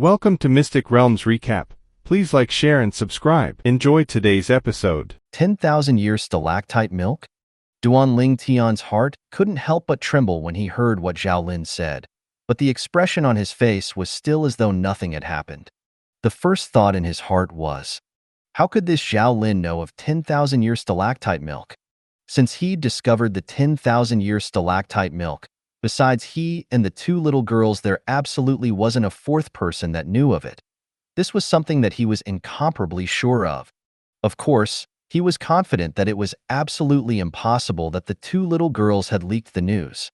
Welcome to Mystic Realms Recap. Please like, share, and subscribe. Enjoy today's episode. 10,000-year stalactite milk? Duanling Tian's heart couldn't help but tremble when he heard what Zhao Lin said, but the expression on his face was still as though nothing had happened. The first thought in his heart was, how could this Zhao Lin know of 10,000-year stalactite milk? Since he'd discovered the 10,000-year stalactite milk, besides he and the two little girls, there absolutely wasn't a fourth person that knew of it. This was something that he was incomparably sure of. Of course, he was confident that it was absolutely impossible that the two little girls had leaked the news.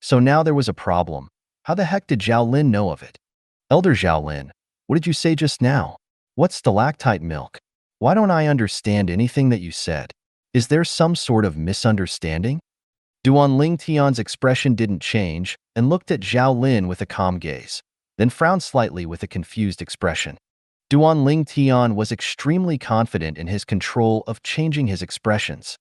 So now there was a problem. How the heck did Zhao Lin know of it? Elder Zhao Lin, what did you say just now? What's stalactite milk? Why don't I understand anything that you said? Is there some sort of misunderstanding? Duanling Tian's expression didn't change and looked at Zhao Lin with a calm gaze, then frowned slightly with a confused expression. Duanling Tian was extremely confident in his control of changing his expressions.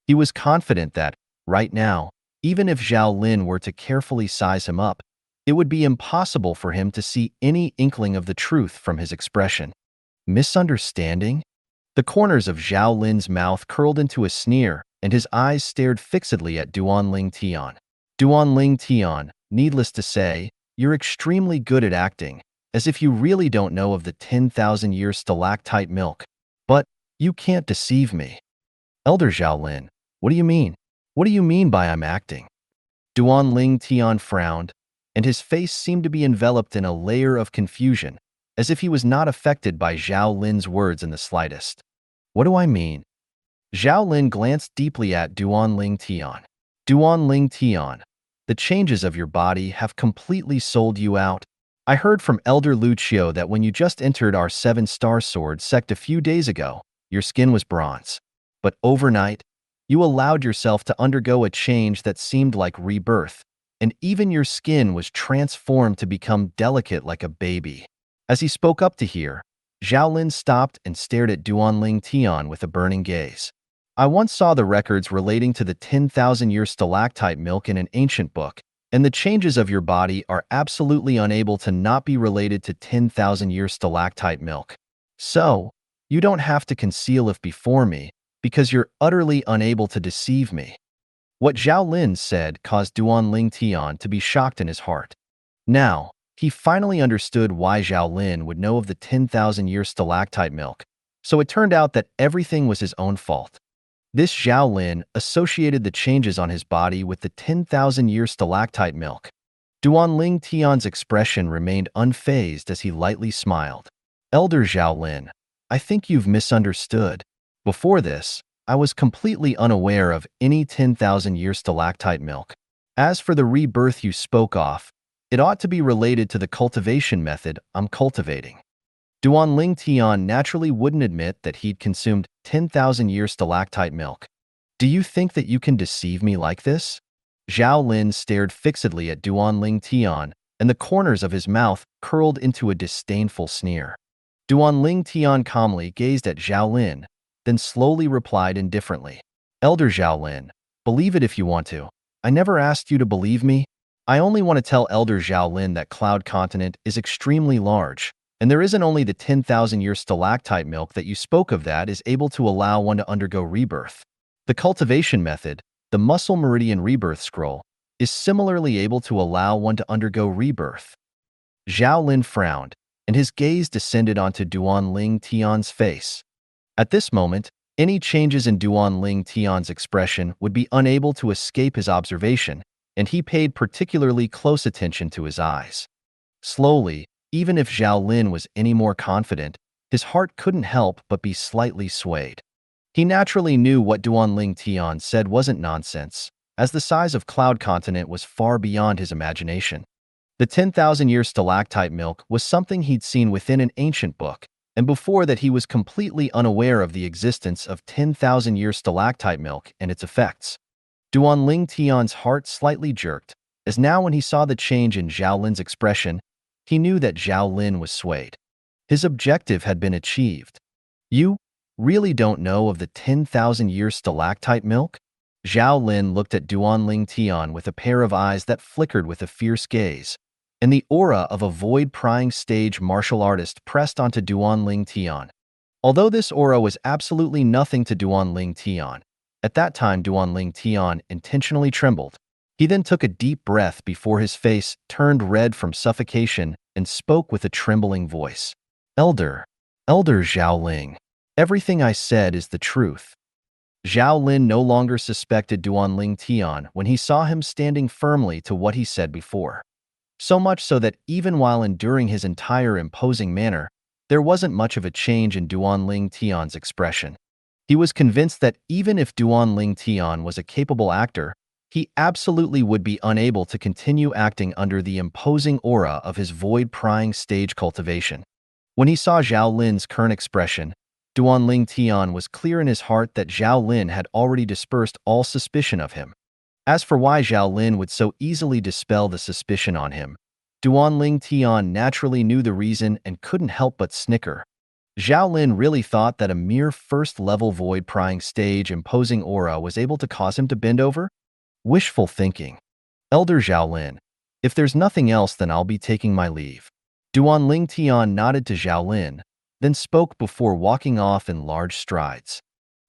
He was confident that, right now, even if Zhao Lin were to carefully size him up, it would be impossible for him to see any inkling of the truth from his expression. Misunderstanding? The corners of Zhao Lin's mouth curled into a sneer, and his eyes stared fixedly at Duanling Tian. Duanling Tian, needless to say, you're extremely good at acting, as if you really don't know of the 10,000-year stalactite milk. But you can't deceive me. Elder Zhao Lin, what do you mean? What do you mean by I'm acting? Duanling Tian frowned, and his face seemed to be enveloped in a layer of confusion, as if he was not affected by Zhao Lin's words in the slightest. What do I mean? Zhao Lin glanced deeply at Duanling Tian. Duanling Tian, the changes of your body have completely sold you out. I heard from Elder Lucio that when you just entered our 7-star sword sect a few days ago, your skin was bronze. But overnight, you allowed yourself to undergo a change that seemed like rebirth, and even your skin was transformed to become delicate like a baby. As he spoke up to hear, Zhao Lin stopped and stared at Duanling Tian with a burning gaze. I once saw the records relating to the 10,000-year stalactite milk in an ancient book, and the changes of your body are absolutely unable to not be related to 10,000-year stalactite milk. So, you don't have to conceal it before me, because you're utterly unable to deceive me. What Zhao Lin said caused Duanling Tian to be shocked in his heart. Now, he finally understood why Zhao Lin would know of the 10,000-year stalactite milk, so it turned out that everything was his own fault. This Zhao Lin associated the changes on his body with the 10,000-year stalactite milk. Duanling Tian's expression remained unfazed as he lightly smiled. Elder Zhao Lin, I think you've misunderstood. Before this, I was completely unaware of any 10,000-year stalactite milk. As for the rebirth you spoke of, it ought to be related to the cultivation method I'm cultivating. Duanling Tian naturally wouldn't admit that he'd consumed 10,000-year stalactite milk. Do you think that you can deceive me like this? Zhao Lin stared fixedly at Duanling Tian, and the corners of his mouth curled into a disdainful sneer. Duanling Tian calmly gazed at Zhao Lin, then slowly replied indifferently. Elder Zhao Lin, believe it if you want to. I never asked you to believe me. I only want to tell Elder Zhao Lin that Cloud Continent is extremely large, and there isn't only the 10,000-year stalactite milk that you spoke of that is able to allow one to undergo rebirth. The cultivation method, the Muscle Meridian Rebirth Scroll, is similarly able to allow one to undergo rebirth. Zhao Lin frowned, and his gaze descended onto Duanling Tian's face. At this moment, any changes in Duanling Tian's expression would be unable to escape his observation, and he paid particularly close attention to his eyes. Slowly, even if Zhao Lin was any more confident, his heart couldn't help but be slightly swayed. He naturally knew what Duanling Tian said wasn't nonsense, as the size of Cloud Continent was far beyond his imagination. The 10,000-year stalactite milk was something he'd seen within an ancient book, and before that he was completely unaware of the existence of 10,000-year stalactite milk and its effects. Duanling Tian's heart slightly jerked, as now when he saw the change in Zhao Lin's expression, he knew that Zhao Lin was swayed. His objective had been achieved. You really don't know of the 10,000-year stalactite milk? Zhao Lin looked at Duanling Tian with a pair of eyes that flickered with a fierce gaze, and the aura of a void-prying stage martial artist pressed onto Duanling Tian. Although this aura was absolutely nothing to Duanling Tian, at that time Duanling Tian intentionally trembled. He then took a deep breath before his face turned red from suffocation and spoke with a trembling voice. Elder Zhaoling, everything I said is the truth. Zhao Lin no longer suspected Duanling Tian when he saw him standing firmly to what he said before. So much so that even while enduring his entire imposing manner, there wasn't much of a change in Duanling Tian's expression. He was convinced that even if Duanling Tian was a capable actor, he absolutely would be unable to continue acting under the imposing aura of his void-prying stage cultivation. When he saw Zhao Lin's current expression, Duanling Tian was clear in his heart that Zhao Lin had already dispersed all suspicion of him. As for why Zhao Lin would so easily dispel the suspicion on him, Duanling Tian naturally knew the reason and couldn't help but snicker. Zhao Lin really thought that a mere first-level void-prying stage imposing aura was able to cause him to bend over? Wishful thinking. Elder Zhao Lin, if there's nothing else, then I'll be taking my leave. Duanling Tian nodded to Zhao Lin, then spoke before walking off in large strides.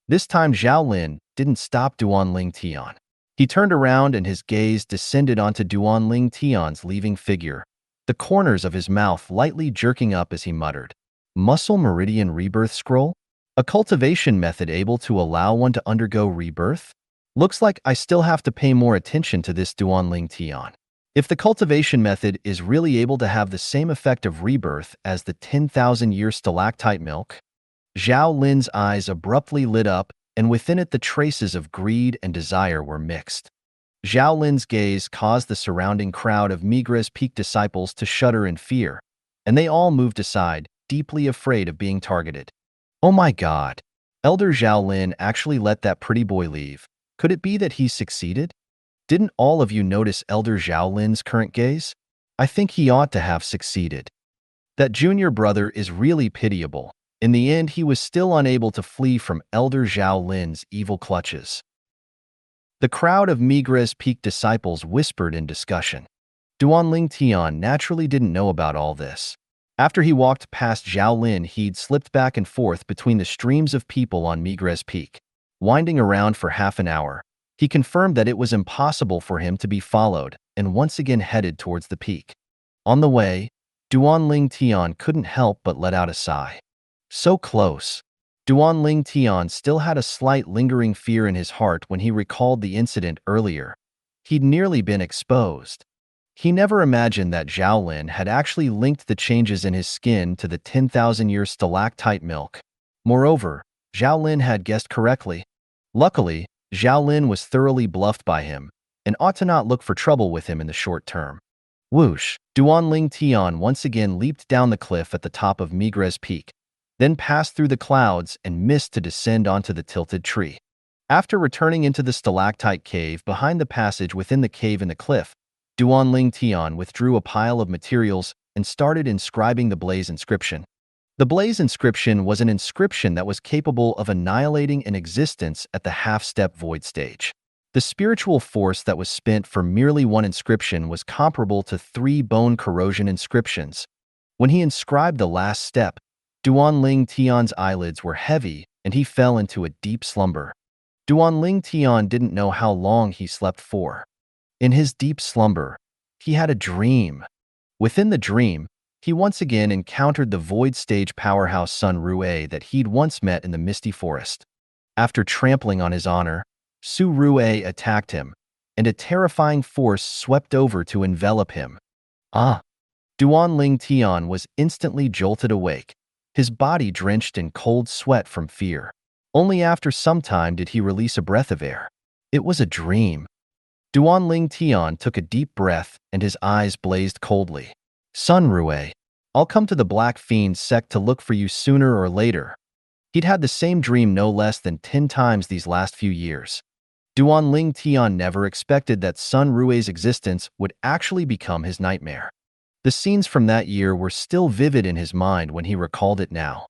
This time Zhao Lin didn't stop Duanling Tian. He turned around and his gaze descended onto Duanling Tian's leaving figure, the corners of his mouth lightly jerking up as he muttered, Muscle Meridian Rebirth Scroll? A cultivation method able to allow one to undergo rebirth? Looks like I still have to pay more attention to this Duanling Tian. If the cultivation method is really able to have the same effect of rebirth as the 10,000-year stalactite milk, Zhao Lin's eyes abruptly lit up, and within it the traces of greed and desire were mixed. Zhao Lin's gaze caused the surrounding crowd of Migra's Peak disciples to shudder in fear, and they all moved aside, deeply afraid of being targeted. Oh my God! Elder Zhao Lin actually let that pretty boy leave. Could it be that he succeeded? Didn't all of you notice Elder Zhao Lin's current gaze? I think he ought to have succeeded. That junior brother is really pitiable. In the end, he was still unable to flee from Elder Zhao Lin's evil clutches. The crowd of Migra's Peak disciples whispered in discussion. Duanling Tian naturally didn't know about all this. After he walked past Zhao Lin, he'd slipped back and forth between the streams of people on Migra's Peak. Winding around for half an hour, he confirmed that it was impossible for him to be followed and once again headed towards the peak. On the way, Duanling Tian couldn't help but let out a sigh. So close. Duanling Tian still had a slight lingering fear in his heart when he recalled the incident earlier. He'd nearly been exposed. He never imagined that Zhao Lin had actually linked the changes in his skin to the 10,000-year stalactite milk. Moreover, Zhao Lin had guessed correctly. Luckily, Zhao Lin was thoroughly bluffed by him, and ought to not look for trouble with him in the short term. Whoosh! Duanling Tian once again leaped down the cliff at the top of Migra's Peak, then passed through the clouds and missed to descend onto the tilted tree. After returning into the stalactite cave behind the passage within the cave in the cliff, Duanling Tian withdrew a pile of materials and started inscribing the blaze inscription. The blaze inscription was an inscription that was capable of annihilating an existence at the half-step void stage. The spiritual force that was spent for merely one inscription was comparable to 3 bone corrosion inscriptions. When he inscribed the last step, Duanling Tian's eyelids were heavy and he fell into a deep slumber. Duanling Tian didn't know how long he slept for. In his deep slumber, he had a dream. Within the dream, he once again encountered the void stage powerhouse Sun Rue that he'd once met in the misty forest. After trampling on his honor, Su Rue attacked him, and a terrifying force swept over to envelop him. Duanling Tian was instantly jolted awake, his body drenched in cold sweat from fear. Only after some time did he release a breath of air. It was a dream. Duanling Tian took a deep breath and his eyes blazed coldly. Sun Rue, I'll come to the Black Fiend sect to look for you sooner or later. He'd had the same dream no less than 10 times these last few years. Duanling Tian never expected that Sun Rue's existence would actually become his nightmare. The scenes from that year were still vivid in his mind when he recalled it now.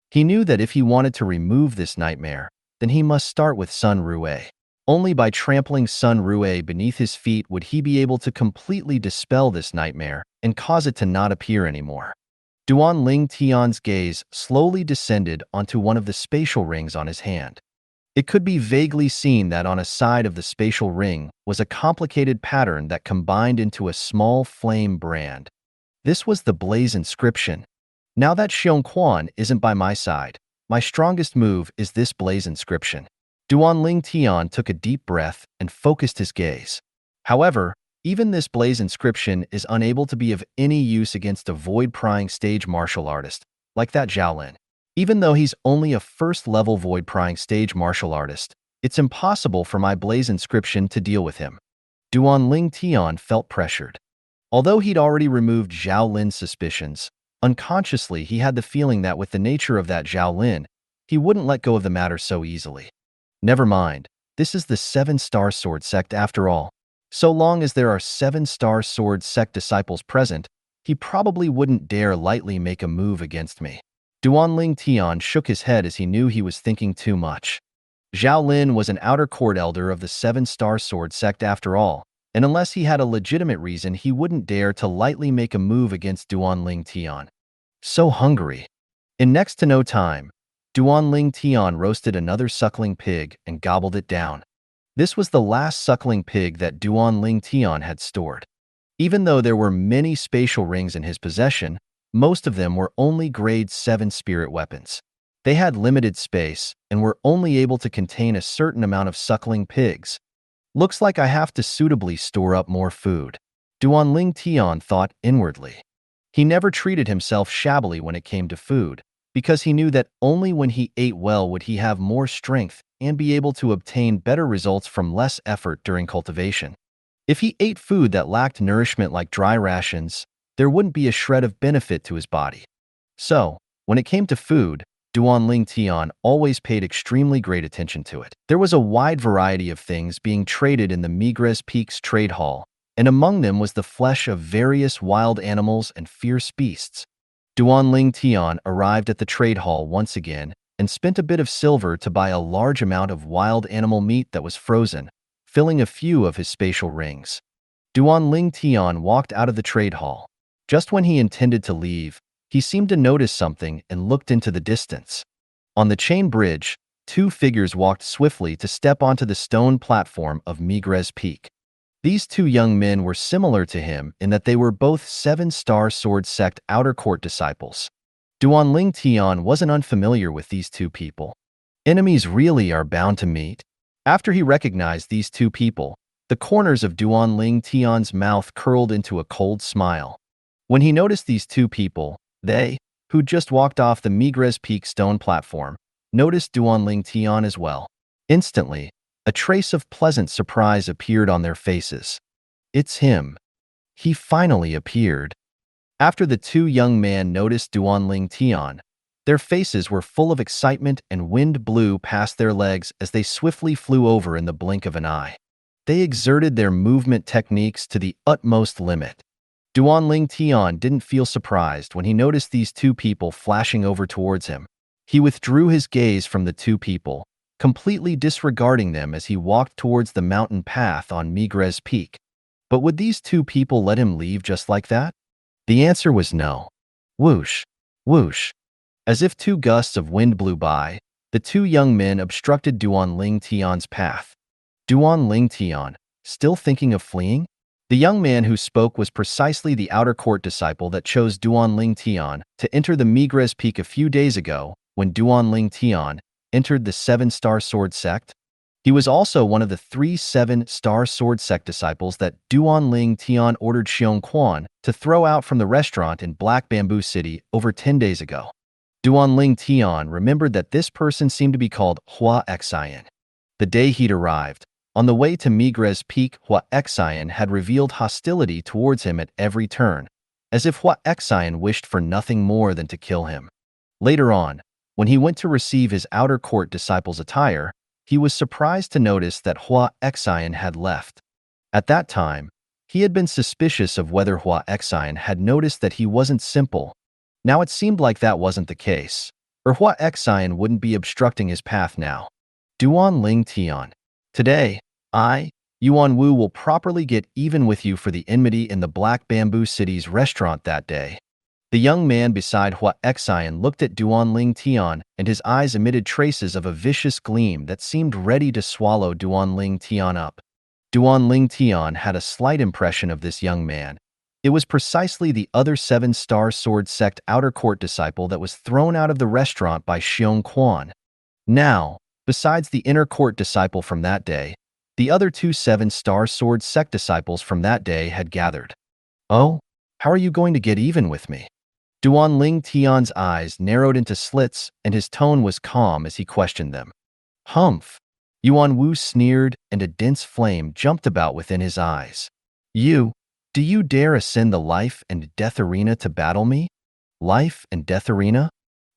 He knew that if he wanted to remove this nightmare, then he must start with Sun Rue. Only by trampling Sun Rue beneath his feet would he be able to completely dispel this nightmare and cause it to not appear anymore. Duan Ling Tian's gaze slowly descended onto one of the spatial rings on his hand. It could be vaguely seen that on a side of the spatial ring was a complicated pattern that combined into a small flame brand. This was the blaze inscription. Now that Xiongquan isn't by my side, my strongest move is this blaze inscription. Duan Ling Tian took a deep breath and focused his gaze. However, even this blaze inscription is unable to be of any use against a void-prying stage martial artist, like that Zhao Lin. Even though he's only a first-level void-prying stage martial artist, it's impossible for my blaze inscription to deal with him. Duan Ling Tian felt pressured. Although he'd already removed Zhao Lin's suspicions, unconsciously he had the feeling that with the nature of that Zhao Lin, he wouldn't let go of the matter so easily. Never mind, this is the 7-Star Sword Sect after all. So long as there are 7-Star Sword Sect disciples present, he probably wouldn't dare lightly make a move against me. Duan Ling Tian shook his head as he knew he was thinking too much. Zhao Lin was an outer court elder of the 7-Star Sword Sect after all, and unless he had a legitimate reason, he wouldn't dare to lightly make a move against Duan Ling Tian. So hungry. In next to no time, Duan Ling Tian roasted another suckling pig and gobbled it down. This was the last suckling pig that Duan Ling Tian had stored. Even though there were many spatial rings in his possession, most of them were only grade 7 spirit weapons. They had limited space and were only able to contain a certain amount of suckling pigs. Looks like I have to suitably store up more food, Duan Ling Tian thought inwardly. He never treated himself shabbily when it came to food, because he knew that only when he ate well would he have more strength and be able to obtain better results from less effort during cultivation. If he ate food that lacked nourishment like dry rations, there wouldn't be a shred of benefit to his body. So, when it came to food, Duan Ling Tian always paid extremely great attention to it. There was a wide variety of things being traded in the Migres Peaks trade hall, and among them was the flesh of various wild animals and fierce beasts. Duan Ling Tian arrived at the trade hall once again and spent a bit of silver to buy a large amount of wild animal meat that was frozen, filling a few of his spatial rings. Duan Ling Tian walked out of the trade hall. Just when he intended to leave, he seemed to notice something and looked into the distance. On the chain bridge, 2 figures walked swiftly to step onto the stone platform of Migres Peak. These 2 young men were similar to him in that they were both 7-Star Sword Sect outer court disciples. Duan Ling Tian wasn't unfamiliar with these 2 people. Enemies really are bound to meet. After he recognized these 2 people, the corners of Duan Ling Tian's mouth curled into a cold smile. When he noticed these 2 people, they, who just walked off the Migres Peak stone platform, noticed Duan Ling Tian as well. Instantly, a trace of pleasant surprise appeared on their faces. It's him. He finally appeared. After the 2 young men noticed Duan Ling Tian, their faces were full of excitement and wind blew past their legs as they swiftly flew over in the blink of an eye. They exerted their movement techniques to the utmost limit. Duan Ling Tian didn't feel surprised when he noticed these 2 people flashing over towards him. He withdrew his gaze from the 2 people, completely disregarding them as he walked towards the mountain path on Migres Peak. But would these 2 people let him leave just like that? The answer was no. Whoosh, whoosh. As if 2 gusts of wind blew by, the 2 young men obstructed Duan Ling Tian's path. Duan Ling Tian, still thinking of fleeing? The young man who spoke was precisely the outer court disciple that chose Duan Ling Tian to enter the Migres Peak a few days ago when Duan Ling Tian entered the 7-Star Sword Sect. He was also one of the 3 7-Star Sword Sect disciples that Duan Ling Tian ordered Xiongquan to throw out from the restaurant in Black Bamboo City over 10 days ago. Duan Ling Tian remembered that this person seemed to be called Hua Xian. The day he'd arrived, on the way to Migres Peak, Hua Xian had revealed hostility towards him at every turn, as if Hua Xian wished for nothing more than to kill him. Later on, when he went to receive his outer court disciple's attire, he was surprised to notice that Hua Xian had left. At that time, he had been suspicious of whether Hua Xian had noticed that he wasn't simple. Now it seemed like that wasn't the case, or Hua Xian wouldn't be obstructing his path now. Duan Ling Tian. Today, I, Yuan Wu, will properly get even with you for the enmity in the Black Bamboo City's restaurant that day. The young man beside Hua Xian looked at Duan Ling Tian, and his eyes emitted traces of a vicious gleam that seemed ready to swallow Duan Ling Tian up. Duan Ling Tian had a slight impression of this young man. It was precisely the other seven-star sword sect outer court disciple that was thrown out of the restaurant by Xiong Quan. Now, besides the inner court disciple from that day, the other two seven-star sword sect disciples from that day had gathered. Oh, how are you going to get even with me? Duan Ling Tian's eyes narrowed into slits, and his tone was calm as he questioned them. Humph! Yuan Wu sneered, and a dense flame jumped about within his eyes. Do you dare ascend the life and death arena to battle me? Life and death arena?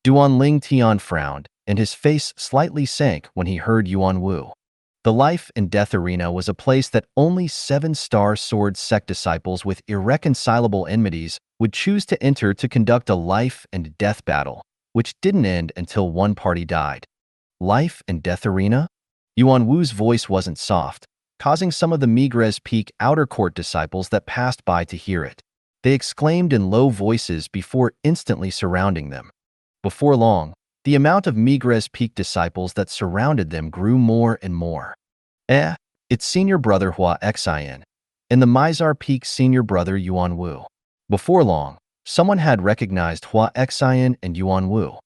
Duan Ling Tian frowned, and his face slightly sank when he heard Yuan Wu. The life and death arena was a place that only seven-star sword sect disciples with irreconcilable enmities would choose to enter to conduct a life and death battle, which didn't end until one party died. Life and death arena? Yuan Wu's voice wasn't soft, causing some of the Migres Peak outer court disciples that passed by to hear it. They exclaimed in low voices before instantly surrounding them. Before long, the amount of Migres Peak disciples that surrounded them grew more and more. It's senior brother Hua Xian, and the Mizar Peak senior brother Yuan Wu. Before long, someone had recognized Hua Xian and Yuan Wu.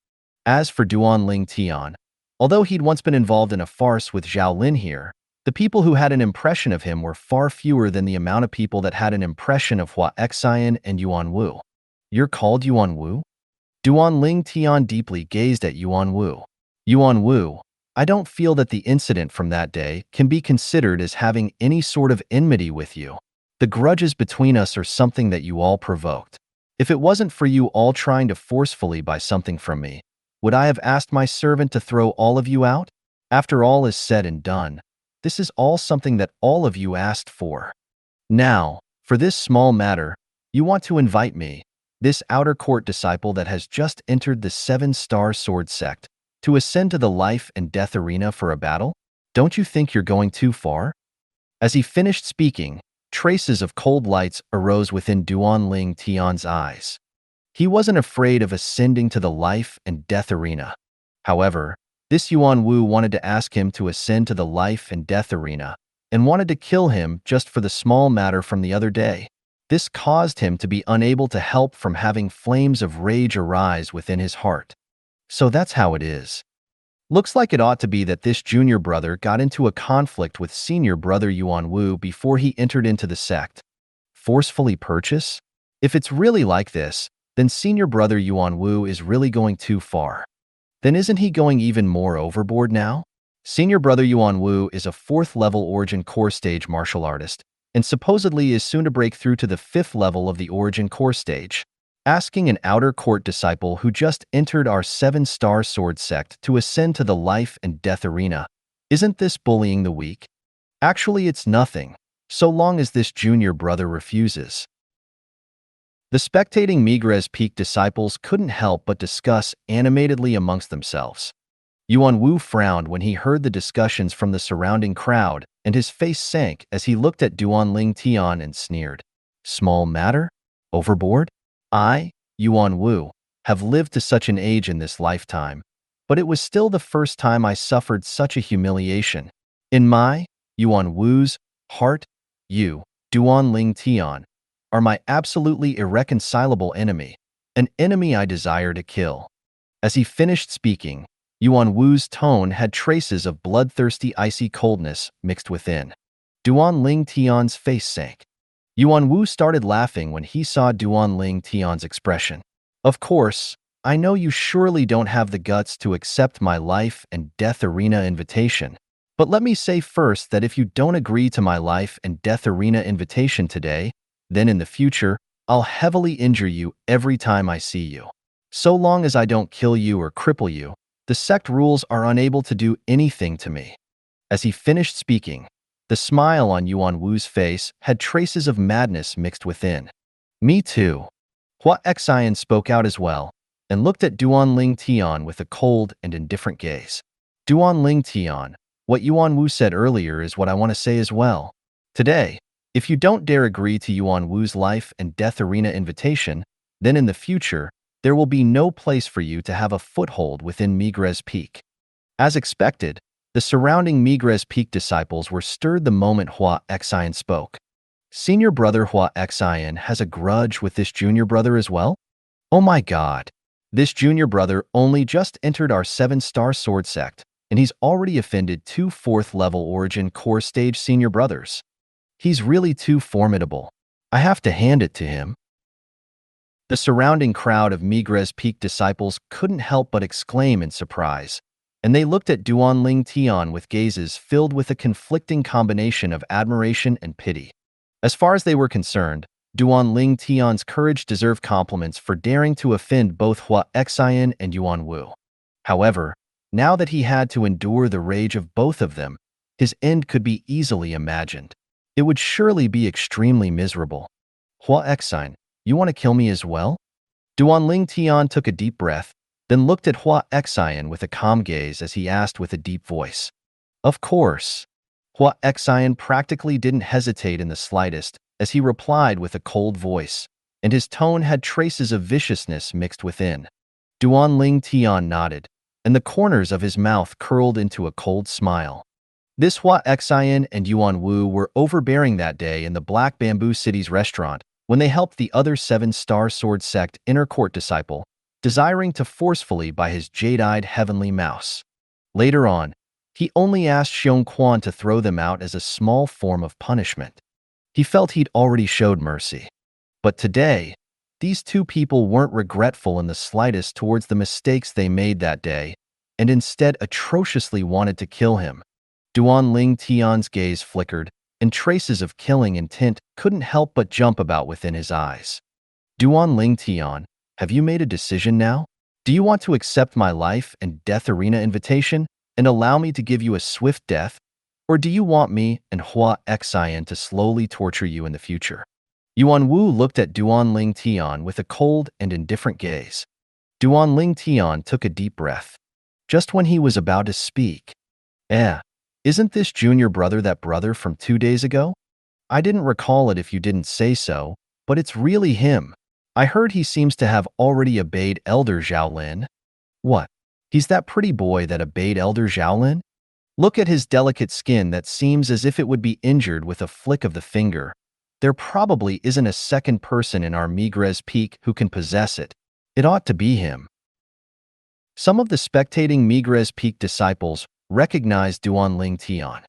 As for Duan Ling Tian, although he'd once been involved in a farce with Zhao Lin here, the people who had an impression of him were far fewer than the amount of people that had an impression of Hua Xian and Yuan Wu. You're called Yuan Wu? Duan Ling Tian deeply gazed at Yuan Wu. Yuan Wu, I don't feel that the incident from that day can be considered as having any sort of enmity with you. The grudges between us are something that you all provoked. If it wasn't for you all trying to forcefully buy something from me, would I have asked my servant to throw all of you out? After all is said and done, this is all something that all of you asked for. Now, for this small matter, you want to invite me, this outer court disciple that has just entered the seven-star sword sect, to ascend to the life and death arena for a battle? Don't you think you're going too far? As he finished speaking, traces of cold lights arose within Duan Ling Tian's eyes. He wasn't afraid of ascending to the life and death arena. However, this Yuan Wu wanted to ask him to ascend to the life and death arena, and wanted to kill him just for the small matter from the other day. This caused him to be unable to help from having flames of rage arise within his heart. So that's how it is. Looks like it ought to be that this junior brother got into a conflict with senior brother Yuan Wu before he entered into the sect. Forcefully purchase? If it's really like this, then senior brother Yuan Wu is really going too far. Then isn't he going even more overboard now? Senior brother Yuan Wu is a 4th level Origin Core stage martial artist, and supposedly is soon to break through to the 5th level of the Origin Core stage. Asking an outer court disciple who just entered our 7-star sword sect to ascend to the life and death arena, isn't this bullying the weak? Actually, it's nothing, so long as this junior brother refuses. The spectating Migres Peak disciples couldn't help but discuss animatedly amongst themselves. Yuan Wu frowned when he heard the discussions from the surrounding crowd, and his face sank as he looked at Duan Ling Tian and sneered. Small matter? Overboard? I, Yuan Wu, have lived to such an age in this lifetime, but it was still the first time I suffered such a humiliation. In my, Yuan Wu's, heart, you, Duan Ling Tian, are my absolutely irreconcilable enemy, an enemy I desire to kill. As he finished speaking, Yuan Wu's tone had traces of bloodthirsty icy coldness mixed within. Duan Ling Tian's face sank. Yuan Wu started laughing when he saw Duan Ling Tian's expression. Of course, I know you surely don't have the guts to accept my life and death arena invitation. But let me say first that if you don't agree to my life and death arena invitation today, then in the future, I'll heavily injure you every time I see you. So long as I don't kill you or cripple you, the sect rules are unable to do anything to me. As he finished speaking, the smile on Yuan Wu's face had traces of madness mixed within. Me too. Hua Xian spoke out as well, and looked at Duan Ling Tian with a cold and indifferent gaze. Duan Ling Tian, What Yuan Wu said earlier is what I want to say as well. Today, if you don't dare agree to Yuan Wu's life and death arena invitation, then in the future, there will be no place for you to have a foothold within Migres Peak. As expected, the surrounding Migres Peak disciples were stirred the moment Hua Xian spoke. Senior brother Hua Xian has a grudge with this junior brother as well? Oh my god. This junior brother only just entered our 7-star sword sect, and he's already offended 2 4th-level origin core stage senior brothers. He's really too formidable. I have to hand it to him. The surrounding crowd of Migres Peak disciples couldn't help but exclaim in surprise, and they looked at Duanling Tian with gazes filled with a conflicting combination of admiration and pity. As far as they were concerned, Duanling Tian's courage deserved compliments for daring to offend both Hua Xian and Yuan Wu. However, now that he had to endure the rage of both of them, his end could be easily imagined. It would surely be extremely miserable. Hua Xian, you want to kill me as well? Duanling Tian took a deep breath, then looked at Hua Xian with a calm gaze as he asked with a deep voice. Of course. Hua Xian practically didn't hesitate in the slightest as he replied with a cold voice, and his tone had traces of viciousness mixed within. Duanling Tian nodded, and the corners of his mouth curled into a cold smile. This Hua Xian and Yuan Wu were overbearing that day in the Black Bamboo City's restaurant when they helped the other 7-star sword sect inner court disciple, desiring to forcefully by his jade-eyed heavenly mouse. Later on, he only asked Xiong Quan to throw them out as a small form of punishment. He felt he'd already showed mercy. But today, these two people weren't regretful in the slightest towards the mistakes they made that day, and instead atrociously wanted to kill him. Duanling Tian's gaze flickered, and traces of killing intent couldn't help but jump about within his eyes. Duanling Tian, have you made a decision now? Do you want to accept my life and death arena invitation and allow me to give you a swift death? Or do you want me and Hua Xian to slowly torture you in the future? Yuan Wu looked at Duanling Tian with a cold and indifferent gaze. Duanling Tian took a deep breath. Just when he was about to speak. Isn't this junior brother that brother from 2 days ago? I didn't recall it if you didn't say so, but it's really him. I heard he seems to have already obeyed Elder Xiaolin. What? He's that pretty boy that obeyed Elder Xiaolin? Look at his delicate skin that seems as if it would be injured with a flick of the finger. There probably isn't a second person in our Migres Peak who can possess it. It ought to be him. Some of the spectating Migres Peak disciples recognized Duanling Tian.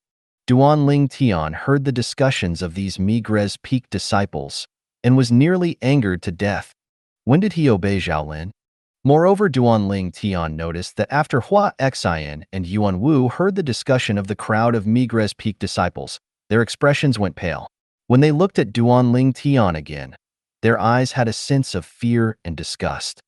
Duanling Tian heard the discussions of these Migres Peak disciples and was nearly angered to death. When did he obey Xiaolin? Moreover, Duanling Tian noticed that after Hua Xian and Yuan Wu heard the discussion of the crowd of Migres Peak disciples, their expressions went pale. When they looked at Duanling Tian again, their eyes had a sense of fear and disgust.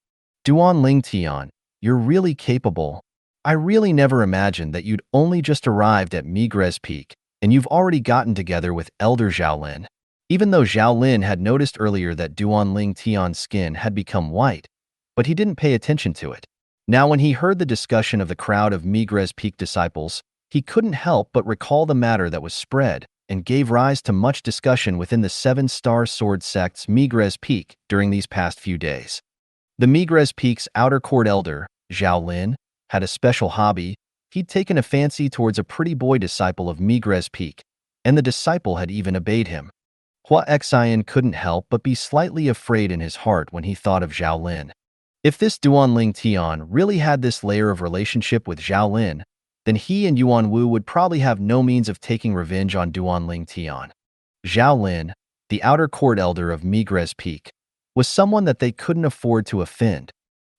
Duanling Tian, you're really capable. I really never imagined that you'd only just arrived at Migres Peak, and you've already gotten together with Elder Xiaolin. Even though Xiaolin had noticed earlier that Duanling Tian's skin had become white, but he didn't pay attention to it. Now when he heard the discussion of the crowd of Migres Peak disciples, he couldn't help but recall the matter that was spread and gave rise to much discussion within the 7-star sword sect's Migres Peak during these past few days. The Migres Peak's outer court elder, Xiaolin, had a special hobby. He'd taken a fancy towards a pretty boy disciple of Migres Peak, and the disciple had even obeyed him. Hua Xian couldn't help but be slightly afraid in his heart when he thought of Xiaolin. If this Duanling Tian really had this layer of relationship with Xiaolin, then he and Yuan Wu would probably have no means of taking revenge on Duanling Tian. Xiaolin, the outer court elder of Migres Peak, was someone that they couldn't afford to offend.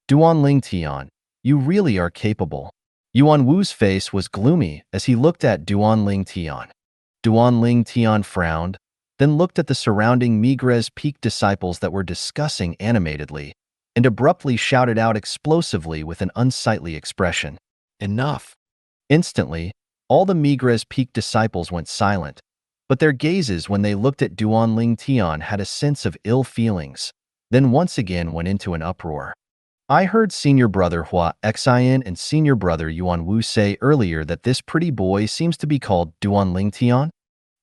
Duanling Tian, you really are capable. Yuan Wu's face was gloomy as he looked at Duanling Tian. Duanling Tian frowned, then looked at the surrounding Migres Peak disciples that were discussing animatedly, and abruptly shouted out explosively with an unsightly expression. Enough! Instantly, all the Migres Peak disciples went silent, but their gazes when they looked at Duanling Tian had a sense of ill feelings, then once again went into an uproar. I heard senior brother Hua Xian and senior brother Yuan Wu say earlier that this pretty boy seems to be called Duan Tian.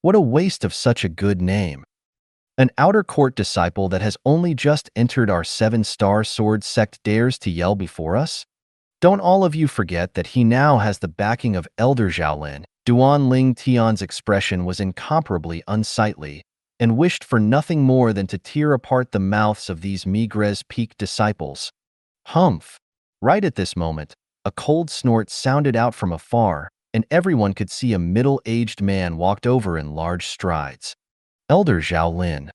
What a waste of such a good name. An outer court disciple that has only just entered our 7-star sword sect dares to yell before us? Don't all of you forget that he now has the backing of Elder Xiaolin. Duan Tian's expression was incomparably unsightly, and wished for nothing more than to tear apart the mouths of these Migres Peak disciples. Humph! Right at this moment, a cold snort sounded out from afar, and everyone could see a middle-aged man walked over in large strides. Elder Xiaolin.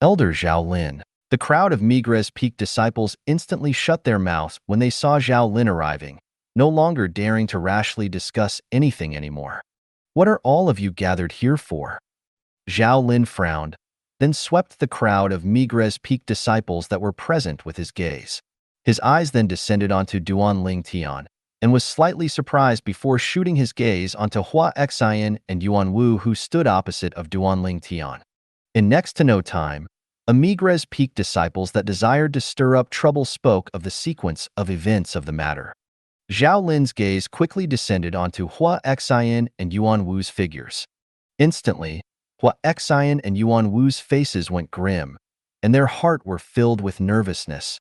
Elder Xiaolin. The crowd of Migres Peak disciples instantly shut their mouths when they saw Xiaolin arriving, no longer daring to rashly discuss anything anymore. What are all of you gathered here for? Xiaolin frowned, then swept the crowd of Migres Peak disciples that were present with his gaze. His eyes then descended onto Duan Tian, and was slightly surprised before shooting his gaze onto Hua Xian and Yuan Wu, who stood opposite of Duan Tian. In next to no time, a Migres Peak disciples that desired to stir up trouble spoke of the sequence of events of the matter. Xiaolin's gaze quickly descended onto Hua Xian and Yuan Wu's figures. Instantly, Hua Xian and Yuan Wu's faces went grim, and their heart were filled with nervousness.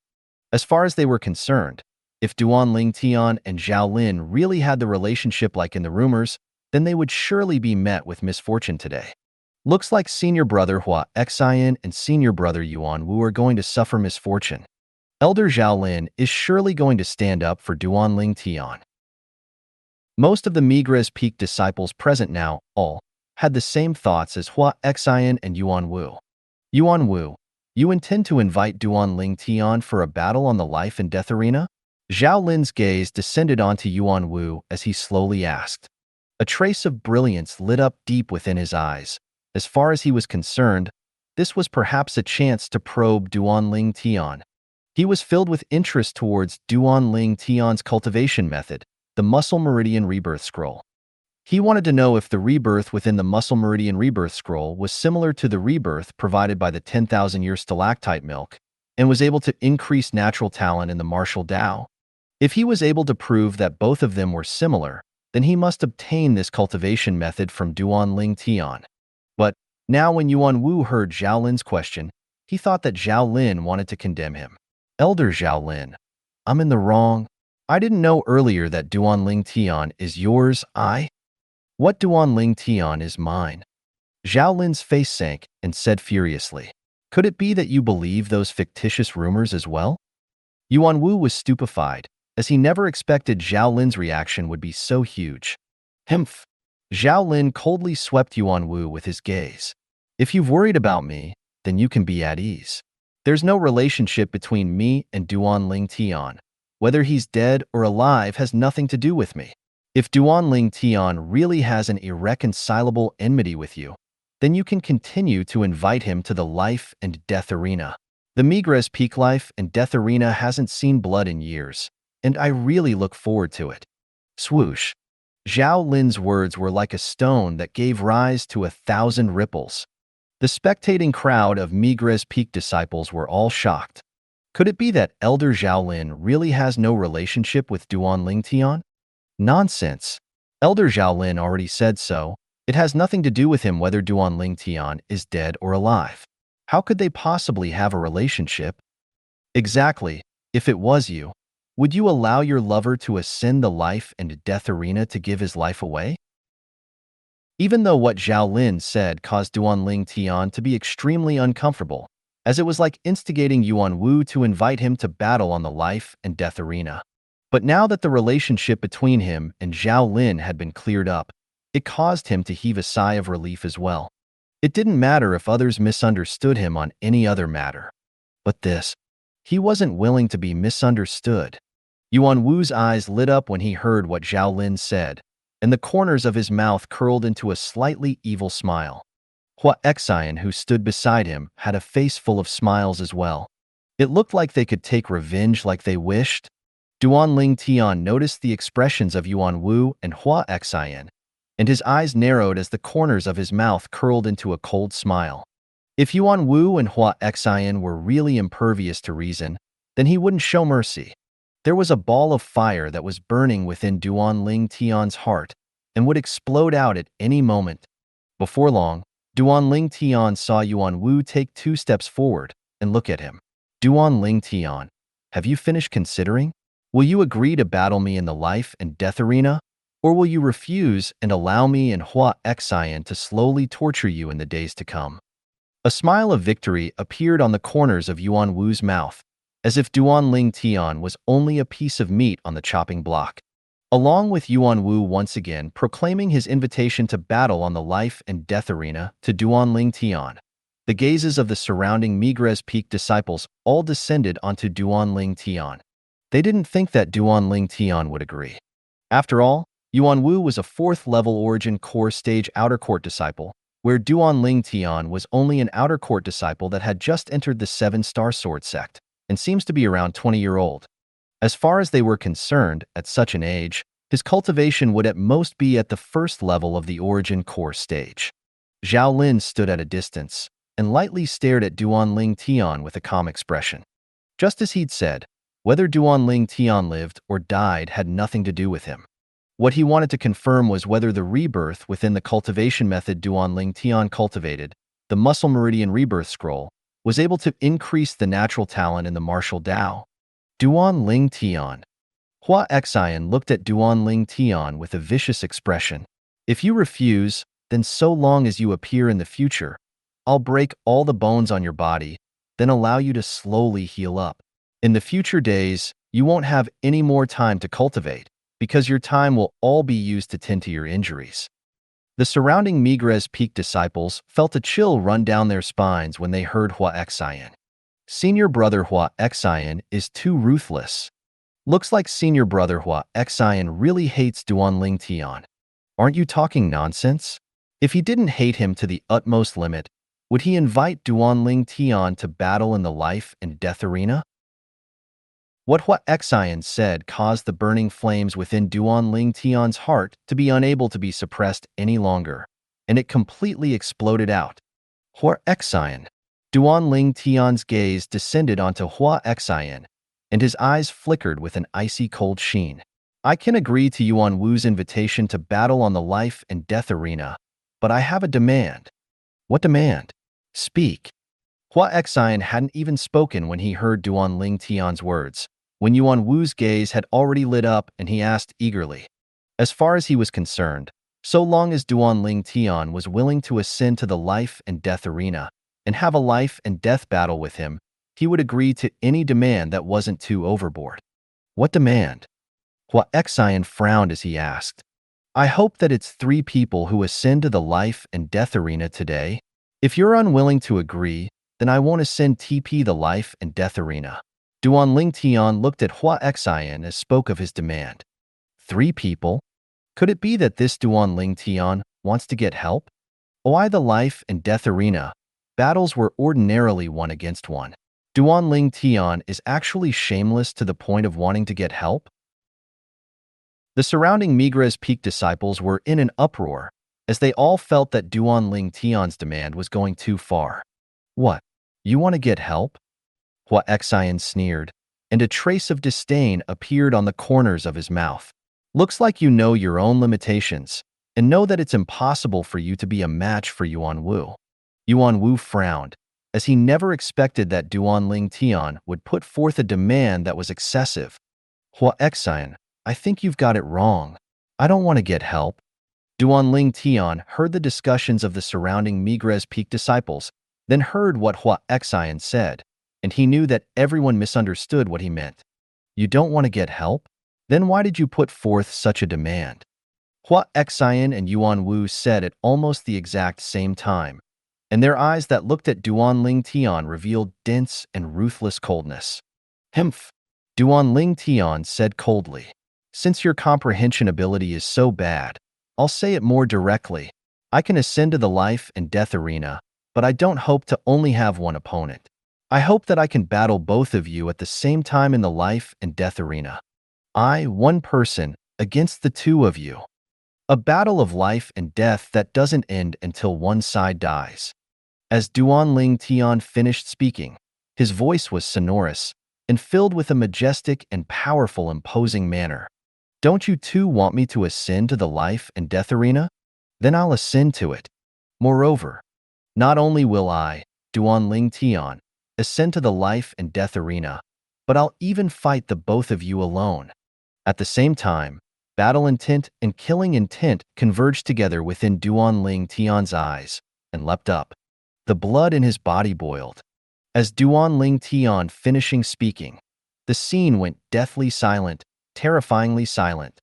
As far as they were concerned, if Duan Tian and Xiaolin really had the relationship like in the rumors, then they would surely be met with misfortune today. Looks like senior brother Hua Xian and senior brother Yuan Wu are going to suffer misfortune. Elder Xiaolin is surely going to stand up for Duan Tian. Most of the Migres Peak disciples present now, all, had the same thoughts as Hua Xian and Yuan Wu. Yuan Wu, you intend to invite Duan Tian for a battle on the life and death arena? Xiaolin's gaze descended onto Yuan Wu as he slowly asked. A trace of brilliance lit up deep within his eyes. As far as he was concerned, this was perhaps a chance to probe Duan Tian. He was filled with interest towards Duan Tian's cultivation method, the Muscle Meridian Rebirth Scroll. He wanted to know if the rebirth within the Muscle Meridian Rebirth Scroll was similar to the rebirth provided by the 10,000-year stalactite milk, and was able to increase natural talent in the martial Tao. If he was able to prove that both of them were similar, then he must obtain this cultivation method from Duan Tian. But now when Yuan Wu heard Xiaolin's question, he thought that Xiaolin wanted to condemn him. Elder Xiaolin, I'm in the wrong. I didn't know earlier that Duan Tian is yours, What Duan Tian is mine? Xiaolin's face sank and said furiously, Could it be that you believe those fictitious rumors as well? Yuan Wu was stupefied, as he never expected Xiaolin's reaction would be so huge. Humph! Xiaolin coldly swept Yuan Wu with his gaze. If you've worried about me, then you can be at ease. There's no relationship between me and Duan Tian. Whether he's dead or alive has nothing to do with me. If Duan Tian really has an irreconcilable enmity with you, then you can continue to invite him to the life and death arena. The Migres Peak life and death arena hasn't seen blood in years, and I really look forward to it. Swoosh. Xiaolin's words were like a stone that gave rise to 1,000 ripples. The spectating crowd of Migres Peak disciples were all shocked. Could it be that Elder Xiaolin really has no relationship with Duan Tian? Nonsense. Elder Xiaolin already said so. It has nothing to do with him whether Duan Tian is dead or alive. How could they possibly have a relationship? Exactly. If it was you, would you allow your lover to ascend the life and death arena to give his life away? Even though what Xiaolin said caused Duan Tian to be extremely uncomfortable, as it was like instigating Yuan Wu to invite him to battle on the life and death arena. But now that the relationship between him and Xiaolin had been cleared up, it caused him to heave a sigh of relief as well. It didn't matter if others misunderstood him on any other matter. But this, he wasn't willing to be misunderstood. Yuan Wu's eyes lit up when he heard what Xiaolin said, and the corners of his mouth curled into a slightly evil smile. Hua Xian, who stood beside him, had a face full of smiles as well. It looked like they could take revenge like they wished. Duan Tian noticed the expressions of Yuan Wu and Hua Xian, and his eyes narrowed as the corners of his mouth curled into a cold smile. If Yuan Wu and Hua Xian were really impervious to reason, then he wouldn't show mercy. There was a ball of fire that was burning within Duan Ling Tian's heart and would explode out at any moment. Before long, Duan Ling Tian saw Yuan Wu take 2 steps forward and look at him. Duan Ling Tian, have you finished considering? Will you agree to battle me in the life and death arena? Or will you refuse and allow me and Hua Xian to slowly torture you in the days to come? A smile of victory appeared on the corners of Yuan Wu's mouth, as if Duan Ling Tian was only a piece of meat on the chopping block. Along with Yuan Wu once again proclaiming his invitation to battle on the life and death arena to Duan Ling Tian, the gazes of the surrounding Migres Peak disciples all descended onto Duan Ling Tian. They didn't think that Duan Ling Tian would agree. After all, Yuan Wu was a 4th-level Origin Core Stage Outer Court disciple, where Duan Ling Tian was only an Outer Court disciple that had just entered the 7-Star Sword sect and seems to be around 20-year-old. As far as they were concerned, at such an age, his cultivation would at most be at the 1st level of the Origin Core stage. Zhao Lin stood at a distance and lightly stared at Duan Ling Tian with a calm expression. Just as he'd said, whether Duan Ling Tian lived or died had nothing to do with him. What he wanted to confirm was whether the rebirth within the cultivation method Duan Ling Tian cultivated, the Muscle Meridian Rebirth Scroll, was able to increase the natural talent in the martial Dao. Duan Ling Tian. Hua Xian looked at Duan Ling Tian with a vicious expression. If you refuse, then so long as you appear in the future, I'll break all the bones on your body, then allow you to slowly heal up. In the future days, you won't have any more time to cultivate, because your time will all be used to tend to your injuries. The surrounding Migres Peak disciples felt a chill run down their spines when they heard Hua Xian. Senior brother Hua Xian is too ruthless. Looks like senior brother Hua Xian really hates Duan Ling Tian. Aren't you talking nonsense? If he didn't hate him to the utmost limit, would he invite Duan Ling Tian to battle in the life and death arena? What Hua Xian said caused the burning flames within Duan Ling Tian's heart to be unable to be suppressed any longer, and it completely exploded out. Hua Xian. Duan Ling Tian's gaze descended onto Hua Xian, and his eyes flickered with an icy cold sheen. I can agree to Yuan Wu's invitation to battle on the life and death arena, but I have a demand. What demand? Speak. Hua Xian hadn't even spoken when he heard Duan Ling Tian's words, when Yuan Wu's gaze had already lit up and he asked eagerly. As far as he was concerned, so long as Duan Ling Tian was willing to ascend to the life and death arena and have a life and death battle with him, he would agree to any demand that wasn't too overboard. What demand? Hua Xian frowned as he asked. I hope that it's 3 people who ascend to the life and death arena today. If you're unwilling to agree, then I won't ascend TP the life and death arena. Duan Ling Tian looked at Hua Xian as spoke of his demand. 3 people? Could it be that this Duan Ling Tian wants to get help? Why the life and death arena? Battles were ordinarily 1 against 1. Duan Ling Tian is actually shameless to the point of wanting to get help? The surrounding Migres Peak disciples were in an uproar, as they all felt that Duan Ling Tian's demand was going too far. What? You want to get help? Hua Xian sneered, and a trace of disdain appeared on the corners of his mouth. Looks like you know your own limitations, and know that it's impossible for you to be a match for Yuan Wu. Yuan Wu frowned, as he never expected that Duan Ling Tian would put forth a demand that was excessive. Hua Xian, I think you've got it wrong. I don't want to get help. Duan Ling Tian heard the discussions of the surrounding Migres Peak disciples, then heard what Hua Xian said, and he knew that everyone misunderstood what he meant. You don't want to get help? Then why did you put forth such a demand? Hua Xian and Yuan Wu said at almost the exact same time, and their eyes that looked at Duan Ling Tian revealed dense and ruthless coldness. Humph! Duan Ling Tian said coldly. Since your comprehension ability is so bad, I'll say it more directly. I can ascend to the life and death arena, but I don't hope to only have 1 opponent. I hope that I can battle both of you at the same time in the life and death arena. 1 person, against the 2 of you. A battle of life and death that doesn't end until one side dies. As Duan Ling Tian finished speaking, his voice was sonorous, and filled with a majestic and powerful imposing manner. Don't you too want me to ascend to the life and death arena? Then I'll ascend to it. Moreover, not only will I, Duan Ling Tian, ascend to the life and death arena, but I'll even fight the both of you alone. At the same time, battle intent and killing intent converged together within Duan Ling Tian's eyes and leapt up. The blood in his body boiled. As Duan Ling Tian finishing speaking, the scene went deathly silent, terrifyingly silent.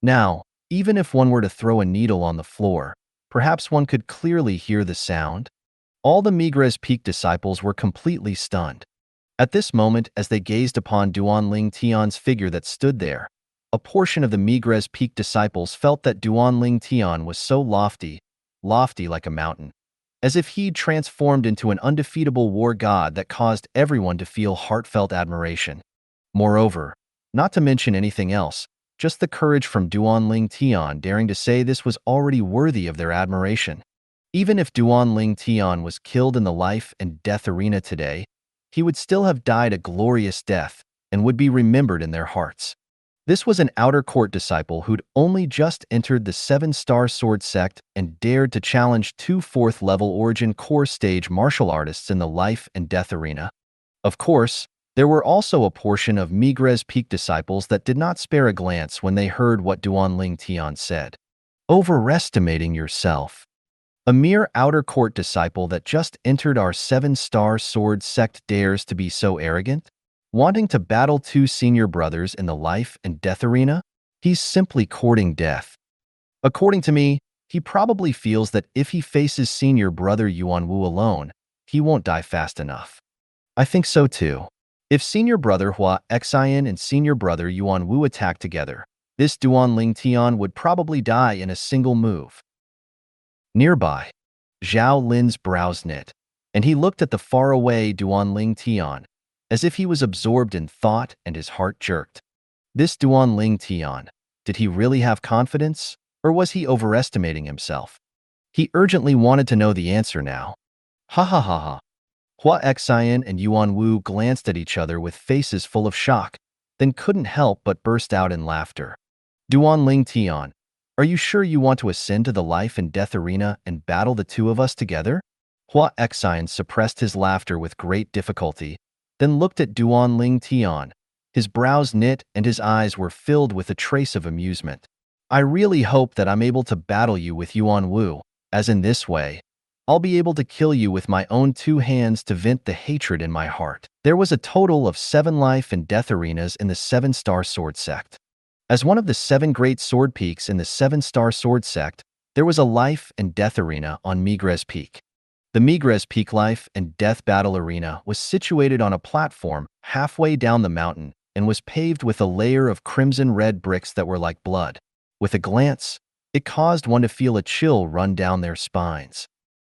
Now, even if one were to throw a needle on the floor, perhaps one could clearly hear the sound. All the Migres Peak disciples were completely stunned. At this moment, as they gazed upon Duan Ling Tian's figure that stood there, a portion of the Migres Peak disciples felt that Duan Ling Tian was so lofty like a mountain, as if he'd transformed into an undefeatable war god that caused everyone to feel heartfelt admiration. Moreover, not to mention anything else, just the courage from Duan Ling Tian daring to say this was already worthy of their admiration. Even if Duan Ling Tian was killed in the life and death arena today, he would still have died a glorious death and would be remembered in their hearts. This was an outer court disciple who'd only just entered the 7-star sword sect and dared to challenge 2 4th-level origin core stage martial artists in the life and death arena. Of course, there were also a portion of Migres Peak disciples that did not spare a glance when they heard what Duan Ling Tian said. Overestimating yourself. A mere outer court disciple that just entered our 7-star sword sect dares to be so arrogant? Wanting to battle 2 senior brothers in the life and death arena? He's simply courting death. According to me, he probably feels that if he faces senior brother Yuan Wu alone, he won't die fast enough. I think so too. If senior brother Hua Xian and senior brother Yuan Wu attack together, this Duan Ling Tian would probably die in a single move. Nearby, Zhao Lin's brows knit, and he looked at the faraway Duan Ling Tian, as if he was absorbed in thought and his heart jerked. This Duan Ling Tian, did he really have confidence, or was he overestimating himself? He urgently wanted to know the answer now. Ha ha ha ha. Hua Xian and Yuan Wu glanced at each other with faces full of shock, then couldn't help but burst out in laughter. Duan Ling Tian, are you sure you want to ascend to the life and death arena and battle the 2 of us together? Hua Xian suppressed his laughter with great difficulty, then looked at Duan Ling Tian. His brows knit and his eyes were filled with a trace of amusement. I really hope that I'm able to battle you with Yuan Wu, as in this way, I'll be able to kill you with my own 2 hands to vent the hatred in my heart. There was a total of 7 life and death arenas in the 7-star sword sect. As one of the 7 great sword peaks in the 7-star sword sect, there was a life and death arena on Migres Peak. The Migres Peak Life and Death Battle Arena was situated on a platform halfway down the mountain and was paved with a layer of crimson-red bricks that were like blood. With a glance, it caused one to feel a chill run down their spines.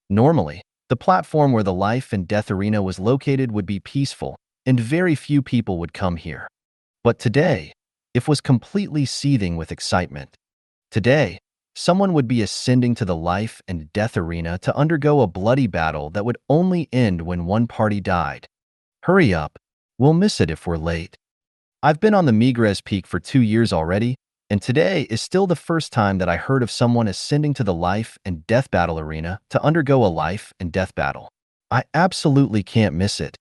Normally, the platform where the Life and Death Arena was located would be peaceful, and very few people would come here. But today, it was completely seething with excitement. Today, someone would be ascending to the life and death arena to undergo a bloody battle that would only end when one party died. Hurry up, we'll miss it if we're late. I've been on the Migres Peak for 2 years already, and today is still the first time that I heard of someone ascending to the life and death battle arena to undergo a life and death battle. I absolutely can't miss it.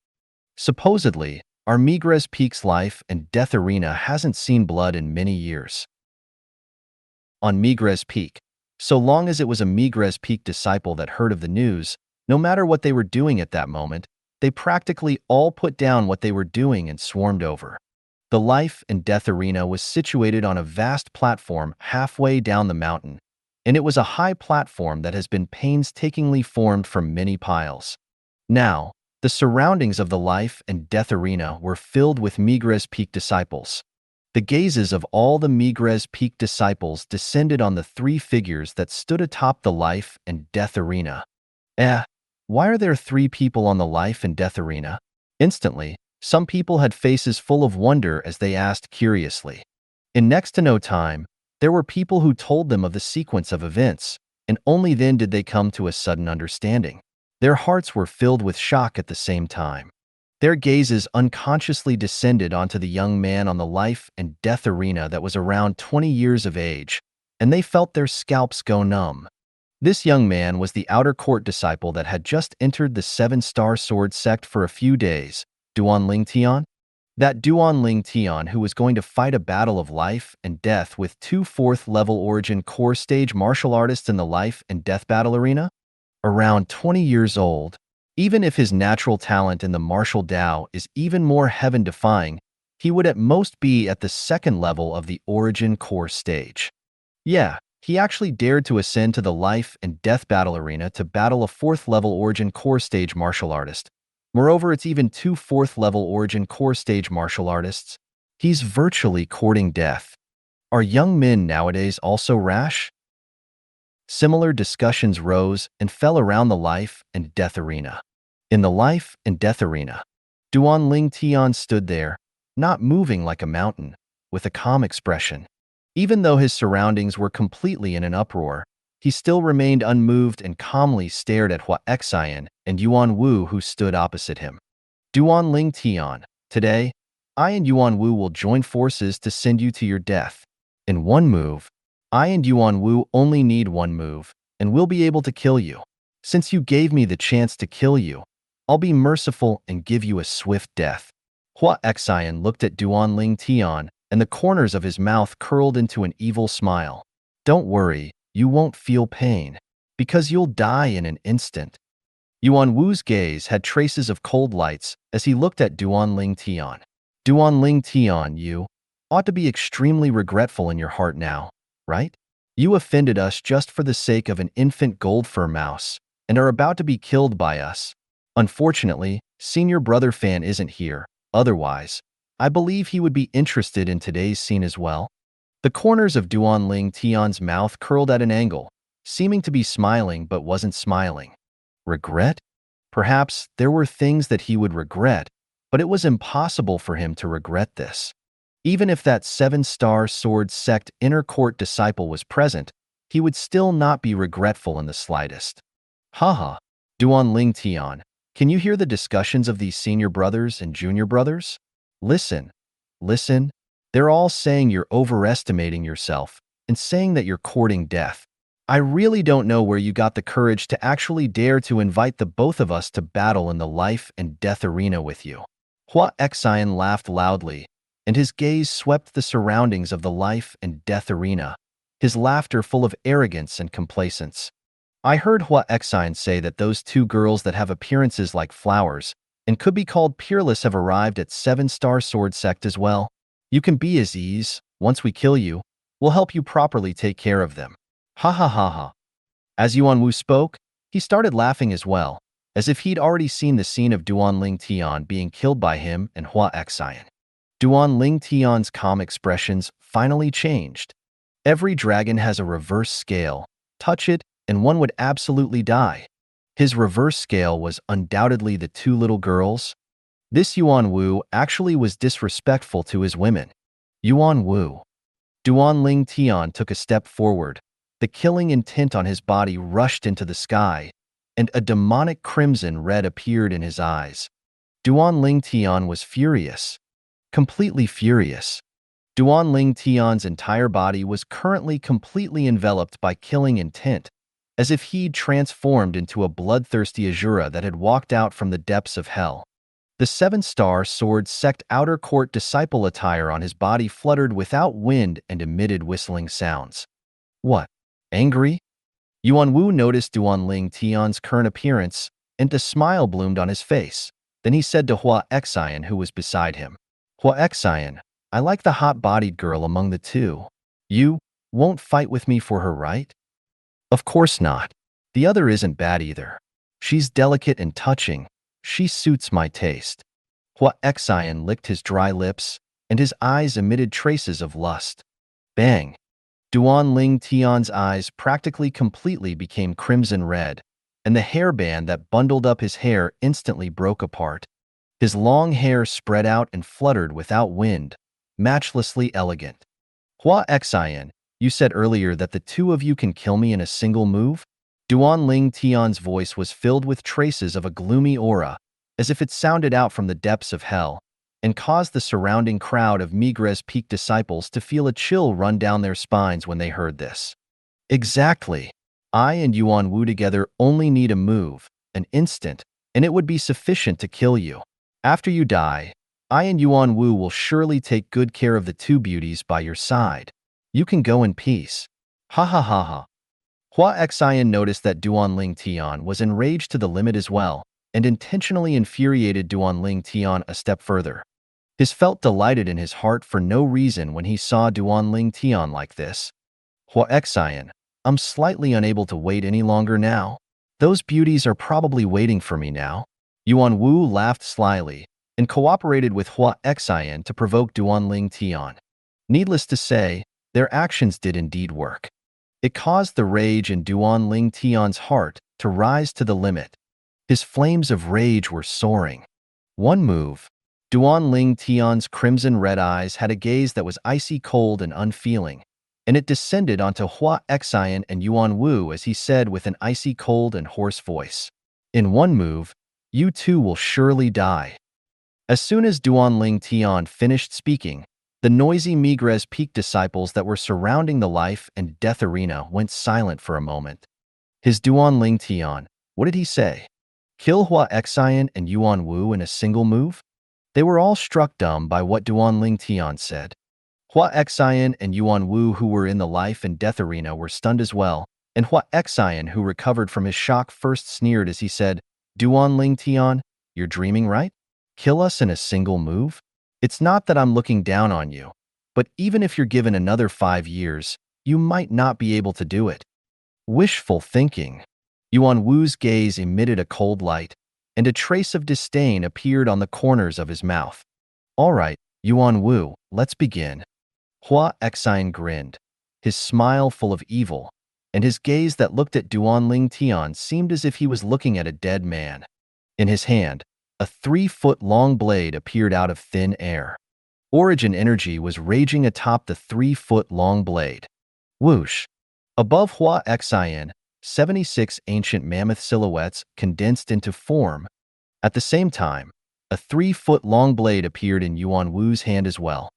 Supposedly, our Migres Peak's life and death arena hasn't seen blood in many years. On Migres Peak, so long as it was a Migres Peak disciple that heard of the news, no matter what they were doing at that moment, they practically all put down what they were doing and swarmed over. The life and death arena was situated on a vast platform halfway down the mountain, and it was a high platform that has been painstakingly formed from many piles. Now, the surroundings of the life and death arena were filled with Migres Peak disciples. The gazes of all the Migres Peak disciples descended on the 3 figures that stood atop the life and death arena. Why are there 3 people on the life and death arena? Instantly, some people had faces full of wonder as they asked curiously. In next to no time, there were people who told them of the sequence of events, and only then did they come to a sudden understanding. Their hearts were filled with shock at the same time. Their gazes unconsciously descended onto the young man on the life and death arena that was around 20 years of age, and they felt their scalps go numb. This young man was the outer court disciple that had just entered the seven-star sword sect for a few days, Duan Ling Tian. That Duan Ling Tian who was going to fight a battle of life and death with two fourth-level origin core stage martial artists in the life and death battle arena? Around 20 years old, even if his natural talent in the martial Dao is even more heaven-defying, he would at most be at the second level of the origin core stage. Yeah, he actually dared to ascend to the life and death battle arena to battle a fourth-level origin core stage martial artist. Moreover, it's even two fourth-level origin core stage martial artists. He's virtually courting death. Are young men nowadays also rash? Similar discussions rose and fell around the life and death arena. In the life and death arena, Duan Ling Tian stood there, not moving like a mountain, with a calm expression. Even though his surroundings were completely in an uproar, he still remained unmoved and calmly stared at Hua Xian and Yuan Wu who stood opposite him. Duan Ling Tian, today, I and Yuan Wu will join forces to send you to your death. In one move, I and Yuan Wu only need one move, and we'll be able to kill you. Since you gave me the chance to kill you, I'll be merciful and give you a swift death. Hua Xian looked at Duan Ling Tian, and the corners of his mouth curled into an evil smile. Don't worry, you won't feel pain, because you'll die in an instant. Yuan Wu's gaze had traces of cold lights as he looked at Duan Ling Tian. Duan Ling Tian, you ought to be extremely regretful in your heart now, right? You offended us just for the sake of an infant gold fur mouse, and are about to be killed by us. Unfortunately, Senior Brother Fan isn't here. Otherwise, I believe he would be interested in today's scene as well. The corners of Duan Ling Tian's mouth curled at an angle, seeming to be smiling but wasn't smiling. Regret? Perhaps there were things that he would regret, but it was impossible for him to regret this. Even if that seven-star sword sect inner court disciple was present, he would still not be regretful in the slightest. Haha, Duan Ling Tian, can you hear the discussions of these senior brothers and junior brothers? Listen, listen, they're all saying you're overestimating yourself and saying that you're courting death. I really don't know where you got the courage to actually dare to invite the both of us to battle in the life and death arena with you. Hua Xian laughed loudly, and his gaze swept the surroundings of the life and death arena, his laughter full of arrogance and complacence. I heard Hua Xian say that those two girls that have appearances like flowers and could be called peerless have arrived at seven-star sword sect as well. You can be at ease. Once we kill you, we'll help you properly take care of them. Ha ha ha ha. As Yuan Wu spoke, he started laughing as well, as if he'd already seen the scene of Duan Ling Tian being killed by him and Hua Xian. Duan Ling Tian's calm expressions finally changed. Every dragon has a reverse scale. Touch it, and one would absolutely die. His reverse scale was undoubtedly the two little girls. This Yuan Wu actually was disrespectful to his women. Yuan Wu. Duan Ling Tian took a step forward. The killing intent on his body rushed into the sky, and a demonic crimson red appeared in his eyes. Duan Ling Tian was furious. Completely furious. Duan Ling Tian's entire body was currently completely enveloped by killing intent, as if he'd transformed into a bloodthirsty Azura that had walked out from the depths of hell. The seven-star sword sect outer court disciple attire on his body fluttered without wind and emitted whistling sounds. What? Angry? Yuan Wu noticed Duan Ling Tian's current appearance, and a smile bloomed on his face. Then he said to Hua Xian, who was beside him, Hua Xian, I like the hot-bodied girl among the two. You won't fight with me for her, right? Of course not. The other isn't bad either. She's delicate and touching. She suits my taste. Hua Xian licked his dry lips, and his eyes emitted traces of lust. Bang! Duan Ling Tian's eyes practically completely became crimson red, and the hairband that bundled up his hair instantly broke apart. His long hair spread out and fluttered without wind, matchlessly elegant. Hua Xian, you said earlier that the two of you can kill me in a single move? Duan Ling Tian's voice was filled with traces of a gloomy aura, as if it sounded out from the depths of hell, and caused the surrounding crowd of Migres Peak disciples to feel a chill run down their spines when they heard this. Exactly. I and Yuan Wu together only need a move, an instant, and it would be sufficient to kill you. After you die, I and Yuan Wu will surely take good care of the two beauties by your side. You can go in peace. Ha ha ha ha. Hua Xian noticed that Duanling Tian was enraged to the limit as well, and intentionally infuriated Duanling Tian a step further. His felt delighted in his heart for no reason when he saw Duanling Tian like this. Hua Xian, I'm slightly unable to wait any longer now. Those beauties are probably waiting for me now. Yuan Wu laughed slyly and cooperated with Hua Xian to provoke Duanling Tian. Needless to say, their actions did indeed work. It caused the rage in Duanling Tian's heart to rise to the limit. His flames of rage were soaring. One move. Duanling Tian's crimson red eyes had a gaze that was icy cold and unfeeling, and it descended onto Hua Xian and Yuan Wu as he said with an icy cold and hoarse voice. In one move, you two will surely die. As soon as Duanling Tian finished speaking, the noisy Migres Peak disciples that were surrounding the life and death arena went silent for a moment. His Duanling Tian, what did he say? Kill Hua Xian and Yuan Wu in a single move? They were all struck dumb by what Duanling Tian said. Hua Xian and Yuan Wu, who were in the life and death arena, were stunned as well, and Hua Xian, who recovered from his shock, first sneered as he said, Duanling Tian, you're dreaming, right? Kill us in a single move? It's not that I'm looking down on you, but even if you're given another 5 years, you might not be able to do it. Wishful thinking. Yuan Wu's gaze emitted a cold light, and a trace of disdain appeared on the corners of his mouth. All right, Yuan Wu, let's begin. Hua Xian grinned, his smile full of evil, and his gaze that looked at Duanling Tian seemed as if he was looking at a dead man. In his hand, a 3-foot-long blade appeared out of thin air. Origin energy was raging atop the 3-foot-long blade. Whoosh! Above Hua Xian, 76 ancient mammoth silhouettes condensed into form. At the same time, a 3-foot-long blade appeared in Yuan Wu's hand as well.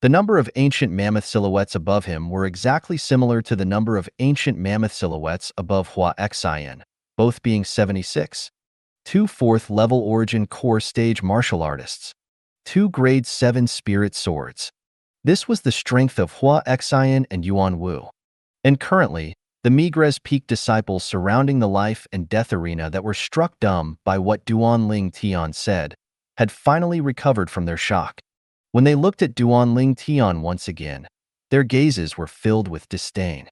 The number of ancient mammoth silhouettes above him were exactly similar to the number of ancient mammoth silhouettes above Hua Xian, both being 76. 2 4th-level origin core stage martial artists. 2 grade 7 spirit swords. This was the strength of Hua Xian and Yuan Wu. And currently, the Migres Peak disciples surrounding the life and death arena that were struck dumb by what Duanling Tian said had finally recovered from their shock. When they looked at Duanling Tian once again, their gazes were filled with disdain.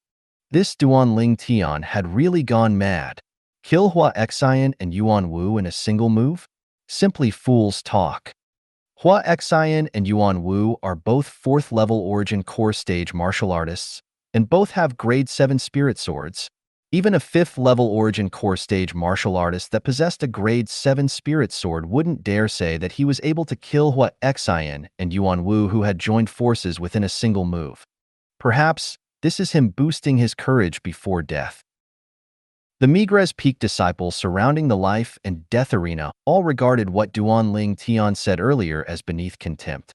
This Duanling Tian had really gone mad. Kill Hua Xian and Yuan Wu in a single move? Simply fool's talk. Hua Xian and Yuan Wu are both 4th-level origin core stage martial artists, and both have grade 7 spirit swords. Even a 5th-level origin core stage martial artist that possessed a grade 7 spirit sword wouldn't dare say that he was able to kill Hua Xian and Yuan Wu, who had joined forces within a single move. Perhaps this is him boosting his courage before death. The Migres Peak disciples surrounding the life and death arena all regarded what Duanling Tian said earlier as beneath contempt.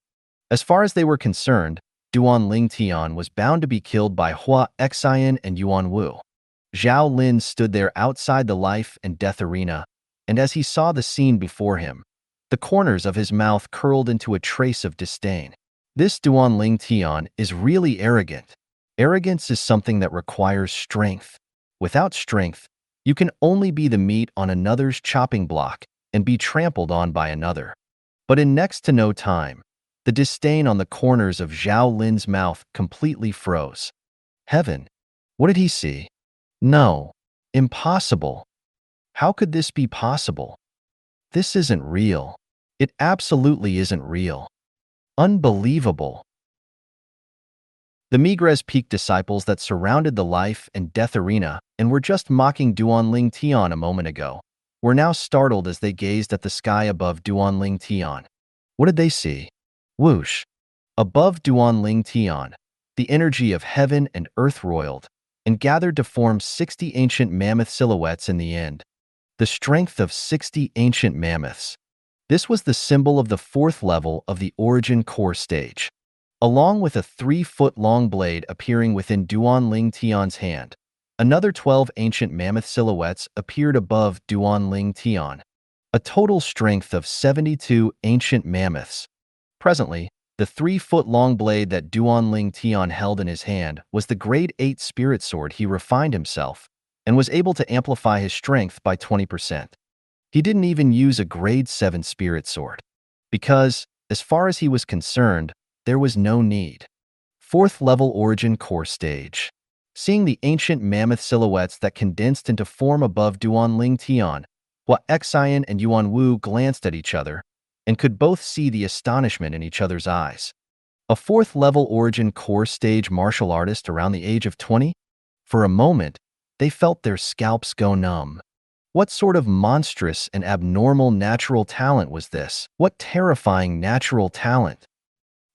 As far as they were concerned, Duanling Tian was bound to be killed by Hua Xian and Yuan Wu. Zhao Lin stood there outside the life and death arena, and as he saw the scene before him, the corners of his mouth curled into a trace of disdain. This Duanling Tian is really arrogant. Arrogance is something that requires strength. Without strength, you can only be the meat on another's chopping block and be trampled on by another. But in next to no time, the disdain on the corners of Zhao Lin's mouth completely froze. Heaven! What did he see? No. Impossible. How could this be possible? This isn't real. It absolutely isn't real. Unbelievable. The Migres Peak disciples that surrounded the life and death arena and were just mocking Duanling Tian a moment ago were now startled as they gazed at the sky above Duanling Tian. What did they see? Whoosh! Above Duanling Tian, the energy of heaven and earth roiled and gathered to form 60 ancient mammoth silhouettes in the end. The strength of 60 ancient mammoths. This was the symbol of the 4th level of the origin core stage. Along with a 3-foot-long blade appearing within Duan Ling Tian's hand, another 12 ancient mammoth silhouettes appeared above Duan Ling Tian, a total strength of 72 ancient mammoths. Presently, the 3-foot-long blade that Duan Ling Tian held in his hand was the grade 8 spirit sword he refined himself and was able to amplify his strength by 20%. He didn't even use a grade 7 spirit sword, because, as far as he was concerned, there was no need. 4th level origin core stage. Seeing the ancient mammoth silhouettes that condensed into form above Duan Ling Tian, Hua Xian and Yuan Wu glanced at each other and could both see the astonishment in each other's eyes. A 4th level origin core stage martial artist around the age of 20? For a moment, they felt their scalps go numb. What sort of monstrous and abnormal natural talent was this? What terrifying natural talent?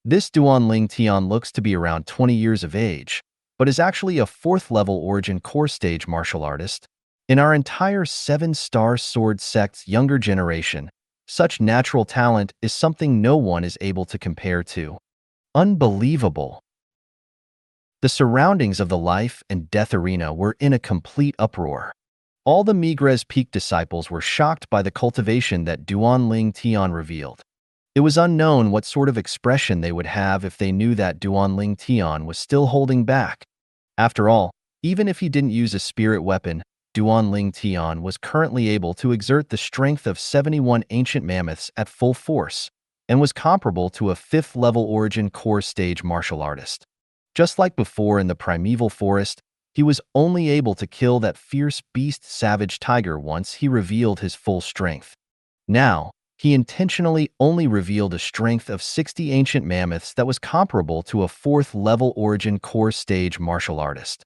This Duan Ling Tian looks to be around 20 years of age, but is actually a 4th level origin core stage martial artist. In our entire 7-star sword sect's younger generation, such natural talent is something no one is able to compare to. Unbelievable. The surroundings of the life and death arena were in a complete uproar. All the Migres Peak disciples were shocked by the cultivation that Duan Ling Tian revealed. It was unknown what sort of expression they would have if they knew that Duan Ling Tian was still holding back. After all, even if he didn't use a spirit weapon, Duan Ling Tian was currently able to exert the strength of 71 ancient mammoths at full force, and was comparable to a 5th level origin core stage martial artist. Just like before in the primeval forest, he was only able to kill that fierce beast savage tiger once he revealed his full strength. Now, he intentionally only revealed a strength of 60 ancient mammoths that was comparable to a 4th level origin core stage martial artist.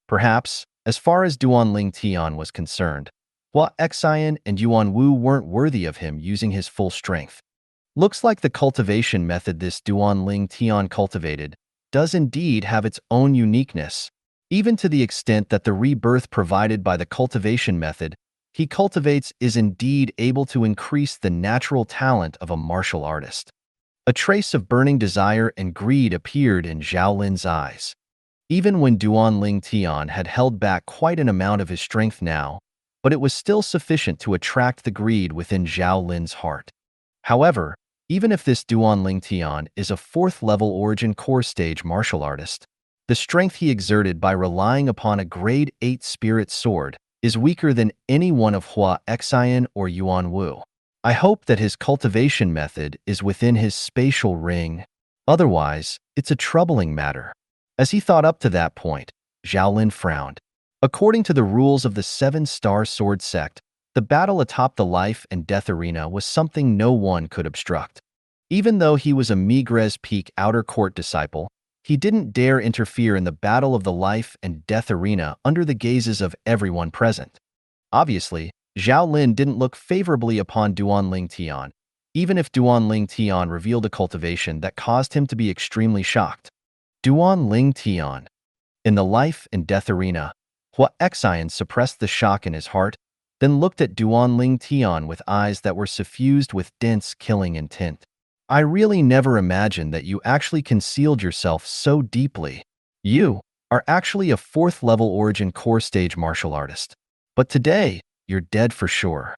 Perhaps, as far as Duan Ling Tian was concerned, Hua Xian and Yuan Wu weren't worthy of him using his full strength. Looks like the cultivation method this Duan Ling Tian cultivated does indeed have its own uniqueness, even to the extent that the rebirth provided by the cultivation method he cultivates is indeed able to increase the natural talent of a martial artist. A trace of burning desire and greed appeared in Zhao Lin's eyes. Even when Duan Ling Tian had held back quite an amount of his strength now, but it was still sufficient to attract the greed within Zhao Lin's heart. However, even if this Duan Ling Tian is a 4th level origin core stage martial artist, the strength he exerted by relying upon a grade 8 spirit sword is weaker than any one of Hua Xian or Yuan Wu. I hope that his cultivation method is within his spatial ring. Otherwise, it's a troubling matter. As he thought up to that point, Zhao Lin frowned. According to the rules of the 7-star sword sect, the battle atop the life and death arena was something no one could obstruct. Even though he was a Migres Peak outer court disciple, he didn't dare interfere in the battle of the life and death arena under the gazes of everyone present. Obviously, Zhao Lin didn't look favorably upon Duan Ling Tian, even if Duan Ling Tian revealed a cultivation that caused him to be extremely shocked. Duan Ling Tian. In the life and death arena, Hua Xian suppressed the shock in his heart, then looked at Duan Ling Tian with eyes that were suffused with dense killing intent. I really never imagined that you actually concealed yourself so deeply. You are actually a 4th level origin core stage martial artist. But today, you're dead for sure.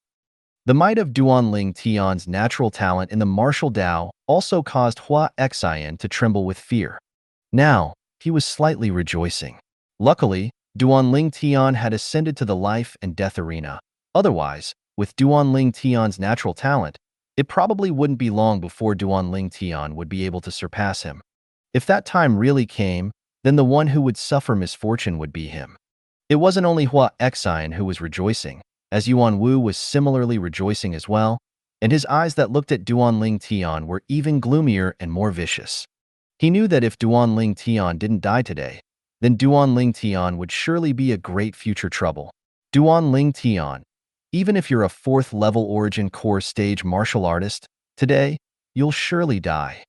The might of Duan Ling Tian's natural talent in the martial Dao also caused Hua Xian to tremble with fear. Now, he was slightly rejoicing. Luckily, Duan Ling Tian had ascended to the life and death arena. Otherwise, with Duan Ling Tian's natural talent, it probably wouldn't be long before Duan Ling Tian would be able to surpass him. If that time really came, then the one who would suffer misfortune would be him. It wasn't only Hua Xian who was rejoicing, as Yuan Wu was similarly rejoicing as well, and his eyes that looked at Duan Ling Tian were even gloomier and more vicious. He knew that if Duan Ling Tian didn't die today, then Duan Ling Tian would surely be a great future trouble. Duan Ling Tian, even if you're a 4th level origin core stage martial artist, today, you'll surely die.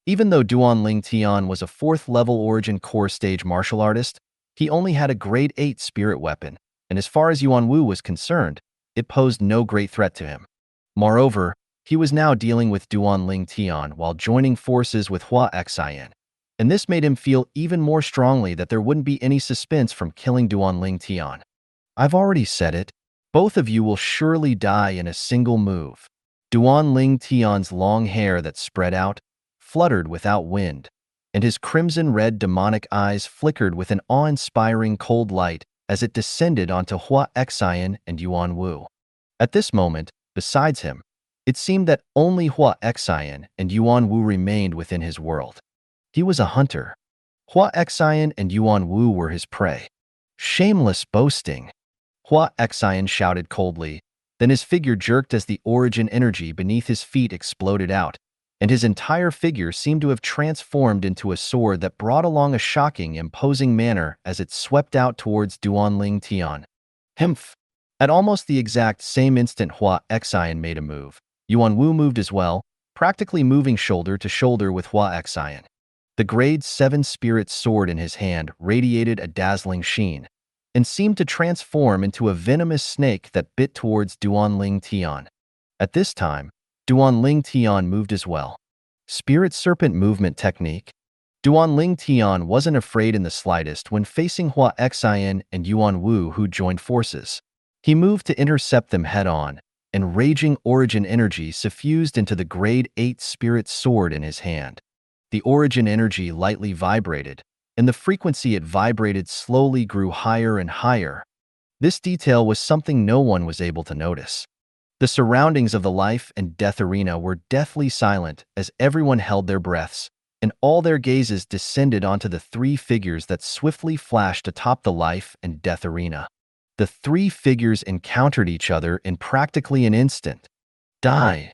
Even though Duan Ling Tian was a 4th level origin core stage martial artist, he only had a grade 8 spirit weapon, and as far as Yuan Wu was concerned, it posed no great threat to him. Moreover, He was now dealing with Duan Ling Tian while joining forces with Hua Xian, and this made him feel even more strongly that there wouldn't be any suspense from killing Duan Ling Tian. I've already said it. Both of you will surely die in a single move. Duan Ling Tian's long hair that spread out fluttered without wind, and his crimson-red demonic eyes flickered with an awe-inspiring cold light as it descended onto Hua Xian and Yuan Wu. At this moment, besides him, it seemed that only Hua Xian and Yuan Wu remained within his world. He was a hunter. Hua Xian and Yuan Wu were his prey. Shameless boasting. Hua Xian shouted coldly, then his figure jerked as the origin energy beneath his feet exploded out, and his entire figure seemed to have transformed into a sword that brought along a shocking, imposing manner as it swept out towards Duan Ling Tian. Himph! At almost the exact same instant Hua Xian made a move. Yuan Wu moved as well, practically moving shoulder to shoulder with Hua Xian. The grade 7 spirit sword in his hand radiated a dazzling sheen, and seemed to transform into a venomous snake that bit towards Duan Ling Tian. At this time, Duan Ling Tian moved as well. Spirit Serpent Movement Technique. Duan Ling Tian wasn't afraid in the slightest when facing Hua Xian and Yuan Wu, who joined forces. He moved to intercept them head-on, and raging origin energy suffused into the grade 8 spirit sword in his hand. The origin energy lightly vibrated, and the frequency it vibrated slowly grew higher and higher. This detail was something no one was able to notice. The surroundings of the life and death arena were deathly silent as everyone held their breaths, and all their gazes descended onto the three figures that swiftly flashed atop the life and death arena. The three figures encountered each other in practically an instant. Die!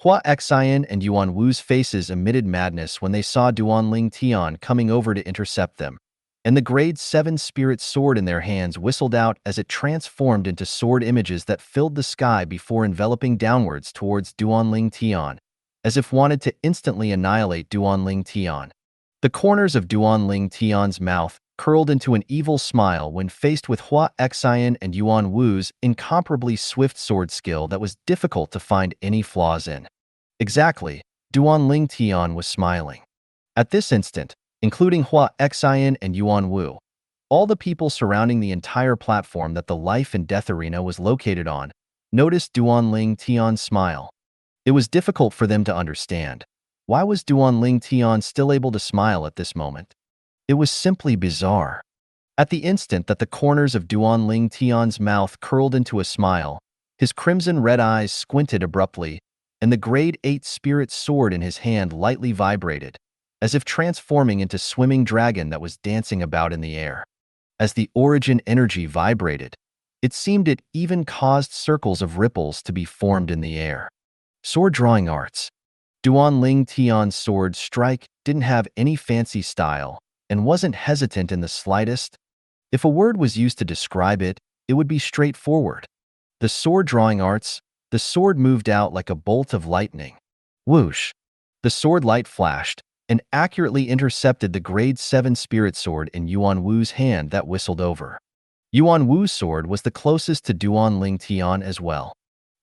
Hua Xian and Yuan Wu's faces emitted madness when they saw Duan Ling Tian coming over to intercept them, and the grade 7 spirit sword in their hands whistled out as it transformed into sword images that filled the sky before enveloping downwards towards Duan Ling Tian, as if wanted to instantly annihilate Duan Ling Tian. The corners of Duan Ling Tian's mouth curled into an evil smile when faced with Hua Xian and Yuan Wu's incomparably swift sword skill that was difficult to find any flaws in. Exactly, Duan Ling Tian was smiling. At this instant, including Hua Xian and Yuan Wu, all the people surrounding the entire platform that the life and death arena was located on noticed Duan Ling Tian's smile. It was difficult for them to understand. Why was Duan Ling Tian still able to smile at this moment? It was simply bizarre. At the instant that the corners of Duan Ling Tian's mouth curled into a smile, his crimson-red eyes squinted abruptly, and the grade 8 spirit sword in his hand lightly vibrated, as if transforming into swimming dragon that was dancing about in the air. As the origin energy vibrated, it seemed it even caused circles of ripples to be formed in the air. Sword drawing arts. Duan Ling Tian's sword strike didn't have any fancy style, and wasn't hesitant in the slightest. If a word was used to describe it, it would be straightforward. The sword drawing arts, the sword moved out like a bolt of lightning. Whoosh! The sword light flashed, and accurately intercepted the grade 7 spirit sword in Yuan Wu's hand that whistled over. Yuan Wu's sword was the closest to Duan Ling Tian as well.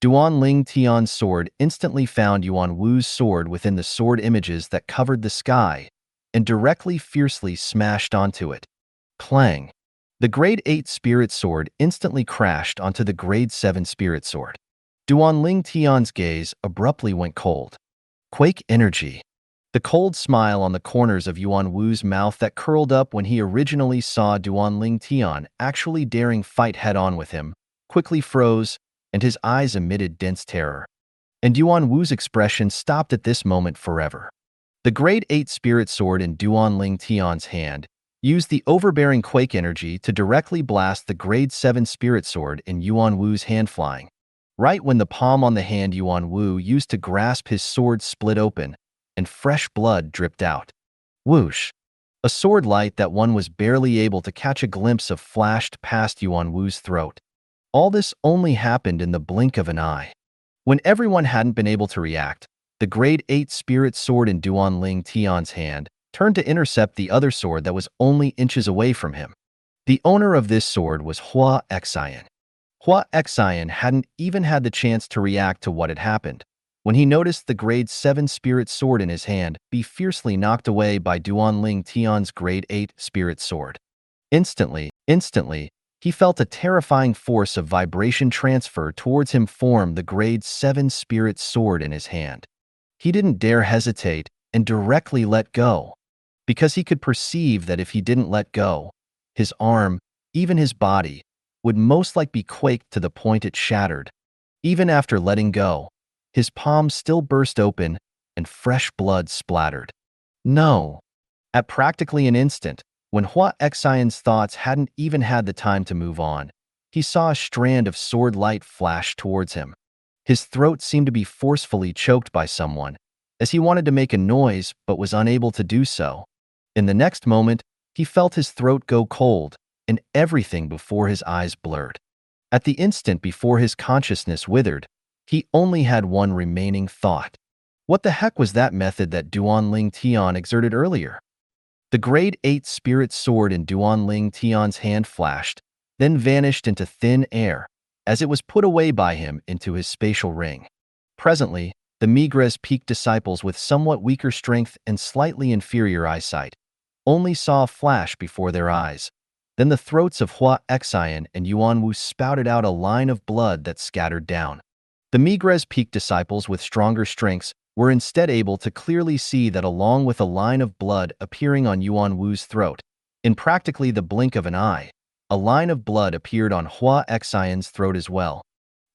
Duan Ling Tian's sword instantly found Yuan Wu's sword within the sword images that covered the sky, and directly fiercely smashed onto it. Clang! The grade 8 spirit sword instantly crashed onto the grade 7 spirit sword. Duan Ling Tian's gaze abruptly went cold. Quake energy. The cold smile on the corners of Yuan Wu's mouth that curled up when he originally saw Duan Ling Tian actually daring fight head-on with him quickly froze, and his eyes emitted dense terror. And Yuan Wu's expression stopped at this moment forever. The grade 8 spirit sword in Duan Ling Tian's hand used the overbearing quake energy to directly blast the grade 7 spirit sword in Yuan Wu's hand flying. Right when the palm on the hand Yuan Wu used to grasp his sword split open, and fresh blood dripped out. Whoosh! A sword light that one was barely able to catch a glimpse of flashed past Yuan Wu's throat. All this only happened in the blink of an eye. When everyone hadn't been able to react, the grade 8 spirit sword in Duan Ling Tian's hand turned to intercept the other sword that was only inches away from him. The owner of this sword was Hua Xian. Hua Xian hadn't even had the chance to react to what had happened, when he noticed the grade 7 spirit sword in his hand be fiercely knocked away by Duanling Tian's grade 8 spirit sword. Instantly, he felt a terrifying force of vibration transfer towards him form the grade 7 spirit sword in his hand. He didn't dare hesitate and directly let go, because he could perceive that if he didn't let go, his arm, even his body, would most likely quake to the point it shattered. Even after letting go, his palm still burst open and fresh blood splattered. No! At practically an instant, when Hua Xian's thoughts hadn't even had the time to move on, he saw a strand of sword light flash towards him. His throat seemed to be forcefully choked by someone, as he wanted to make a noise but was unable to do so. In the next moment, he felt his throat go cold and everything before his eyes blurred. At the instant before his consciousness withered, he only had one remaining thought. What the heck was that method that Duanling Tian exerted earlier? The grade 8 spirit sword in Duanling Tian's hand flashed, then vanished into thin air, as it was put away by him into his spatial ring. Presently, the Migres Peak disciples with somewhat weaker strength and slightly inferior eyesight only saw a flash before their eyes. Then the throats of Hua Xian and Yuan Wu spouted out a line of blood that scattered down. The Migres Peak disciples with stronger strengths were instead able to clearly see that along with a line of blood appearing on Yuan Wu's throat, in practically the blink of an eye, a line of blood appeared on Hua Xian's throat as well.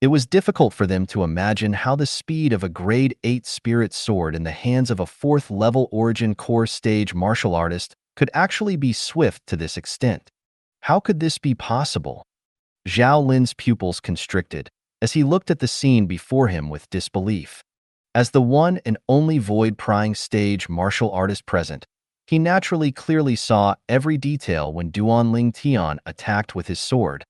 It was difficult for them to imagine how the speed of a grade 8 spirit sword in the hands of a 4th level origin core stage martial artist could actually be swift to this extent. How could this be possible? Zhao Lin's pupils constricted as he looked at the scene before him with disbelief. As the one and only void-prying stage martial artist present, he naturally clearly saw every detail when Duanling Tian attacked with his sword.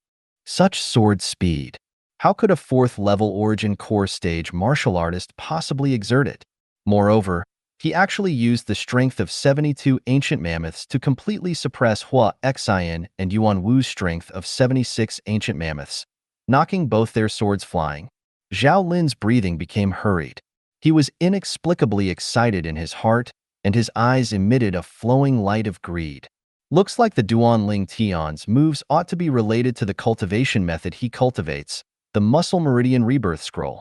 Such sword speed! How could a 4th level origin core stage martial artist possibly exert it? Moreover, he actually used the strength of 72 ancient mammoths to completely suppress Hua Xian and Yuan Wu's strength of 76 ancient mammoths, knocking both their swords flying. Zhao Lin's breathing became hurried. He was inexplicably excited in his heart, and his eyes emitted a flowing light of greed. Looks like the Duanling Tian's moves ought to be related to the cultivation method he cultivates, the Muscle Meridian Rebirth Scroll.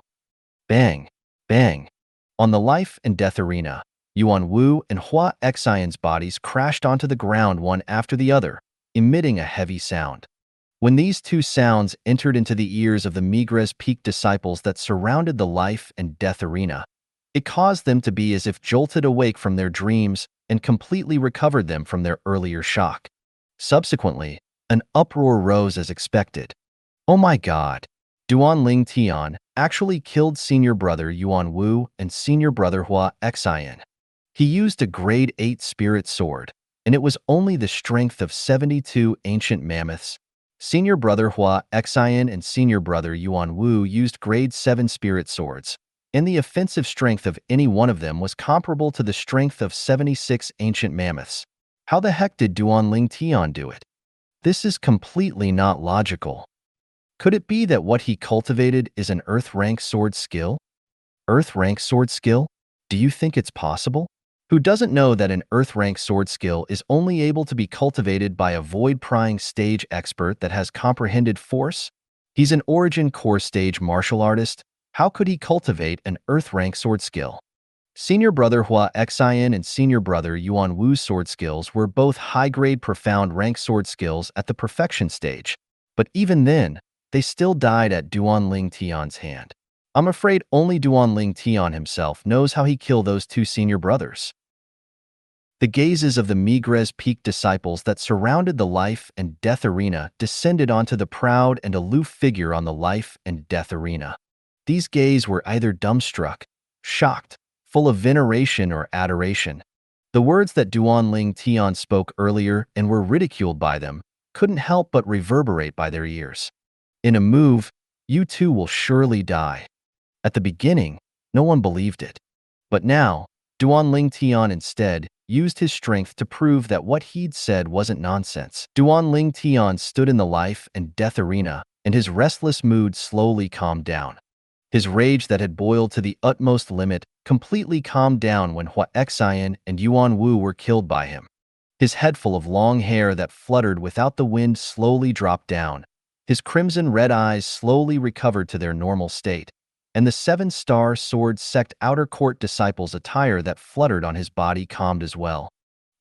Bang! Bang! On the life and death arena, Yuan Wu and Hua Xian's bodies crashed onto the ground one after the other, emitting a heavy sound. When these two sounds entered into the ears of the Migres Peak disciples that surrounded the life and death arena, it caused them to be as if jolted awake from their dreams and completely recovered them from their earlier shock. Subsequently, an uproar rose as expected. Oh my God! Duanling Tian actually killed senior brother Yuan Wu and senior brother Hua Xian. He used a grade 8 spirit sword, and it was only the strength of 72 ancient mammoths. Senior brother Hua Xian and senior brother Yuan Wu used grade 7 spirit swords, and the offensive strength of any one of them was comparable to the strength of 76 ancient mammoths. How the heck did Duanling Tian do it? This is completely not logical. Could it be that what he cultivated is an Earth-rank sword skill? Earth-rank sword skill? Do you think it's possible? Who doesn't know that an Earth-rank sword skill is only able to be cultivated by a void-prying stage expert that has comprehended force? He's an origin core stage martial artist. How could he cultivate an Earth-rank sword skill? Senior brother Hua Xian and senior brother Yuan Wu's sword skills were both high-grade profound rank sword skills at the perfection stage. But even then, they still died at Duanling Tian's hand. I'm afraid only Duanling Tian himself knows how he killed those two senior brothers. The gazes of the Migres Peak disciples that surrounded the life and death arena descended onto the proud and aloof figure on the life and death arena. These gaze were either dumbstruck, shocked, full of veneration or adoration. The words that Duanling Tian spoke earlier and were ridiculed by them couldn't help but reverberate by their ears. In a move, you too will surely die. At the beginning, no one believed it. But now, Duanling Tian instead used his strength to prove that what he'd said wasn't nonsense. Duanling Tian stood in the life and death arena, and his restless mood slowly calmed down. His rage that had boiled to the utmost limit completely calmed down when Hua Xian and Yuan Wu were killed by him. His head full of long hair that fluttered without the wind slowly dropped down. His crimson-red eyes slowly recovered to their normal state, and the seven-star sword sect outer court disciples' attire that fluttered on his body calmed as well.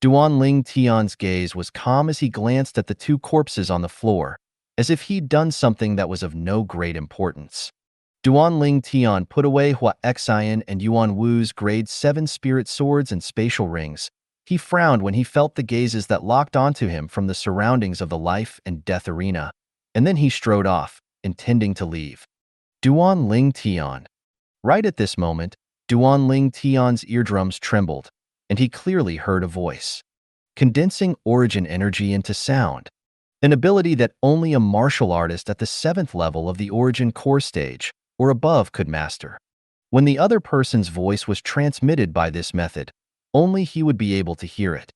Duan Ling Tian's gaze was calm as he glanced at the two corpses on the floor, as if he'd done something that was of no great importance. Duan Ling Tian put away Hua Xian and Yuan Wu's grade 7 spirit swords and spatial rings. He frowned when he felt the gazes that locked onto him from the surroundings of the life and death arena, and then he strode off, intending to leave. Duan Ling Tian. Right at this moment, Duan Ling Tian's eardrums trembled, and he clearly heard a voice. Condensing origin energy into sound, an ability that only a martial artist at the 7th level of the origin core stage or above could master. When the other person's voice was transmitted by this method, only he would be able to hear it.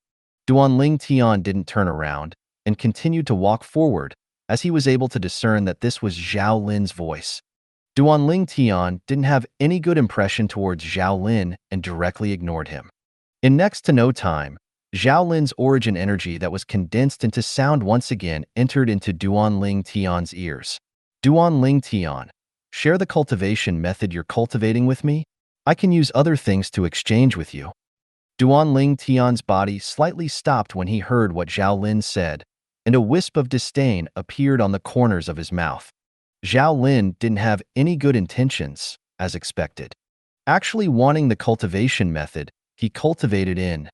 Duan Ling Tian didn't turn around and continued to walk forward as he was able to discern that this was Zhao Lin's voice. Duan Ling Tian didn't have any good impression towards Zhao Lin and directly ignored him. In next to no time, Zhao Lin's origin energy that was condensed into sound once again entered into Duan Ling Tian's ears. Duan Ling Tian, share the cultivation method you're cultivating with me? I can use other things to exchange with you. Duan Ling Tian's body slightly stopped when he heard what Zhao Lin said, and a wisp of disdain appeared on the corners of his mouth. Zhao Lin didn't have any good intentions, as expected. Actually wanting the cultivation method, he cultivated in.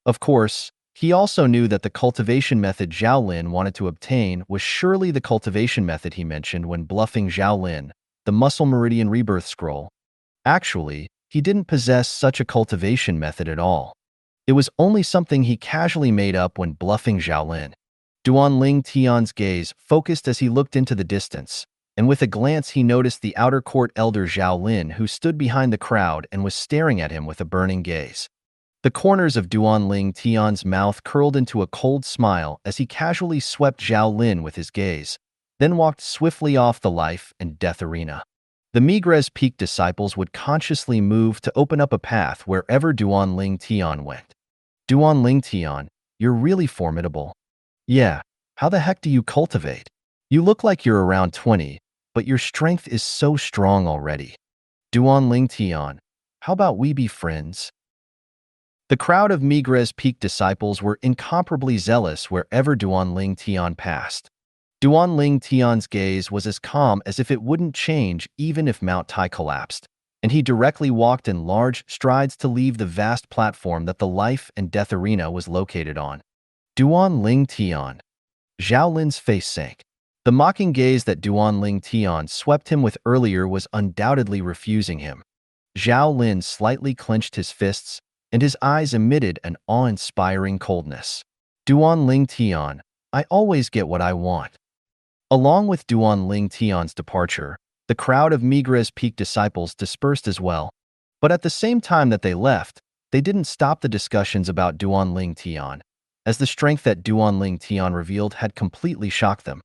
Of course, he also knew that the cultivation method Zhao Lin wanted to obtain was surely the cultivation method he mentioned when bluffing Zhao Lin, the Muscle Meridian Rebirth Scroll. Actually, he didn't possess such a cultivation method at all. It was only something he casually made up when bluffing Zhao Lin. Duan Ling Tian's gaze focused as he looked into the distance, and with a glance he noticed the outer court elder Zhao Lin who stood behind the crowd and was staring at him with a burning gaze. The corners of Duan Ling Tian's mouth curled into a cold smile as he casually swept Zhao Lin with his gaze, then walked swiftly off the life and death arena. The Migres Peak disciples would consciously move to open up a path wherever Duan Ling Tian went. Duan Ling Tian, you're really formidable. Yeah, how the heck do you cultivate? You look like you're around 20, but your strength is so strong already. Duan Ling Tian, how about we be friends? The crowd of Migres Peak disciples were incomparably zealous wherever Duan Ling Tian passed. Duan Ling Tian's gaze was as calm as if it wouldn't change even if Mount Tai collapsed, and he directly walked in large strides to leave the vast platform that the life and death arena was located on. Duan Ling Tian. Zhao Lin's face sank. The mocking gaze that Duan Ling Tian swept him with earlier was undoubtedly refusing him. Zhao Lin slightly clenched his fists, and his eyes emitted an awe-inspiring coldness. Duan Ling Tian, I always get what I want. Along with Duan Ling Tian's departure, the crowd of Migres Peak disciples dispersed as well. But at the same time that they left, they didn't stop the discussions about Duan Ling Tian, as the strength that Duan Ling Tian revealed had completely shocked them.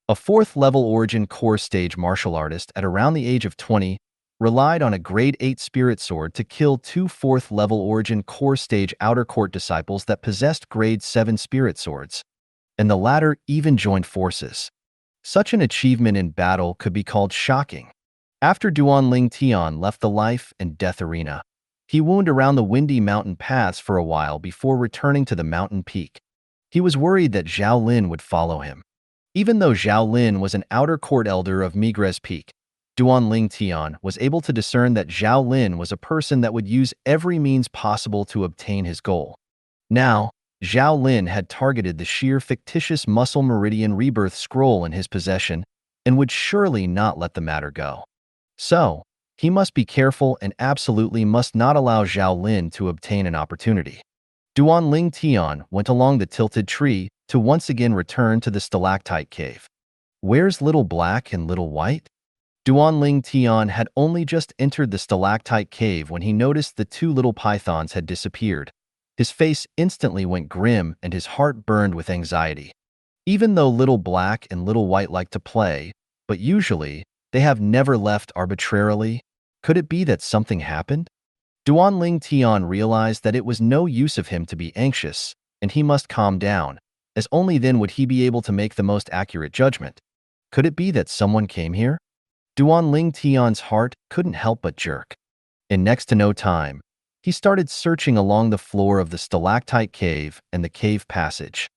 A 4th-level origin core stage martial artist at around the age of 20 relied on a grade 8 spirit sword to kill 2 4th-level origin core stage outer court disciples that possessed grade 7 spirit swords, and the latter even joined forces. Such an achievement in battle could be called shocking. After Duan Ling Tian left the life and death arena, he wound around the windy mountain paths for a while before returning to the mountain peak. He was worried that Zhao Lin would follow him. Even though Zhao Lin was an outer court elder of Migres Peak, Duan Ling Tian was able to discern that Zhao Lin was a person that would use every means possible to obtain his goal. Now, Zhao Lin had targeted the sheer fictitious Muscle Meridian Rebirth Scroll in his possession and would surely not let the matter go. So, he must be careful and absolutely must not allow Zhao Lin to obtain an opportunity. Duan Ling Tian went along the tilted tree to once again return to the stalactite cave. Where's Little Black and Little White? Duan Ling Tian had only just entered the stalactite cave when he noticed the 2 little pythons had disappeared. His face instantly went grim and his heart burned with anxiety. Even though Little Black and Little White liked to play, but usually, They have never left arbitrarily. Could it be that something happened? Duanling Tian realized that it was no use of him to be anxious, and he must calm down, as only then would he be able to make the most accurate judgment. Could it be that someone came here? Duanling Tian's heart couldn't help but jerk. In next to no time, he started searching along the floor of the stalactite cave and the cave passage.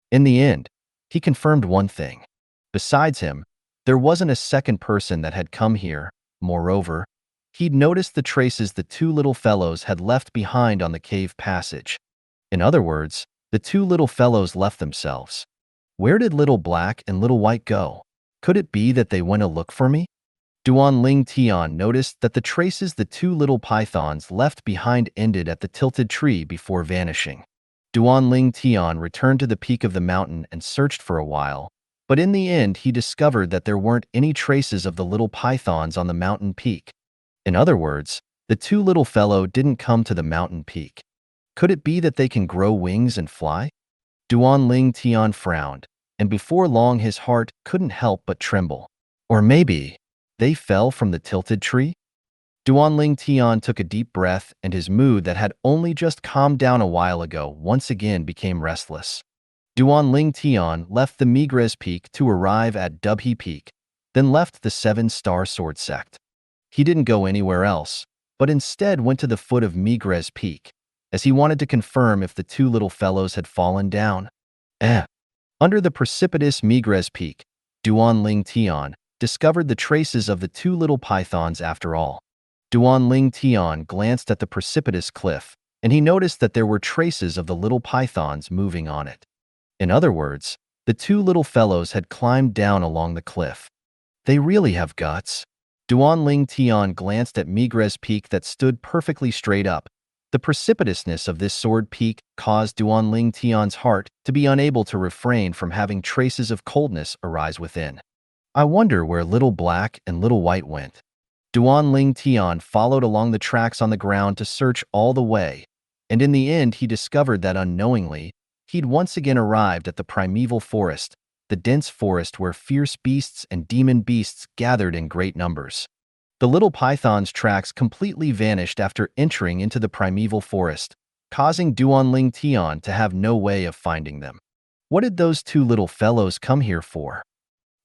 In the end, he confirmed one thing. Besides him, there wasn't a second person that had come here. Moreover, he'd noticed the traces the two little fellows had left behind on the cave passage. In other words, the two little fellows left themselves. Where did little black and little white go? Could it be that they went to look for me? Duanling Tian noticed that the traces the two little pythons left behind ended at the tilted tree before vanishing. Duanling Tian returned to the peak of the mountain and searched for a while, but in the end he discovered that there weren't any traces of the little pythons on the mountain peak. In other words, the two little fellow didn't come to the mountain peak. Could it be that they can grow wings and fly? Duanling Tian frowned, and before long his heart couldn't help but tremble. Or maybe they fell from the tilted tree? Duanling Tian took a deep breath, and his mood that had only just calmed down a while ago once again became restless. Duanling Tian left the Migres Peak to arrive at Dubhe Peak, then left the Seven-Star Sword Sect. He didn't go anywhere else, but instead went to the foot of Migres Peak, as he wanted to confirm if the two little fellows had fallen down. Under the precipitous Migres Peak, Duanling Tian discovered the traces of the two little pythons after all. Duanling Tian glanced at the precipitous cliff, and he noticed that there were traces of the little pythons moving on it. In other words, the two little fellows had climbed down along the cliff. They really have guts. Duanling Tian glanced at Migres Peak that stood perfectly straight up. The precipitousness of this sword peak caused Duanling Tian's heart to be unable to refrain from having traces of coldness arise within. I wonder where little black and little white went. Duanling Tian followed along the tracks on the ground to search all the way, and in the end he discovered that unknowingly, he'd once again arrived at the primeval forest, the dense forest where fierce beasts and demon beasts gathered in great numbers. The little python's tracks completely vanished after entering into the primeval forest, causing Duanling Tian to have no way of finding them. What did those two little fellows come here for?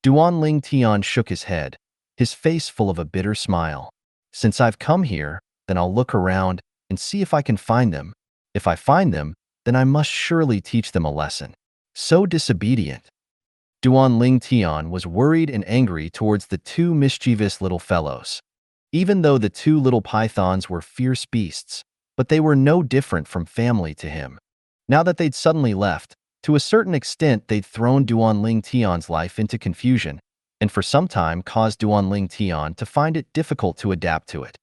Duanling Tian shook his head, his face full of a bitter smile. Since I've come here, then I'll look around and see if I can find them. If I find them, then I must surely teach them a lesson. So disobedient. Duanling Tian was worried and angry towards the two mischievous little fellows. Even though the two little pythons were fierce beasts, but they were no different from family to him. Now that they'd suddenly left, to a certain extent they'd thrown Duanling Tian's life into confusion, and for some time caused Duanling Tian to find it difficult to adapt to it.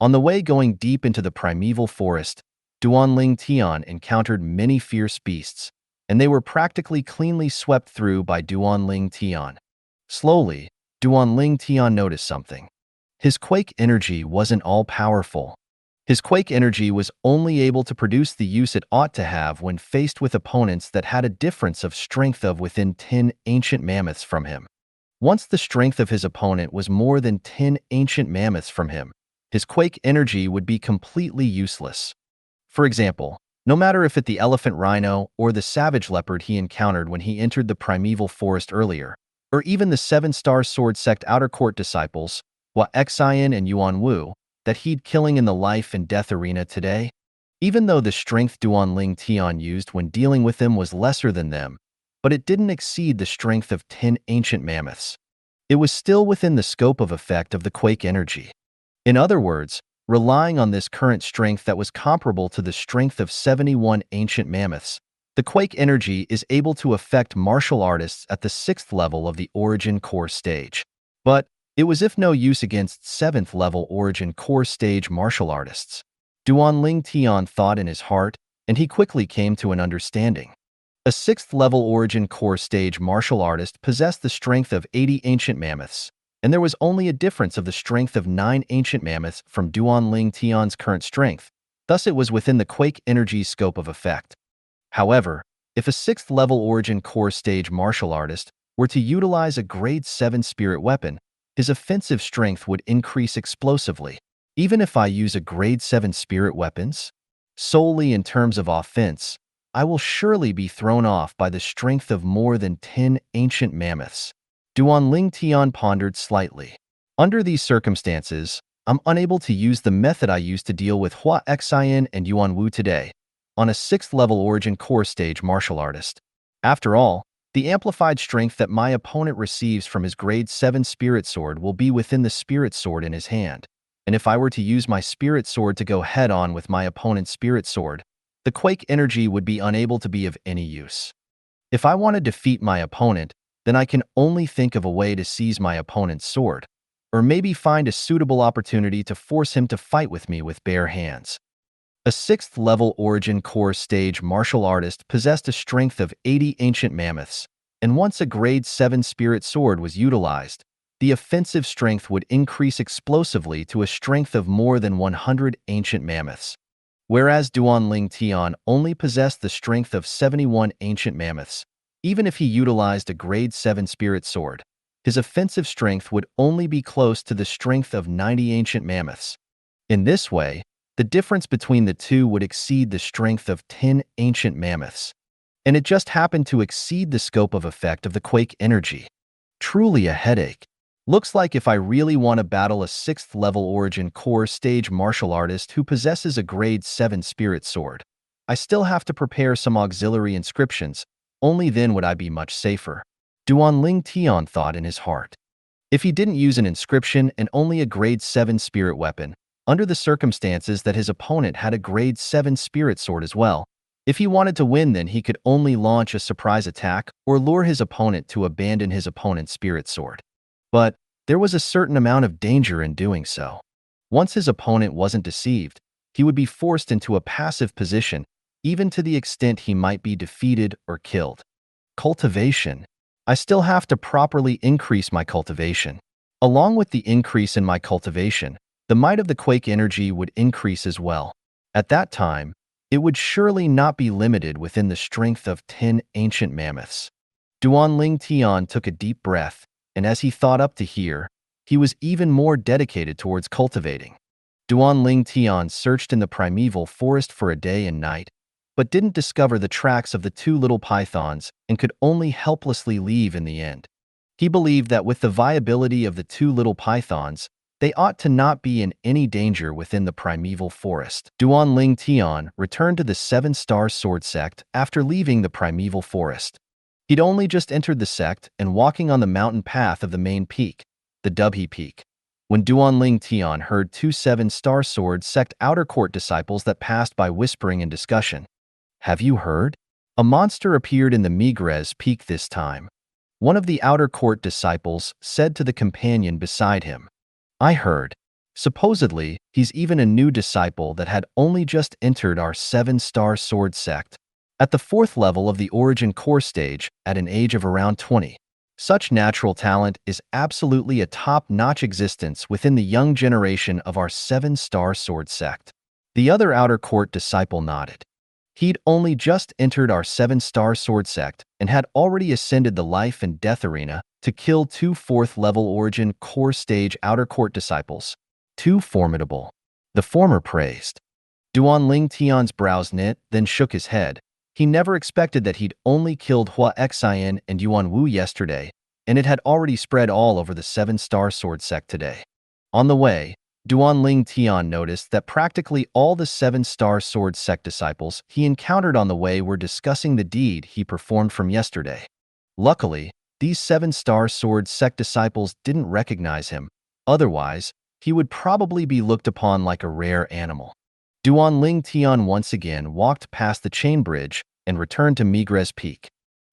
On the way going deep into the primeval forest, Duanling Tian encountered many fierce beasts, and they were practically cleanly swept through by Duanling Tian. Slowly, Duanling Tian noticed something. His quake energy wasn't all-powerful. His quake energy was only able to produce the use it ought to have when faced with opponents that had a difference of strength of within 10 ancient mammoths from him. Once the strength of his opponent was more than 10 ancient mammoths from him, his quake energy would be completely useless. For example, no matter if it the elephant rhino or the savage leopard he encountered when he entered the primeval forest earlier, or even the Seven-Star Sword Sect outer court disciples, Hua Xian and Yuan Wu, that he'd killing in the life and death arena today, even though the strength Duanling Tian used when dealing with them was lesser than them, but it didn't exceed the strength of 10 ancient mammoths. It was still within the scope of effect of the quake energy. In other words, relying on this current strength that was comparable to the strength of 71 ancient mammoths, the quake energy is able to affect martial artists at the 6th level of the Origin Core stage. But it was of no use against 7th level Origin Core stage martial artists. Duanling Tian thought in his heart, and he quickly came to an understanding. A 6th level Origin Core stage martial artist possessed the strength of 80 ancient mammoths, and there was only a difference of the strength of 9 ancient mammoths from Duanling Tian's current strength, thus it was within the quake energy's scope of effect. However, if a 6th level Origin Core stage martial artist were to utilize a grade 7 spirit weapon, his offensive strength would increase explosively. Even if I use a grade 7 spirit weapons, solely in terms of offense, I will surely be thrown off by the strength of more than 10 ancient mammoths. Duan Ling Tian pondered slightly. Under these circumstances, I'm unable to use the method I used to deal with Hua Xian and Yuan Wu today, on a 6th level origin core stage martial artist. After all, the amplified strength that my opponent receives from his grade 7 spirit sword will be within the spirit sword in his hand. And if I were to use my spirit sword to go head-on with my opponent's spirit sword, the quake energy would be unable to be of any use. If I want to defeat my opponent, then I can only think of a way to seize my opponent's sword, or maybe find a suitable opportunity to force him to fight with me with bare hands. A 6th level origin core stage martial artist possessed a strength of 80 ancient mammoths, and once a grade 7 spirit sword was utilized, the offensive strength would increase explosively to a strength of more than 100 ancient mammoths. Whereas Duan Ling Tian only possessed the strength of 71 ancient mammoths, even if he utilized a grade 7 spirit sword, his offensive strength would only be close to the strength of 90 ancient mammoths. In this way, the difference between the two would exceed the strength of 10 ancient mammoths, and it just happened to exceed the scope of effect of the quake energy. Truly a headache. Looks like if I really want to battle a 6th level origin core stage martial artist who possesses a grade 7 spirit sword, I still have to prepare some auxiliary inscriptions. Only then would I be much safer. Duan Ling Tian thought in his heart. If he didn't use an inscription and only a grade 7 spirit weapon, under the circumstances that his opponent had a grade 7 spirit sword as well, if he wanted to win, then he could only launch a surprise attack or lure his opponent to abandon his opponent's spirit sword. But there was a certain amount of danger in doing so. Once his opponent wasn't deceived, he would be forced into a passive position, even to the extent he might be defeated or killed. Cultivation. I still have to properly increase my cultivation. Along with the increase in my cultivation, the might of the quake energy would increase as well. At that time, it would surely not be limited within the strength of 10 ancient mammoths. Duan Ling Tian took a deep breath, and as he thought up to here, he was even more dedicated towards cultivating. Duan Ling Tian searched in the primeval forest for a day and night, but didn't discover the tracks of the two little pythons and could only helplessly leave in the end. He believed that with the viability of the two little pythons, they ought to not be in any danger within the primeval forest. Duan Ling Tian returned to the 7-star sword sect after leaving the primeval forest. He'd only just entered the sect and walking on the mountain path of the main peak, the Dubhe Peak, when Duan Ling Tian heard two 7-star sword sect outer court disciples that passed by whispering in discussion. Have you heard? A monster appeared in the Migres Peak this time. One of the outer court disciples said to the companion beside him. I heard. Supposedly, he's even a new disciple that had only just entered our 7-star sword sect. At the 4th level of the origin core stage, at an age of around 20. Such natural talent is absolutely a top-notch existence within the young generation of our 7-star sword sect. The other outer court disciple nodded. He'd only just entered our 7-star sword sect and had already ascended the life and death arena to kill two 4th level origin core stage outer court disciples. Too formidable. The former praised. Duan Ling Tian's brows knit, then shook his head. He never expected that he'd only killed Hua Xian and Yuan Wu yesterday, and it had already spread all over the 7-star sword sect today. On the way, Duan Ling Tian noticed that practically all the 7-star sword sect disciples he encountered on the way were discussing the deed he performed from yesterday. Luckily, these 7-star sword sect disciples didn't recognize him. Otherwise, he would probably be looked upon like a rare animal. Duan Ling Tian once again walked past the chain bridge and returned to Migres Peak.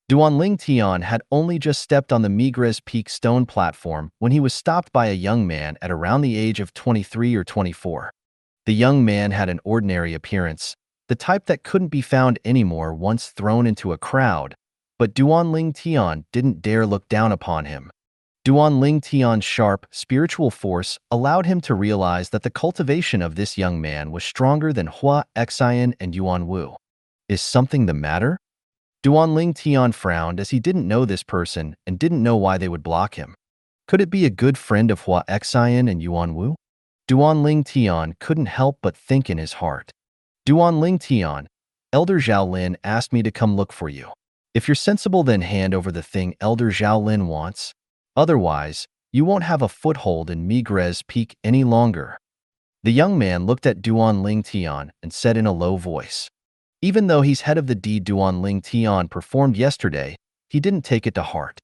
Duan Ling Tian had only just stepped on the Migres Peak stone platform when he was stopped by a young man at around the age of 23 or 24. The young man had an ordinary appearance, the type that couldn't be found anymore once thrown into a crowd, but Duan Ling Tian didn't dare look down upon him. Duan Ling Tian's sharp, spiritual force allowed him to realize that the cultivation of this young man was stronger than Hua Xian and Yuan Wu. Is something the matter? Duan Ling Tian frowned as he didn't know this person and didn't know why they would block him. Could it be a good friend of Hua Xian and Yuan Wu? Duan Ling Tian couldn't help but think in his heart. Duan Ling Tian, Elder Zhao Lin asked me to come look for you. If you're sensible, then hand over the thing Elder Zhao Lin wants. Otherwise, you won't have a foothold in Migres Peak any longer. The young man looked at Duan Ling Tian and said in a low voice. Even though he's head of the deed Duan Ling Tian performed yesterday, he didn't take it to heart.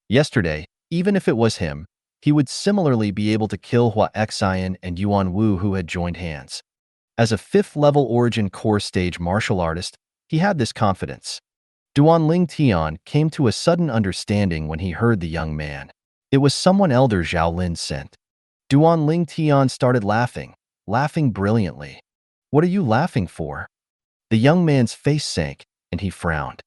Yesterday, even if it was him, he would similarly be able to kill Hua Xian and Yuan Wu who had joined hands. As a 5th-level origin core stage martial artist, he had this confidence. Duan Ling Tian came to a sudden understanding when he heard the young man. It was someone Elder Zhao Lin sent. Duan Ling Tian started laughing brilliantly. What are you laughing for? The young man's face sank, and he frowned.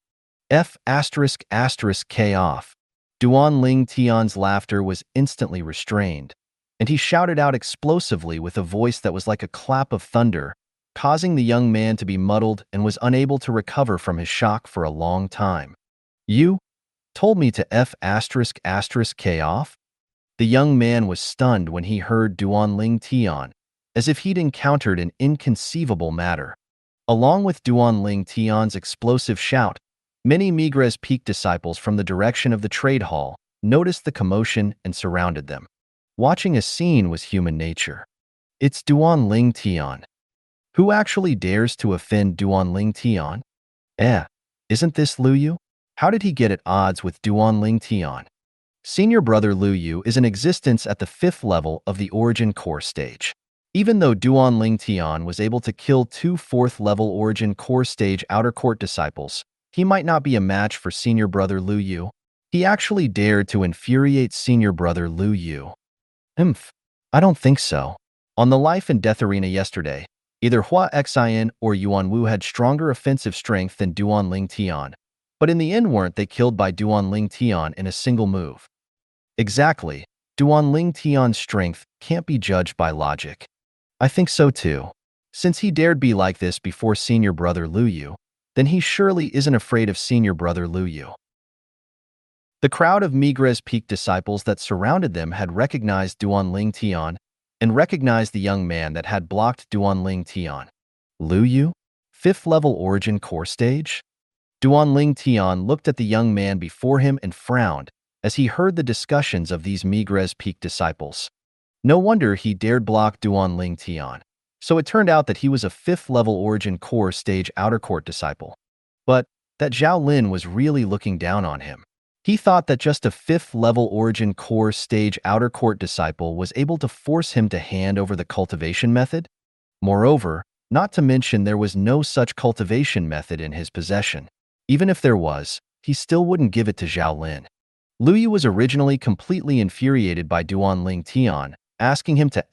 K off. Duan Ling Tian's laughter was instantly restrained, and he shouted out explosively with a voice that was like a clap of thunder, causing the young man to be muddled and was unable to recover from his shock for a long time. You told me to K off? The young man was stunned when he heard Duan Ling Tian, as if he'd encountered an inconceivable matter. Along with Duan Ling Tian's explosive shout, many Migres Peak disciples from the direction of the trade hall noticed the commotion and surrounded them. Watching a scene was human nature. It's Duan Ling Tian. Who actually dares to offend Duan Ling Tian? Isn't this Lu Yu? How did he get at odds with Duan Ling Tian? Senior brother Lu Yu is in existence at the 5th level of the origin core stage. Even though Duan Ling Tian was able to kill 2 4th-level origin core stage outer court disciples, he might not be a match for senior brother Lu Yu. He actually dared to infuriate senior brother Lu Yu. I don't think so. On the life and death arena yesterday, either Hua Xian or Yuan Wu had stronger offensive strength than Duan Ling Tian, but in the end weren't they killed by Duan Ling Tian in a single move? Exactly, Duan Ling Tian's strength can't be judged by logic. I think so too. Since he dared be like this before senior brother Lu Yu, then he surely isn't afraid of senior brother Lu Yu. The crowd of Migres Peak disciples that surrounded them had recognized Duan Ling Tian and recognized the young man that had blocked Duan Ling Tian. Lu Yu? 5th-level origin core stage? Duan Ling Tian looked at the young man before him and frowned as he heard the discussions of these Migres Peak disciples. No wonder he dared block Duan Ling Tian. So it turned out that he was a 5th-level origin core stage outer court disciple. But that Zhao Lin was really looking down on him. He thought that just a 5th-level origin core stage outer court disciple was able to force him to hand over the cultivation method. Moreover, not to mention there was no such cultivation method in his possession. Even if there was, he still wouldn't give it to Zhao Lin. Lu Yu was originally completely infuriated by Duan Ling Tian, asking him to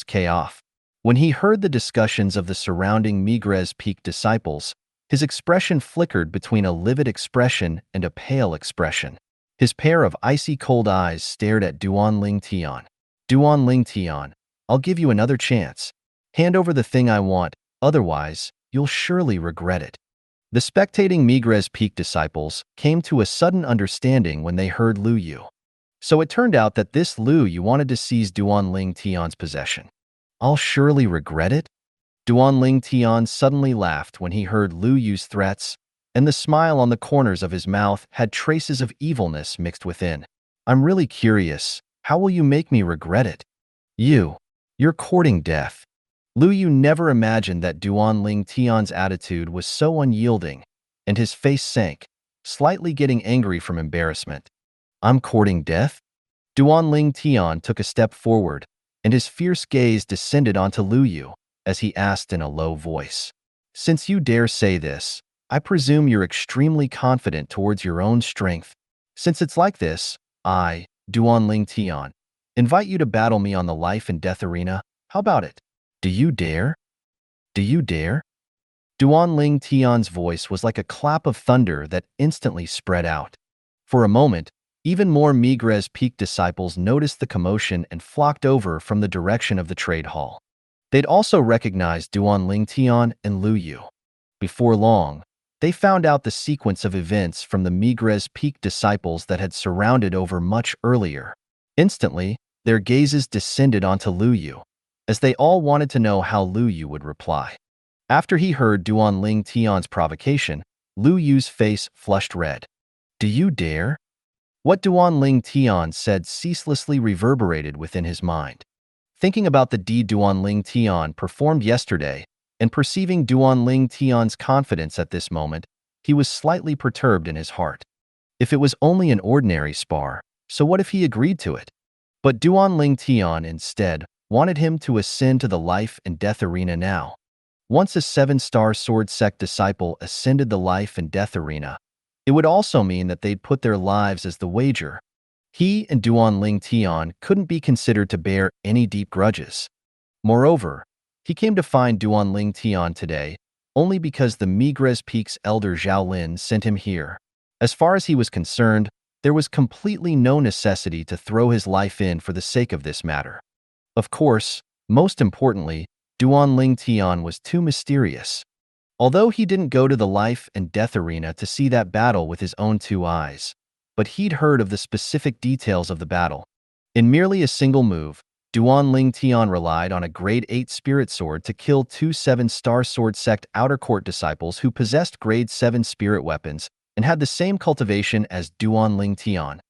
K off. When he heard the discussions of the surrounding Migres Peak disciples, his expression flickered between a livid expression and a pale expression. His pair of icy cold eyes stared at Duan Ling Tian. Duan Ling Tian, I'll give you another chance. Hand over the thing I want, otherwise, you'll surely regret it. The spectating Migres Peak disciples came to a sudden understanding when they heard Lu Yu. So it turned out that this Lu Yu wanted to seize Duan Ling Tian's possession. I'll surely regret it? Duan Ling Tian suddenly laughed when he heard Lu Yu's threats, and the smile on the corners of his mouth had traces of evilness mixed within. I'm really curious, how will you make me regret it? You're courting death. Lu Yu never imagined that Duan Ling Tian's attitude was so unyielding, and his face sank, slightly getting angry from embarrassment. I'm courting death? Duan Ling Tian took a step forward, and his fierce gaze descended onto Lu Yu as he asked in a low voice. Since you dare say this, I presume you're extremely confident towards your own strength. Since it's like this, I, Duan Ling Tian, invite you to battle me on the life and death arena. How about it? Do you dare? Do you dare? Duan Ling Tian's voice was like a clap of thunder that instantly spread out. For a moment, even more Migres Peak disciples noticed the commotion and flocked over from the direction of the trade hall. They'd also recognized Duan Ling Tian and Lu Yu. Before long, They found out the sequence of events from the Migres Peak disciples that had surrounded over much earlier. Instantly, their gazes descended onto Lu Yu, as they all wanted to know how Lu Yu would reply. After he heard Duan Ling Tian's provocation, Lu Yu's face flushed red. "Do you dare?" What Duan Ling Tian said ceaselessly reverberated within his mind. Thinking about the deed Duan Ling Tian performed yesterday, and perceiving Duan Ling Tian's confidence at this moment, he was slightly perturbed in his heart. If it was only an ordinary spar, so what if he agreed to it? But Duan Ling Tian instead wanted him to ascend to the life and death arena now. Once a 7-star sword sect disciple ascended the life and death arena, it would also mean that they'd put their lives as the wager. He and Duan Ling Tian couldn't be considered to bear any deep grudges. Moreover, he came to find Duan Ling Tian today only because the Migres Peak's elder Zhao Lin sent him here. As far as he was concerned, there was completely no necessity to throw his life in for the sake of this matter. Of course, most importantly, Duan Ling Tian was too mysterious. Although he didn't go to the life and death arena to see that battle with his own 2 eyes, but he'd heard of the specific details of the battle. In merely a single move, Duan Ling Tian relied on a grade 8 spirit sword to kill 2 7-star sword sect outer court disciples who possessed grade 7 spirit weapons and had the same cultivation as Duan Ling Tian.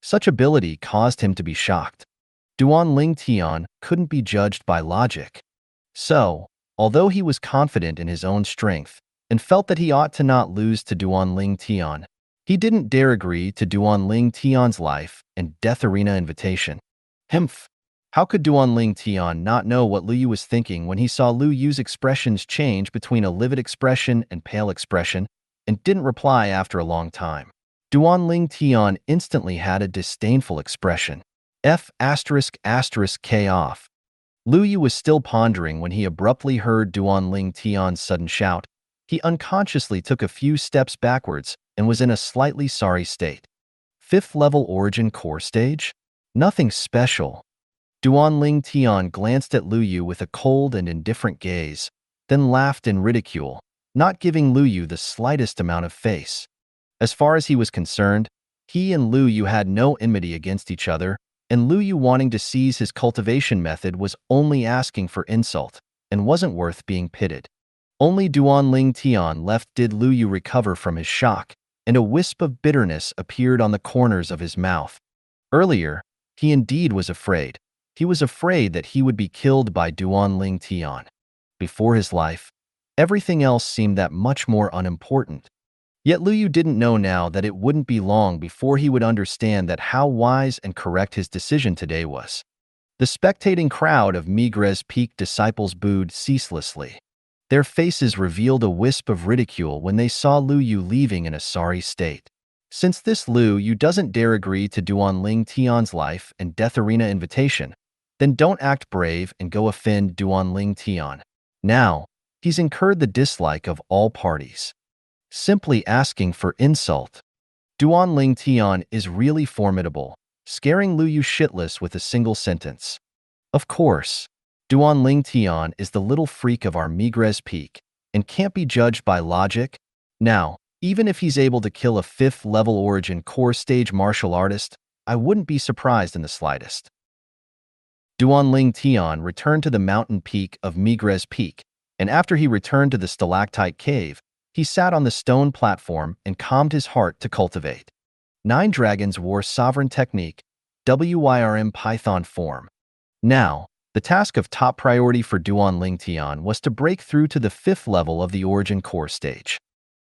Such ability caused him to be shocked. Duan Ling Tian couldn't be judged by logic. So, although he was confident in his own strength and felt that he ought to not lose to Duan Ling Tian, he didn't dare agree to Duan Ling Tian's life and death arena invitation. Humph! How could Duan Ling Tian not know what Lu Yu was thinking when he saw Lu Yu's expressions change between a livid expression and pale expression, and didn't reply after a long time? Duan Ling Tian instantly had a disdainful expression. K off. Lu Yu was still pondering when he abruptly heard Duan Ling Tian's sudden shout. He unconsciously took a few steps backwards and was in a slightly sorry state. 5th level origin core stage? Nothing special. Duan Ling Tian glanced at Lu Yu with a cold and indifferent gaze, then laughed in ridicule, not giving Lu Yu the slightest amount of face. As far as he was concerned, he and Lu Yu had no enmity against each other, and Lu Yu wanting to seize his cultivation method was only asking for insult, and wasn't worth being pitted. Only Duan Ling Tian left did Lu Yu recover from his shock, and a wisp of bitterness appeared on the corners of his mouth. Earlier, he indeed was afraid. He was afraid that he would be killed by Duan Ling Tian. Before his life, everything else seemed that much more unimportant. Yet Lu Yu didn't know now that it wouldn't be long before he would understand that how wise and correct his decision today was. The spectating crowd of Migres Peak disciples booed ceaselessly. Their faces revealed a wisp of ridicule when they saw Lu Yu leaving in a sorry state. Since this Lu Yu doesn't dare agree to Duan Ling Tian's life and death arena invitation, then don't act brave and go offend Duan Ling Tian. Now, he's incurred the dislike of all parties. Simply asking for insult. Duan Ling Tian is really formidable, scaring Lu Yu shitless with a single sentence. Of course, Duan Ling Tian is the little freak of our Migres Peak and can't be judged by logic. Now, even if he's able to kill a 5th level origin core stage martial artist, I wouldn't be surprised in the slightest. Duan Ling Tian returned to the mountain peak of Migres Peak, and after he returned to the stalactite cave, he sat on the stone platform and calmed his heart to cultivate. 9 Dragons War Sovereign Technique, WYRM Python Form. Now, the task of top priority for Duan Ling Tian was to break through to the 5th level of the origin core stage.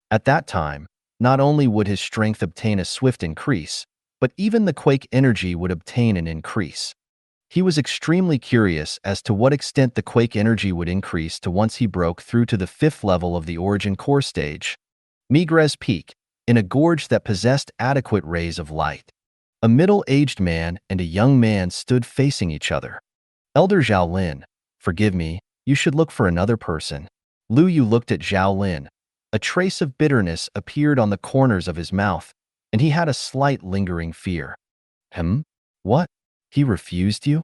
At that time, not only would his strength obtain a swift increase, but even the quake energy would obtain an increase. He was extremely curious as to what extent the quake energy would increase to once he broke through to the 5th level of the origin core stage. Migres Peak, in a gorge that possessed adequate rays of light. A middle-aged man and a young man stood facing each other. Elder Zhao Lin, forgive me, you should look for another person. Lu Yu looked at Zhao Lin. A trace of bitterness appeared on the corners of his mouth, and he had a slight lingering fear. What? He refused you?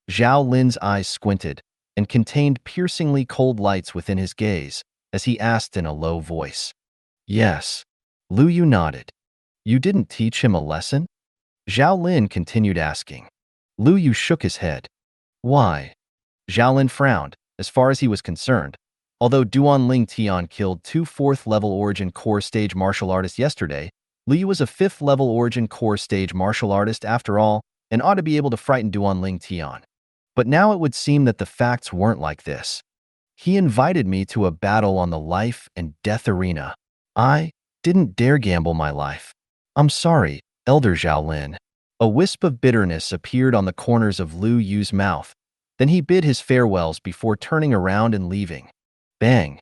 Zhao Lin's eyes squinted and contained piercingly cold lights within his gaze as he asked in a low voice. Yes. Lu Yu nodded. You didn't teach him a lesson? Zhao Lin continued asking. Lu Yu shook his head. Why? Zhao Lin frowned, as far as he was concerned. Although Duan Ling Tian killed 2 4th-level Origin Core Stage martial artists yesterday, Lu Yu was a 5th-level Origin Core Stage martial artist after all, and ought to be able to frighten Duan Ling Tian. But now it would seem that the facts weren't like this. He invited me to a battle on the life and death arena. I didn't dare gamble my life. I'm sorry, Elder Zhao Lin. A wisp of bitterness appeared on the corners of Lu Yu's mouth. Then he bid his farewells before turning around and leaving. Bang!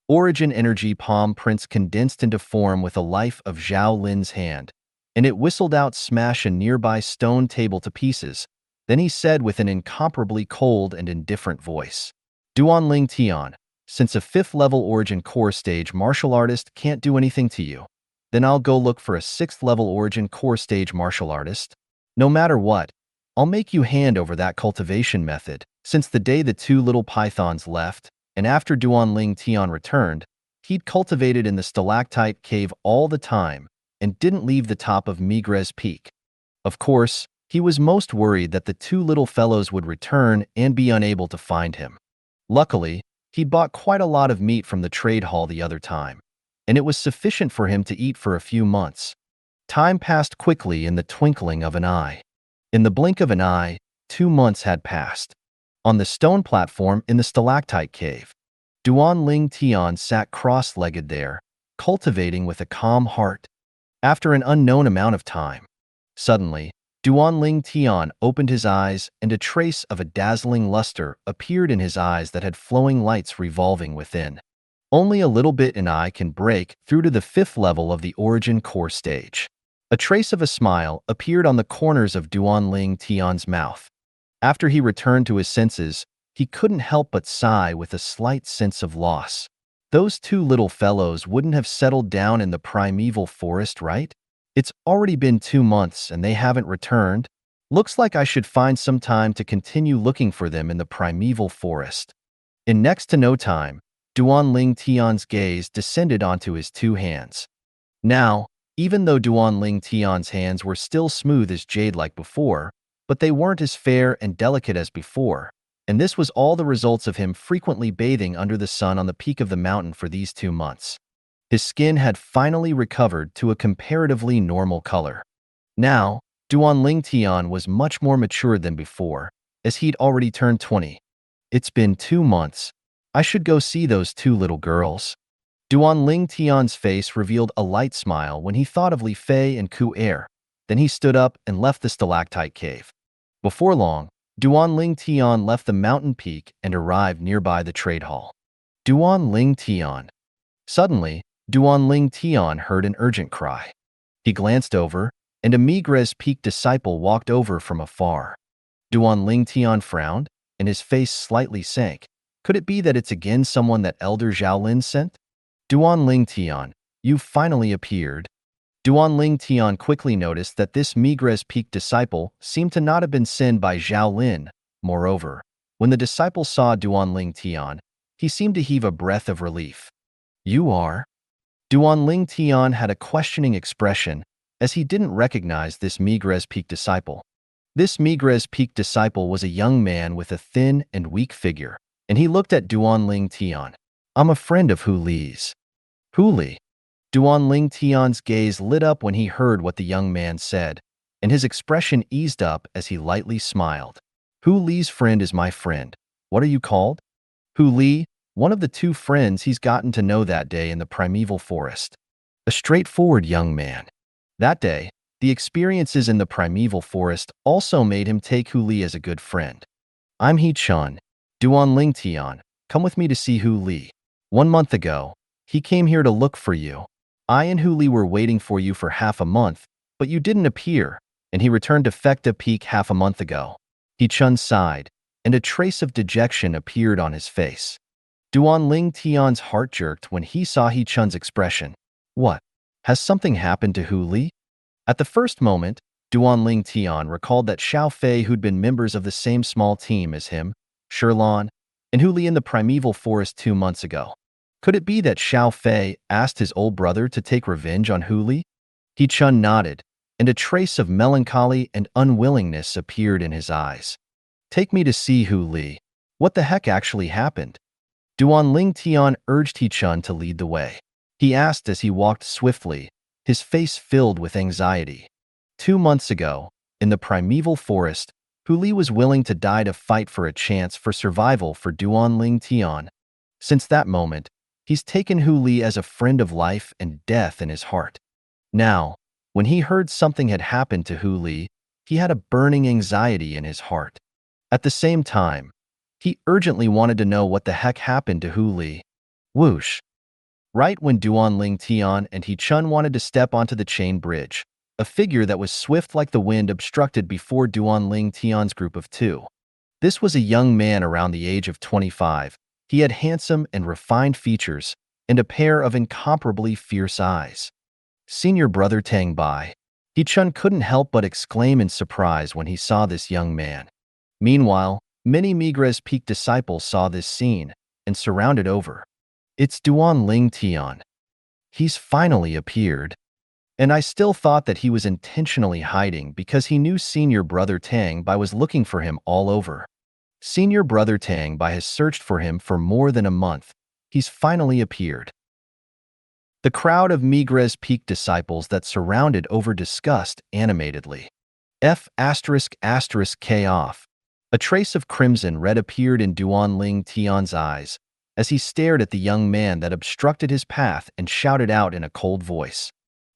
Origin energy palm prints condensed into form with a life of Zhao Lin's hand, and it whistled out smash a nearby stone table to pieces. Then he said with an incomparably cold and indifferent voice, Duan Ling Tian, since a 5th-level Origin Core Stage martial artist can't do anything to you, then I'll go look for a 6th-level Origin Core Stage martial artist. No matter what, I'll make you hand over that cultivation method. Since the day the 2 little pythons left, and after Duan Ling Tian returned, he'd cultivated in the stalactite cave all the time and didn't leave the top of Migres Peak. Of course, he was most worried that the 2 little fellows would return and be unable to find him. Luckily, he'd bought quite a lot of meat from the trade hall the other time, and it was sufficient for him to eat for a few months. Time passed quickly in the twinkling of an eye. In the blink of an eye, 2 months had passed. On the stone platform in the stalactite cave, Duan Ling Tian sat cross-legged there, cultivating with a calm heart. After an unknown amount of time, suddenly, Duan Ling Tian opened his eyes and a trace of a dazzling luster appeared in his eyes that had flowing lights revolving within. Only a little bit an eye can break through to the 5th level of the Origin Core Stage. A trace of a smile appeared on the corners of Duan Ling Tian's mouth. After he returned to his senses, he couldn't help but sigh with a slight sense of loss. Those 2 little fellows wouldn't have settled down in the primeval forest, right? It's already been 2 months and they haven't returned. Looks like I should find some time to continue looking for them in the primeval forest. In next to no time, Duan Ling Tian's gaze descended onto his 2 hands. Now, even though Duan Ling Tian's hands were still smooth as jade like before, but they weren't as fair and delicate as before, and this was all the results of him frequently bathing under the sun on the peak of the mountain for these 2 months. His skin had finally recovered to a comparatively normal color. Now, Duan Ling Tian was much more mature than before, as he'd already turned 20. It's been 2 months. I should go see those 2 little girls. Duan Ling Tian's face revealed a light smile when he thought of Li Fei and Ku Er. Then he stood up and left the stalactite cave. Before long, Duan Ling Tian left the mountain peak and arrived nearby the trade hall. Duan Ling Tian. Suddenly, Duan Ling Tian heard an urgent cry. He glanced over, and a Migres Peak disciple walked over from afar. Duan Ling Tian frowned, and his face slightly sank. Could it be that it's again someone that Elder Zhao Lin sent? Duan Ling Tian, you've finally appeared. Duan Ling Tian quickly noticed that this Migres Peak disciple seemed to not have been sent by Zhao Lin. Moreover, when the disciple saw Duan Ling Tian, he seemed to heave a breath of relief. You are? Duan Ling Tian had a questioning expression, as he didn't recognize this Migres Peak disciple. This Migres Peak disciple was a young man with a thin and weak figure, and he looked at Duan Ling Tian. I'm a friend of Hu Li's. Hu Li? Duan Ling Tian's gaze lit up when he heard what the young man said, and his expression eased up as he lightly smiled. Hu Li's friend is my friend. What are you called? Hu Li, one of the 2 friends he's gotten to know that day in the primeval forest. A straightforward young man. That day, the experiences in the primeval forest also made him take Hu Li as a good friend. I'm He Chun. Duan Ling Tian, come with me to see Hu Li. 1 month ago, he came here to look for you. I and Hu Li were waiting for you for half a month, but you didn't appear, and he returned to Fekta Peak half a month ago. He Chun sighed, and a trace of dejection appeared on his face. Duan Ling Tian's heart jerked when he saw He Chun's expression. What? Has something happened to Hu Li? At the first moment, Duan Ling Tian recalled that Xiao Fei, who'd been members of the same small team as him, Sherlon, and Hu Li in the primeval forest 2 months ago. Could it be that Xiao Fei asked his old brother to take revenge on Hu Li? He Chun nodded, and a trace of melancholy and unwillingness appeared in his eyes. Take me to see Hu Li. What the heck actually happened? Duan Ling Tian urged He Chun to lead the way. He asked as he walked swiftly, his face filled with anxiety. 2 months ago, in the primeval forest, Hu Li was willing to die to fight for a chance for survival for Duan Ling Tian. Since that moment, he's taken Hu Li as a friend of life and death in his heart. Now, when he heard something had happened to Hu Li, he had a burning anxiety in his heart. At the same time, he urgently wanted to know what the heck happened to Hu Li. Whoosh! Right when Duan Ling Tian and He Chun wanted to step onto the chain bridge, a figure that was swift like the wind obstructed before Duan Ling Tian's group of 2. This was a young man around the age of 25. He had handsome and refined features and a pair of incomparably fierce eyes. Senior brother Tang Bai. He Chun couldn't help but exclaim in surprise when he saw this young man. Meanwhile, many Migres Peak disciples saw this scene and surrounded over. It's Duan Ling Tian. He's finally appeared. And I still thought that he was intentionally hiding because he knew senior brother Tang Bai was looking for him all over. Senior brother Tang Bai has searched for him for more than a month. He's finally appeared. The crowd of Migres Peak disciples that surrounded over discussed animatedly. K off. A trace of crimson red appeared in Duan Ling Tian's eyes as he stared at the young man that obstructed his path and shouted out in a cold voice.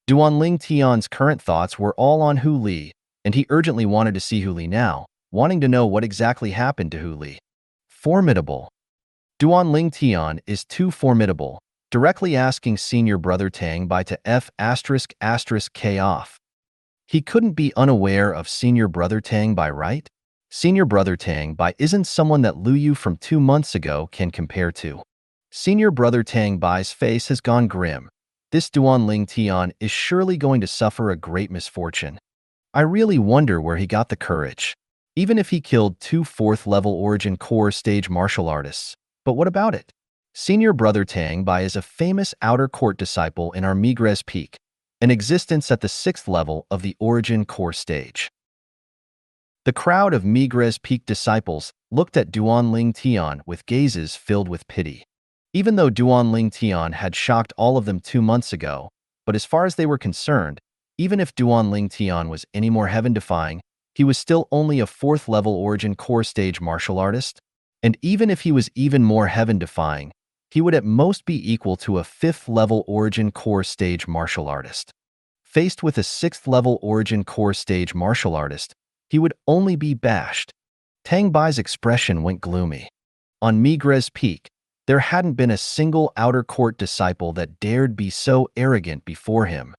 Duan Ling Tian's current thoughts were all on Hu Li, and he urgently wanted to see Hu Li now, wanting to know what exactly happened to Hu Li. Formidable. Duan Ling Tian is too formidable, directly asking senior brother Tang Bai to K off. He couldn't be unaware of senior brother Tang Bai, right? Senior brother Tang Bai isn't someone that Lu Yu from 2 months ago can compare to. Senior brother Tang Bai's face has gone grim. This Duan Ling Tian is surely going to suffer a great misfortune. I really wonder where he got the courage. Even if he killed 2 4th-level origin core stage martial artists. But what about it? Senior brother Tang Bai is a famous outer court disciple in our Migres Peak, an existence at the 6th level of the origin core stage. The crowd of Migres Peak disciples looked at Duan Ling Tian with gazes filled with pity. Even though Duan Ling Tian had shocked all of them 2 months ago, but as far as they were concerned, even if Duan Ling Tian was any more heaven-defying, he was still only a 4th-level origin core stage martial artist. And even if he was even more heaven-defying, he would at most be equal to a 5th-level origin core stage martial artist. Faced with a 6th-level origin core stage martial artist, he would only be bashed. Tang Bai's expression went gloomy. On Migres Peak, there hadn't been a single outer court disciple that dared be so arrogant before him.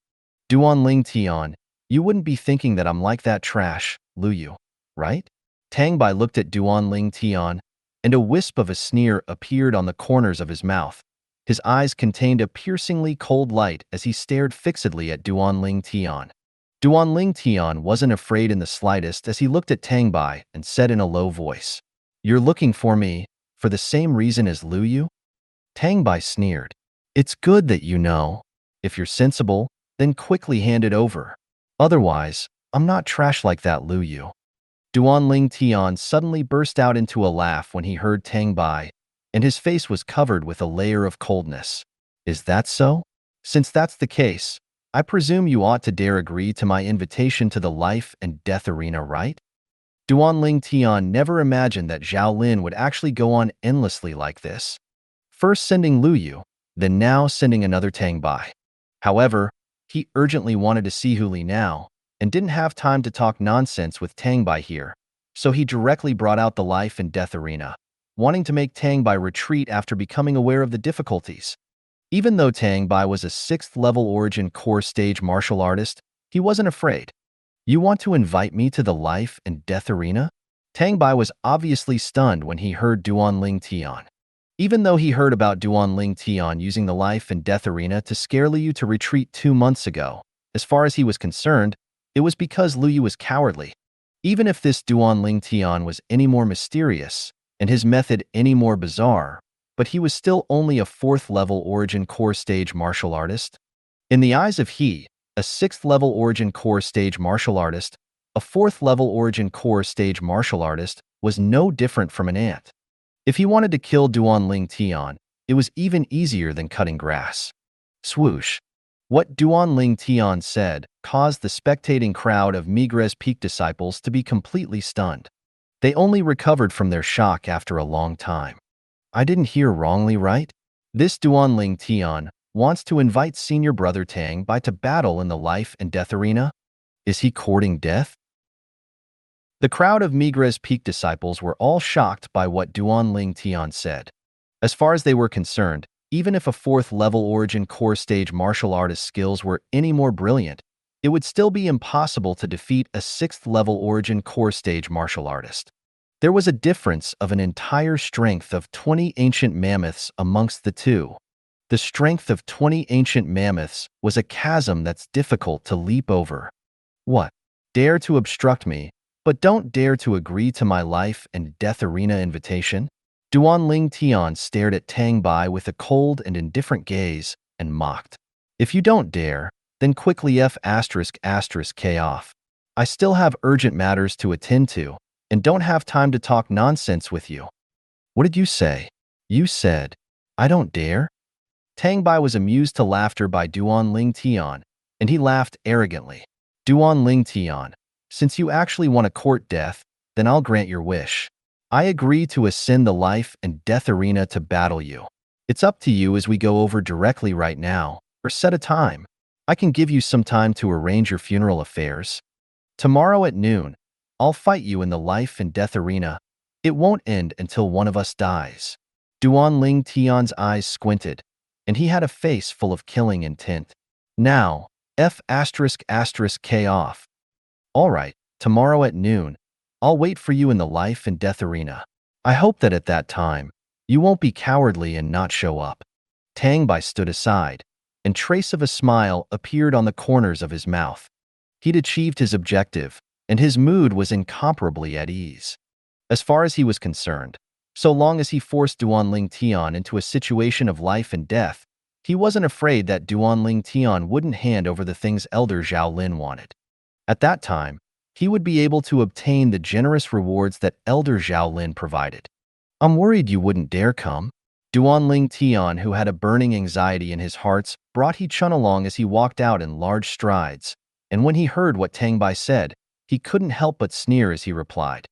Duan Ling Tian, you wouldn't be thinking that I'm like that trash, Lu Yu, right? Tang Bai looked at Duan Ling Tian, and a wisp of a sneer appeared on the corners of his mouth. His eyes contained a piercingly cold light as he stared fixedly at Duan Ling Tian. Duan Ling Tian wasn't afraid in the slightest as he looked at Tang Bai and said in a low voice, "You're looking for me for the same reason as Lu Yu?" Tang Bai sneered. "It's good that you know. If you're sensible, then quickly hand it over. Otherwise, I'm not trash like that, Lu Yu." Duan Ling Tian suddenly burst out into a laugh when he heard Tang Bai, and his face was covered with a layer of coldness. "Is that so? Since that's the case, I presume you ought to dare agree to my invitation to the life and death arena, right?" Duan Ling Tian never imagined that Zhao Lin would actually go on endlessly like this. First sending Lu Yu, then now sending another Tang Bai. However, he urgently wanted to see Hu Li now, and didn't have time to talk nonsense with Tang Bai here, so he directly brought out the life and death arena, wanting to make Tang Bai retreat after becoming aware of the difficulties. Even though Tang Bai was a 6th-level origin core stage martial artist, he wasn't afraid. "You want to invite me to the life and death arena?" Tang Bai was obviously stunned when he heard Duan Ling Tian. Even though he heard about Duan Ling Tian using the life and death arena to scare Lu Yu to retreat 2 months ago, as far as he was concerned, it was because Lu Yu was cowardly. Even if this Duan Ling Tian was any more mysterious, and his method any more bizarre, but he was still only a 4th-level origin core stage martial artist. In the eyes of he, a 6th-level origin core stage martial artist, a 4th-level origin core stage martial artist was no different from an ant. If he wanted to kill Duan Tian, it was even easier than cutting grass. Swoosh. What Duan Tian said caused the spectating crowd of Migres Peak disciples to be completely stunned. They only recovered from their shock after a long time. I didn't hear wrongly, right? This Duan Tian wants to invite senior brother Tang Bai to battle in the life and death arena? Is he courting death? The crowd of Migres Peak disciples were all shocked by what Duan Tian said. As far as they were concerned, even if a 4th-level origin core stage martial artist's skills were any more brilliant, it would still be impossible to defeat a 6th-level origin core stage martial artist. There was a difference of an entire strength of 20 ancient mammoths amongst the two. The strength of 20 ancient mammoths was a chasm that's difficult to leap over. What? Dare to obstruct me, but don't dare to agree to my life and death arena invitation? Duan Tian stared at Tang Bai with a cold and indifferent gaze and mocked. If you don't dare, then quickly K off. I still have urgent matters to attend to, and don't have time to talk nonsense with you. What did you say? You said, I don't dare? Tang Bai was amused to laughter by Duan Tian, and he laughed arrogantly. Duan Tian, since you actually want to court death, then I'll grant your wish. I agree to ascend the life and death arena to battle you. It's up to you as we go over directly right now, or set a time. I can give you some time to arrange your funeral affairs. Tomorrow at noon, I'll fight you in the life and death arena. It won't end until one of us dies. Duan Tian's eyes squinted, and he had a face full of killing intent. Now, K off. All right, tomorrow at noon, I'll wait for you in the life and death arena. I hope that at that time, you won't be cowardly and not show up. Tang Bai stood aside, and trace of a smile appeared on the corners of his mouth. He'd achieved his objective, and his mood was incomparably at ease. As far as he was concerned, so long as he forced Duan Tian into a situation of life and death, he wasn't afraid that Duan Tian wouldn't hand over the things Elder Zhao Lin wanted. At that time, he would be able to obtain the generous rewards that Elder Zhao Lin provided. I'm worried you wouldn't dare come. Duan Tian, who had a burning anxiety in his heart, brought He Chun along as he walked out in large strides, and when he heard what Tang Bai said, he couldn't help but sneer as he replied,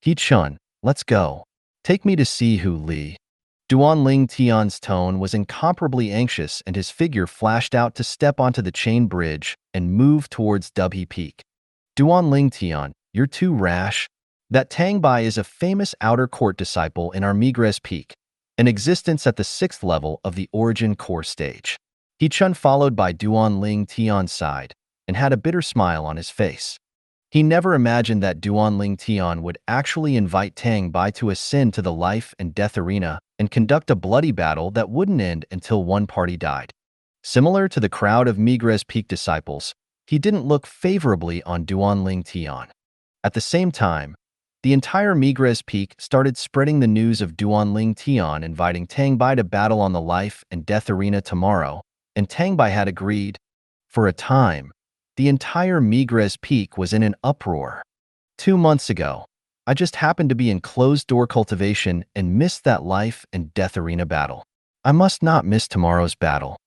He Chun, let's go. Take me to see Hu Li. Duan Tian's tone was incomparably anxious, and his figure flashed out to step onto the chain bridge and move towards Dubhe Peak. Duan Tian, you're too rash. That Tang Bai is a famous outer court disciple in our Migres Peak, an existence at the 6th level of the origin core stage. He Chun followed by Duan Tian's side and had a bitter smile on his face. He never imagined that Duan Tian would actually invite Tang Bai to ascend to the life and death arena and conduct a bloody battle that wouldn't end until one party died. Similar to the crowd of Migres Peak disciples, he didn't look favorably on Duan Tian. At the same time, the entire Migres Peak started spreading the news of Duan Tian inviting Tang Bai to battle on the life and death arena tomorrow, and Tang Bai had agreed. For a time, the entire Migres Peak was in an uproar. 2 months ago, I just happened to be in closed-door cultivation and missed that life and death arena battle. I must not miss tomorrow's battle.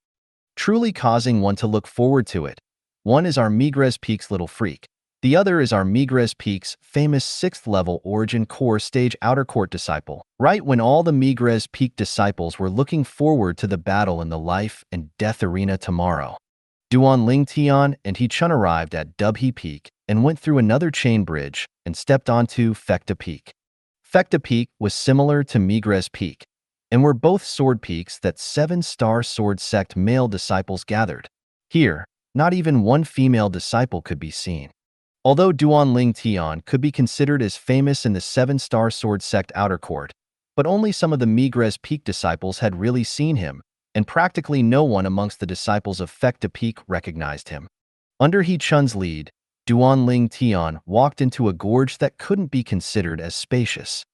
Truly causing one to look forward to it. One is our Migres Peak's little freak. The other is our Migres Peak's famous 6th-level origin core stage outer court disciple. Right when all the Migres Peak disciples were looking forward to the battle in the life and death arena tomorrow, Duan Tian and He Chun arrived at Dubhe Peak and went through another chain bridge and stepped onto Fekta Peak. Fekta Peak was similar to Migres Peak, and were both sword peaks that 7-star sword sect male disciples gathered. Here, not even one female disciple could be seen. Although Duan Tian could be considered as famous in the 7-star sword sect outer court, but only some of the Migres Peak disciples had really seen him, and practically no one amongst the disciples of Fekta Peak recognized him. Under He Chun's lead, Duan Tian walked into a gorge that couldn't be considered as spacious.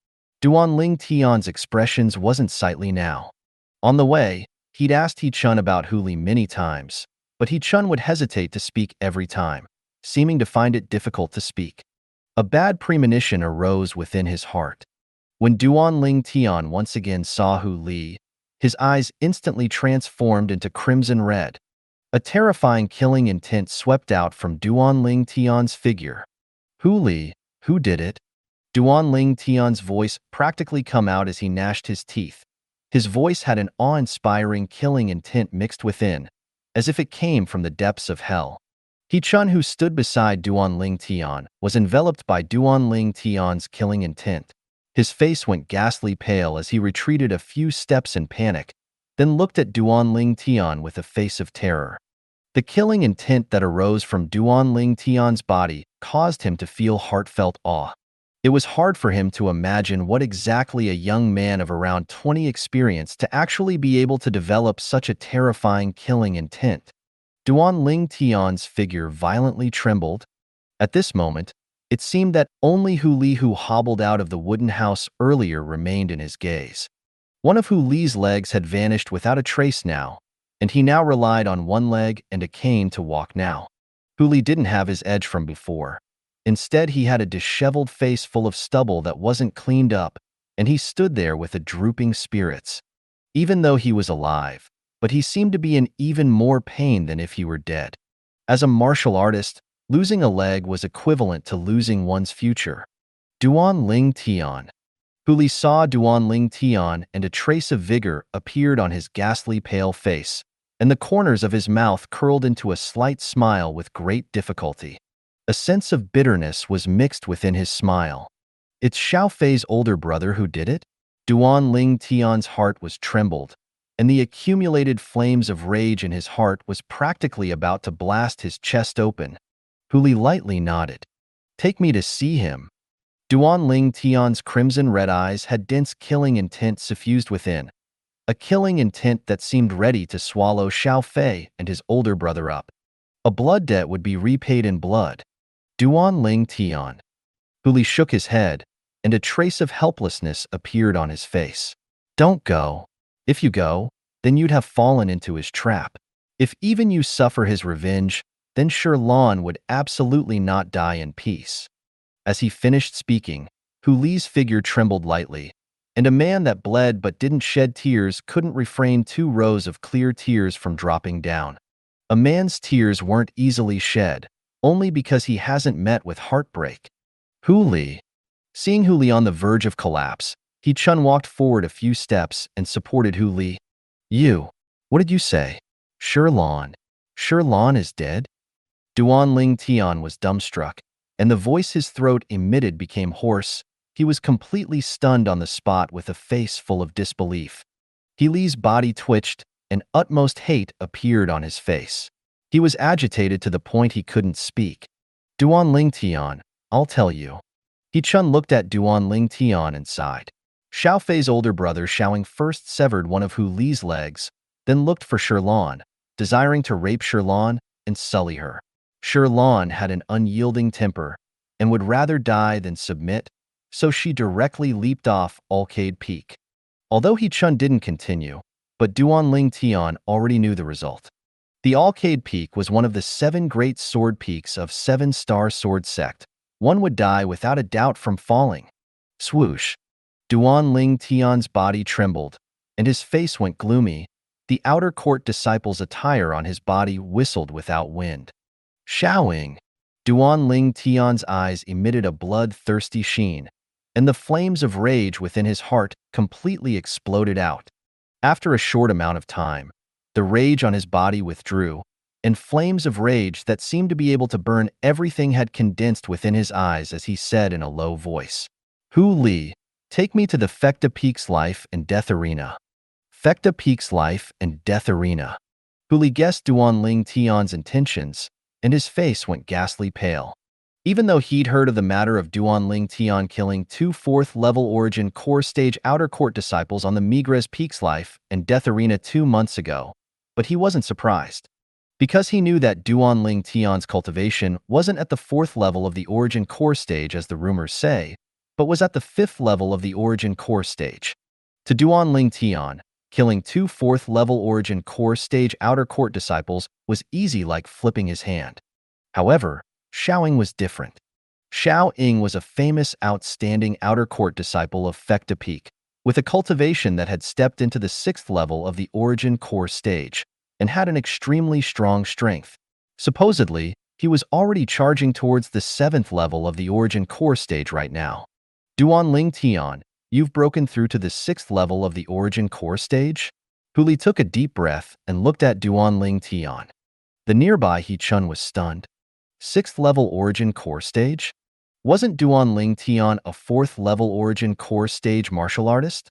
Duan Ling Tian's expressions wasn't sightly now. On the way, he'd asked He-chun about Hu Li many times, but He-chun would hesitate to speak every time, seeming to find it difficult to speak. A bad premonition arose within his heart. When Duan Ling Tian once again saw Hu Li, his eyes instantly transformed into crimson red. A terrifying killing intent swept out from Duan Ling Tian's figure. Hu Li, who did it? Duan Ling Tian's voice practically come out as he gnashed his teeth. His voice had an awe-inspiring killing intent mixed within, as if it came from the depths of hell. He-chun, who stood beside Duan Ling Tian, was enveloped by Duan Ling Tian's killing intent. His face went ghastly pale as he retreated a few steps in panic, then looked at Duan Ling Tian with a face of terror. The killing intent that arose from Duan Ling Tian's body caused him to feel heartfelt awe. It was hard for him to imagine what exactly a young man of around 20 experienced to actually be able to develop such a terrifying killing intent. Duan Ling Tian's figure violently trembled. At this moment, it seemed that only Hu Li, who hobbled out of the wooden house earlier, remained in his gaze. One of Hu Li's legs had vanished without a trace now, and he now relied on one leg and a cane to walk now. Hu Li didn't have his edge from before. Instead, he had a disheveled face full of stubble that wasn't cleaned up, and he stood there with a drooping spirits. Even though he was alive, but he seemed to be in even more pain than if he were dead. As a martial artist, losing a leg was equivalent to losing one's future. Duan Ling Tian. Hu Li saw Duan Ling Tian, and a trace of vigor appeared on his ghastly pale face, and the corners of his mouth curled into a slight smile with great difficulty. A sense of bitterness was mixed within his smile. It's Xiao Fei's older brother who did it? Duan Ling Tian's heart was trembled, and the accumulated flames of rage in his heart was practically about to blast his chest open. Hu Li lightly nodded. Take me to see him. Duan Ling Tian's crimson red eyes had dense killing intent suffused within, a killing intent that seemed ready to swallow Xiao Fei and his older brother up. A blood debt would be repaid in blood. Duan Ling Tian. Hu Li shook his head, and a trace of helplessness appeared on his face. Don't go. If you go, then you'd have fallen into his trap. If even you suffer his revenge, then Shirlan would absolutely not die in peace. As he finished speaking, Hu Li's figure trembled lightly, and a man that bled but didn't shed tears couldn't refrain 2 rows of clear tears from dropping down. A man's tears weren't easily shed, only because he hasn't met with heartbreak. Hu Li. Seeing Hu Li on the verge of collapse, He-chun walked forward a few steps and supported Hu Li. You. What did you say? Shirlan. Shirlan is dead? Duan Ling Tian was dumbstruck, and the voice his throat emitted became hoarse. He was completely stunned on the spot with a face full of disbelief. Hu Li's body twitched, and utmost hate appeared on his face. He was agitated to the point he couldn't speak. Duan Ling Tian, I'll tell you. He-chun looked at Duan Ling Tian and sighed. Xiao Fei's older brother Xiaoing first severed one of Hu Li's legs, then looked for Shirlan, desiring to rape Shirlan and sully her. Shirlan had an unyielding temper and would rather die than submit, so she directly leaped off Arcade Peak. Although He-chun didn't continue, but Duan Ling Tian already knew the result. The Arcade Peak was one of the 7 great sword peaks of 7-star sword sect. One would die without a doubt from falling. Swoosh. Duan Ling Tian's body trembled, and his face went gloomy. The outer court disciple's attire on his body whistled without wind. Xiaoing. Duan Ling Tian's eyes emitted a blood-thirsty sheen, and the flames of rage within his heart completely exploded out. After a short amount of time, the rage on his body withdrew, and flames of rage that seemed to be able to burn everything had condensed within his eyes as he said in a low voice. Hu Li, take me to the Fecta Peak's life and death arena. Fecta Peak's life and death arena. Hu Li guessed Duan Ling Tian's intentions, and his face went ghastly pale. Even though he'd heard of the matter of Duan Ling Tian killing 2 4th-level Origin Core Stage Outer Court disciples on the Migres Peak's life and death arena 2 months ago, but he wasn't surprised. Because he knew that Duan Ling Tian's cultivation wasn't at the 4th level of the Origin Core Stage as the rumors say, but was at the 5th level of the Origin Core stage. To Duanling Tian, killing 2 4th-level Origin Core stage Outer Court disciples was easy like flipping his hand. However, Xiaoying was different. Xiaoying was a famous, outstanding Outer Court disciple of Fecta Peak, with a cultivation that had stepped into the 6th level of the Origin Core stage, and had an extremely strong strength. Supposedly, he was already charging towards the 7th level of the Origin Core stage right now. Duanling Tian, you've broken through to the 6th level of the Origin Core stage? Huli took a deep breath and looked at Duanling Tian. The nearby He Chun was stunned. 6th level Origin Core stage? Wasn't Duanling Tian a 4th level Origin Core stage martial artist?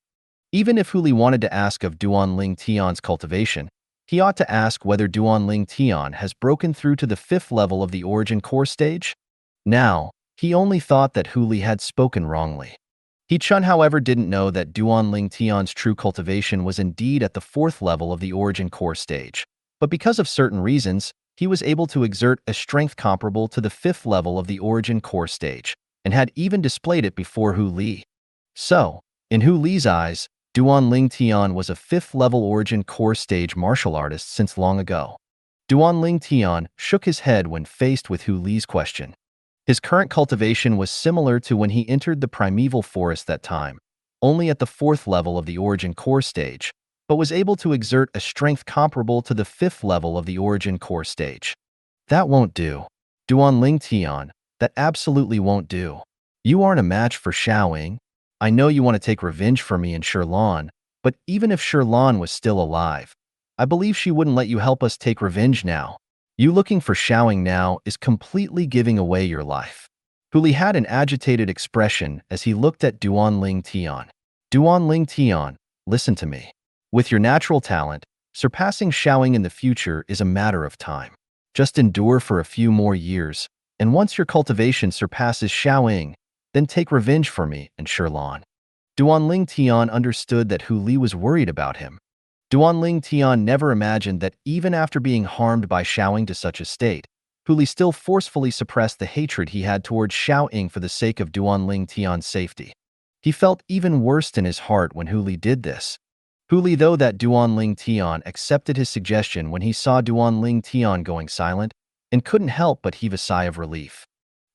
Even if Huli wanted to ask of Duanling Tian's cultivation, he ought to ask whether Duanling Tian has broken through to the 5th level of the Origin Core stage. Now, he only thought that Huli had spoken wrongly. He Chun, however, didn't know that Duanling Tian's true cultivation was indeed at the 4th level of the Origin Core stage, but because of certain reasons, he was able to exert a strength comparable to the 5th level of the Origin Core stage, and had even displayed it before Hu Li. So, in Hu Li's eyes, Duanling Tian was a 5th level Origin Core stage martial artist since long ago. Duanling Tian shook his head when faced with Hu Li's question. His current cultivation was similar to when he entered the primeval forest that time, only at the 4th level of the Origin Core stage, but was able to exert a strength comparable to the 5th level of the Origin Core stage. That won't do. Duanling Tian, that absolutely won't do. You aren't a match for Xiaoying. I know you want to take revenge for me and Shirlan, but even if Shirlan was still alive, I believe she wouldn't let you help us take revenge now. You looking for Xiaoying now is completely giving away your life. Huli had an agitated expression as he looked at Duanling Tian. Duanling Tian, listen to me. With your natural talent, surpassing Xiaoying in the future is a matter of time. Just endure for a few more years, and once your cultivation surpasses Xiaoying, then take revenge for me and Shirlan. Duanling Tian understood that Hu Li was worried about him. Duanling Tian never imagined that even after being harmed by Xiaoying to such a state, Hu Li still forcefully suppressed the hatred he had towards Xiaoying for the sake of Duanling Tian's safety. He felt even worse in his heart when Hu Li did this. Hu Li, though that Duanling Tian accepted his suggestion when he saw Duanling Tian going silent, and couldn't help but heave a sigh of relief.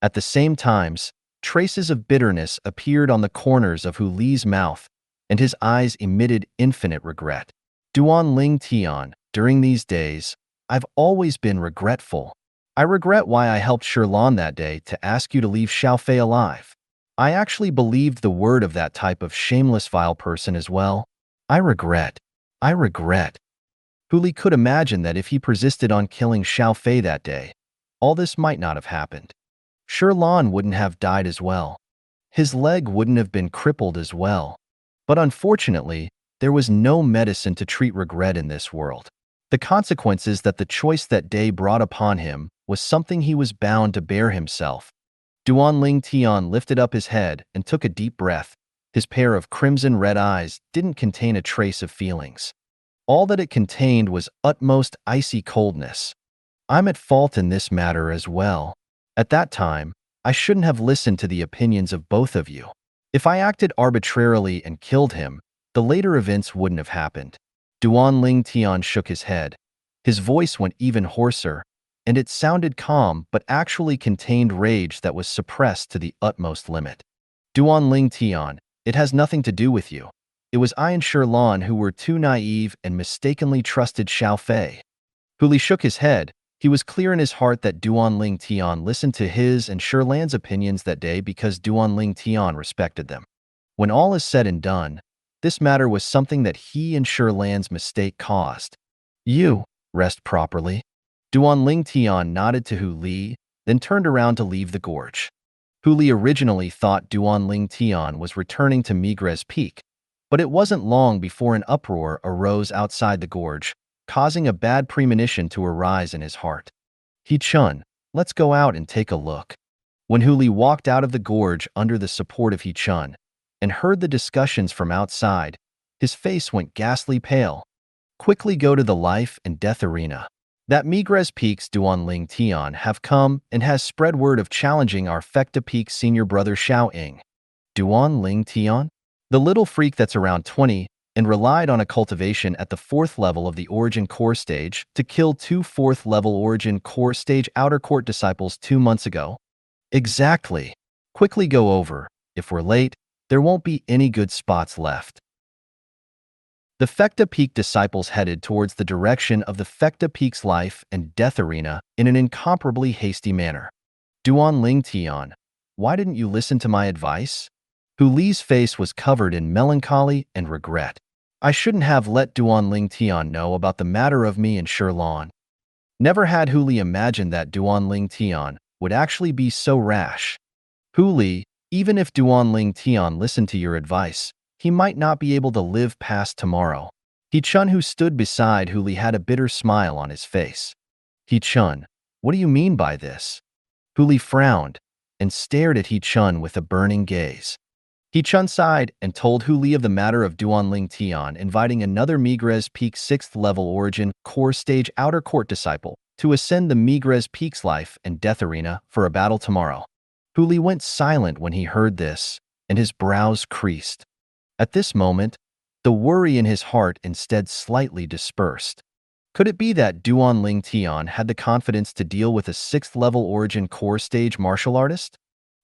At the same times, traces of bitterness appeared on the corners of Hu Li's mouth, and his eyes emitted infinite regret. Duanling Tian, during these days, I've always been regretful. I regret why I helped Shirlan that day to ask you to leave Xiaofei alive. I actually believed the word of that type of shameless vile person as well. I regret. Hu Li could imagine that if he persisted on killing Xiaofei that day, all this might not have happened. Shirlan wouldn't have died as well. His leg wouldn't have been crippled as well. But unfortunately, there was no medicine to treat regret in this world. The consequences that the choice that day brought upon him was something he was bound to bear himself. Duanling Tian lifted up his head and took a deep breath. His pair of crimson-red eyes didn't contain a trace of feelings. All that it contained was utmost icy coldness. I'm at fault in this matter as well. At that time, I shouldn't have listened to the opinions of both of you. If I acted arbitrarily and killed him, the later events wouldn't have happened. Duanling Tian shook his head. His voice went even hoarser, and it sounded calm but actually contained rage that was suppressed to the utmost limit. Duanling Tian, it has nothing to do with you. It was I and Shirlan who were too naive and mistakenly trusted Xiaofei. Hu Li shook his head. He was clear in his heart that Duanling Tian listened to his and Shirlan's opinions that day because Duanling Tian respected them. When all is said and done, this matter was something that he and Shirlan's mistake caused. You, rest properly. Duanling Tian nodded to Hu Li, then turned around to leave the gorge. Hu Li originally thought Duanling Tian was returning to Migres Peak, but it wasn't long before an uproar arose outside the gorge, causing a bad premonition to arise in his heart. He Chun, let's go out and take a look. When Hu Li walked out of the gorge under the support of He Chun, and heard the discussions from outside, his face went ghastly pale. Quickly go to the life and death arena. That Migres Peak's Duanling Tian have come and has spread word of challenging our Fecta Peak senior brother Xiaoying. Duan Ling Tian? The little freak that's around 20 and relied on a cultivation at the 4th level of the Origin Core stage to kill 2 4th level Origin Core stage Outer Court disciples 2 months ago? Exactly. Quickly go over. If we're late, there won't be any good spots left. The Fecta Peak disciples headed towards the direction of the Fecta Peak's life and death arena in an incomparably hasty manner. Duan Ling Tian, why didn't you listen to my advice? Hu Li's face was covered in melancholy and regret. I shouldn't have let Duan Ling Tian know about the matter of me and Sherlan. Never had Hu Li imagined that Duan Ling Tian would actually be so rash. Hu Li, even if Duan Ling Tian listened to your advice, he might not be able to live past tomorrow. He Chun, who stood beside Hu Li, had a bitter smile on his face. He Chun, what do you mean by this? Hu Li frowned and stared at He Chun with a burning gaze. He Chun sighed and told Hu Li of the matter of Duan Ling Tian inviting another Migres Peak 6th level Origin Core stage Outer Court disciple to ascend the Migres Peak's life and death arena for a battle tomorrow. Hu Li went silent when he heard this, and his brows creased. At this moment, the worry in his heart instead slightly dispersed. Could it be that Duan Ling Tian had the confidence to deal with a 6th level Origin Core stage martial artist?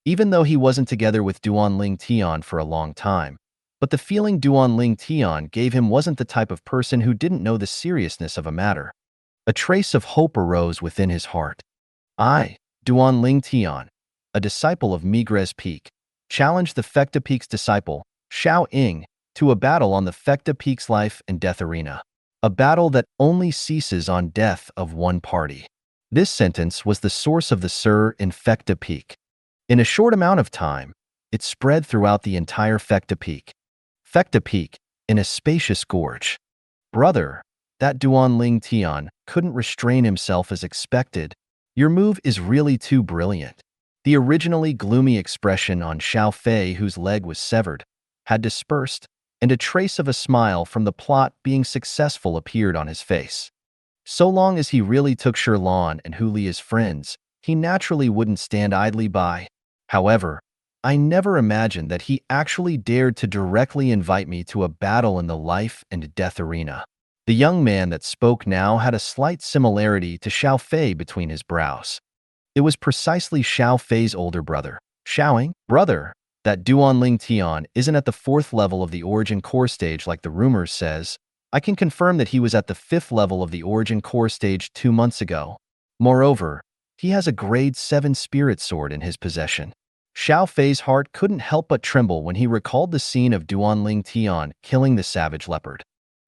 Even though he wasn't together with Duan Ling Tian for a long time, but the feeling Duan Ling Tian gave him wasn't the type of person who didn't know the seriousness of a matter. A trace of hope arose within his heart. I, Duan Ling Tian, a disciple of Migres Peak, challenged the Fecta Peak's disciple, Xiao Ying, to a battle on the Fecta Peak's life and death arena. A battle that only ceases on death of one party. This sentence was the source of the Sir in Fecta Peak. In a short amount of time, it spread throughout the entire Fecta Peak. Fecta Peak, in a spacious gorge. Brother, that Duan Ling Tian couldn't restrain himself as expected. Your move is really too brilliant. The originally gloomy expression on Xiao Fei, whose leg was severed, had dispersed, and a trace of a smile from the plot being successful appeared on his face. So long as he really took Sherlan and Hu Li as friends, he naturally wouldn't stand idly by. However, I never imagined that he actually dared to directly invite me to a battle in the life and death arena. The young man that spoke now had a slight similarity to Xiao Fei between his brows. It was precisely Xiao Fei's older brother. Xiaoing, brother, that Duan Ling Tian isn't at the 4th level of the Origin Core stage like the rumors says. I can confirm that he was at the 5th level of the Origin Core stage 2 months ago. Moreover, he has a grade 7 spirit sword in his possession. Xiao Fei's heart couldn't help but tremble when he recalled the scene of Duan Ling Tian killing the savage leopard.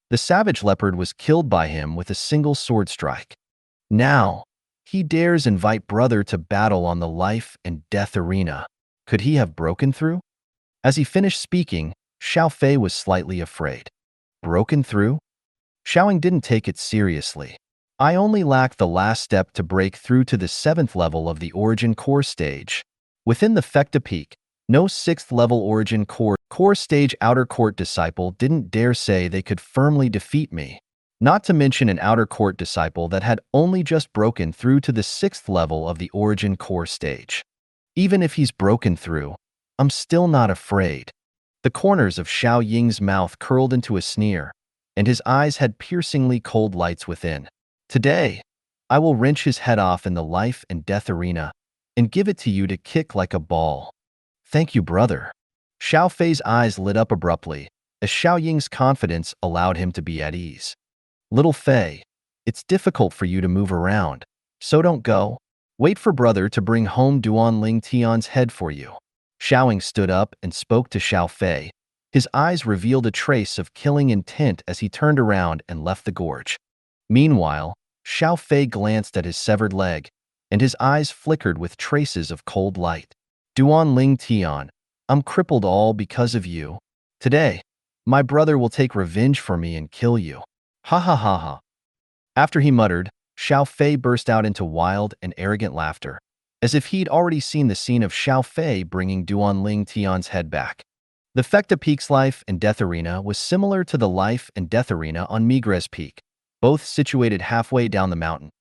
The savage leopard was killed by him with a single sword strike. Now, he dares invite brother to battle on the life and death arena. Could he have broken through? As he finished speaking, Xiao Fei was slightly afraid. Broken through? Xiaoing didn't take it seriously. I only lack the last step to break through to the 7th level of the Origin Core stage. Within the Fecta Peak, no 6th level Origin Core stage Outer Court disciple didn't dare say they could firmly defeat me. Not to mention an Outer Court disciple that had only just broken through to the 6th level of the Origin Core stage. Even if he's broken through, I'm still not afraid. The corners of Xiao Ying's mouth curled into a sneer, and his eyes had piercingly cold lights within. Today, I will wrench his head off in the life and death arena and give it to you to kick like a ball. Thank you, brother. Xiao Fei's eyes lit up abruptly, as Xiao Ying's confidence allowed him to be at ease. Little Fei, it's difficult for you to move around, so don't go. Wait for brother to bring home Duan Ling Tian's head for you. Xiaoing stood up and spoke to Xiao Fei. His eyes revealed a trace of killing intent as he turned around and left the gorge. Meanwhile, Xiao Fei glanced at his severed leg, and his eyes flickered with traces of cold light. Duan Ling Tian, I'm crippled all because of you. Today, my brother will take revenge for me and kill you. Ha ha ha ha. After he muttered, Xiao Fei burst out into wild and arrogant laughter, as if he'd already seen the scene of Xiao Fei bringing Duan Ling Tian's head back. The Fecta Peak's life and death arena was similar to the life and death arena on Migres Peak, both situated halfway down the mountain.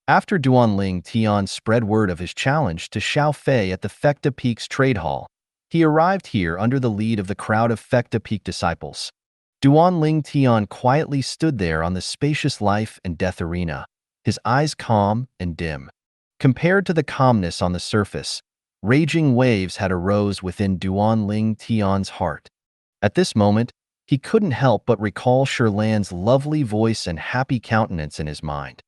After Duan Ling Tian spread word of his challenge to Xiao Fei at the Fecta Peak's trade hall, He arrived here under the lead of the crowd of Fecta Peak disciples. Duan Ling Tian quietly stood there on the spacious life and death arena, his eyes calm and dim. Compared to the calmness on the surface, raging waves had arose within Duan Ling Tian's heart. At this moment, he couldn't help but recall Sherlan's lovely voice and happy countenance in his mind.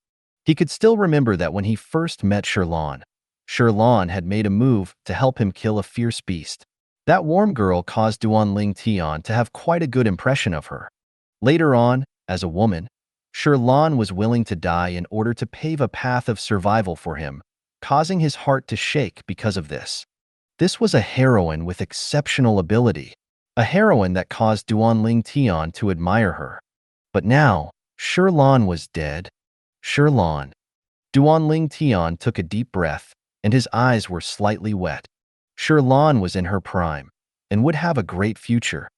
He could still remember that when he first met Sherlan, Sherlan had made a move to help him kill a fierce beast. That warm girl caused Duan Ling Tian to have quite a good impression of her. Later on, as a woman, Sherlan was willing to die in order to pave a path of survival for him, causing his heart to shake because of this. This was a heroine with exceptional ability, a heroine that caused Duan Ling Tian to admire her. But now, Sherlan was dead. Sherlan. Duan Ling Tian took a deep breath, and his eyes were slightly wet. Sherlan was in her prime, and would have a great future.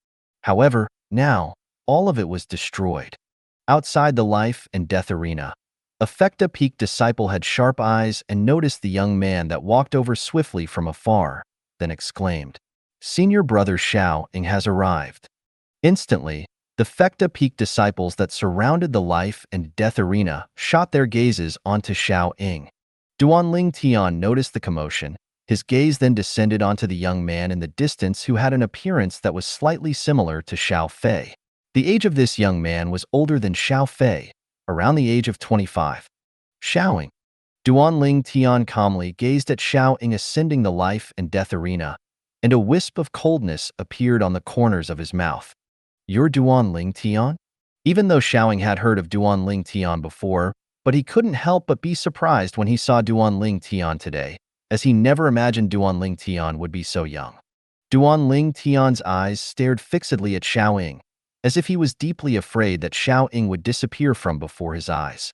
However, now, all of it was destroyed. Outside the life and death arena, a Fecta Peak disciple had sharp eyes and noticed the young man that walked over swiftly from afar, then exclaimed, "Senior brother Xiao Ying has arrived." Instantly, the Fecta Peak disciples that surrounded the life and death arena shot their gazes onto Xiao Ying. Duan Ling Tian noticed the commotion. His gaze then descended onto the young man in the distance who had an appearance that was slightly similar to Xiao Fei. The age of this young man was older than Xiao Fei, around the age of 25. Xiao Ying. Duan Ling Tian calmly gazed at Xiao Ying ascending the life and death arena, and a wisp of coldness appeared on the corners of his mouth. "You're Duan Ling Tian?" Even though Xiao Ying had heard of Duan Ling Tian before, but he couldn't help but be surprised when he saw Duan Ling Tian today, as he never imagined Duan Ling Tian would be so young. Duan Ling Tian's eyes stared fixedly at Xiao Ying, as if he was deeply afraid that Xiao Ying would disappear from before his eyes.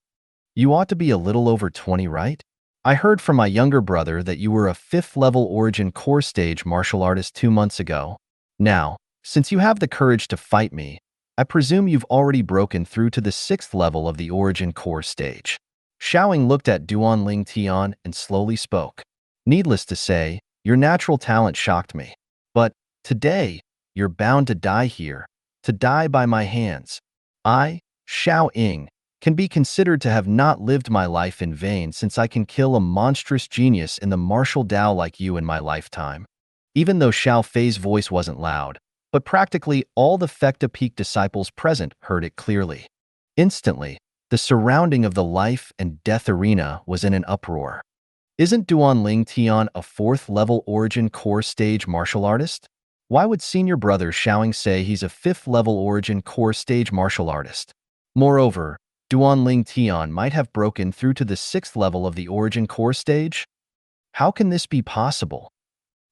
"You ought to be a little over 20, right? I heard from my younger brother that you were a 5th level origin core stage martial artist 2 months ago. Now, since you have the courage to fight me, I presume you've already broken through to the 6th level of the origin core stage." Xiao Ying looked at Duan Ling Tian and slowly spoke. "Needless to say, your natural talent shocked me. But today, you're bound to die here, to die by my hands. I, Xiao Ying, can be considered to have not lived my life in vain since I can kill a monstrous genius in the martial Tao like you in my lifetime." Even though Xiao Fei's voice wasn't loud, but practically all the Fecta Peak disciples present heard it clearly. Instantly, the surrounding of the life and death arena was in an uproar. Isn't Duan Ling Tian a 4th level origin core stage martial artist? Why would senior brother Xiao Ying say he's a 5th level origin core stage martial artist? Moreover, Duan Ling Tian might have broken through to the 6th level of the origin core stage? How can this be possible?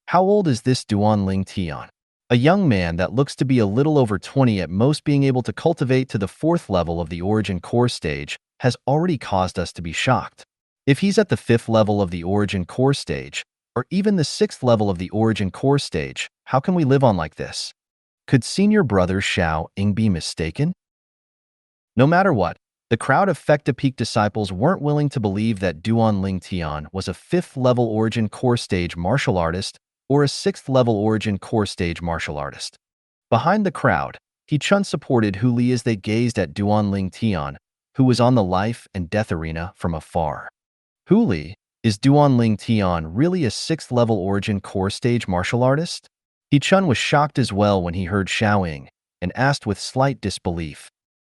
How old is this Duan Ling Tian? A young man that looks to be a little over 20 at most being able to cultivate to the 4th level of the origin core stage has already caused us to be shocked. If he's at the 5th level of the origin core stage, or even the 6th level of the origin core stage, how can we live on like this? Could senior brother Xiao Ying be mistaken? No matter what, the crowd of Fecta Peak disciples weren't willing to believe that Duan Ling Tian was a 5th level origin core stage martial artist or a 6th level origin core stage martial artist. Behind the crowd, He-chun supported Hu Li as they gazed at Duan Ling Tian, who was on the life and death arena from afar. "Hu Li, is Duan Ling Tian really a 6th level origin core stage martial artist?" He-chun was shocked as well when he heard Xiao Ying, and asked with slight disbelief.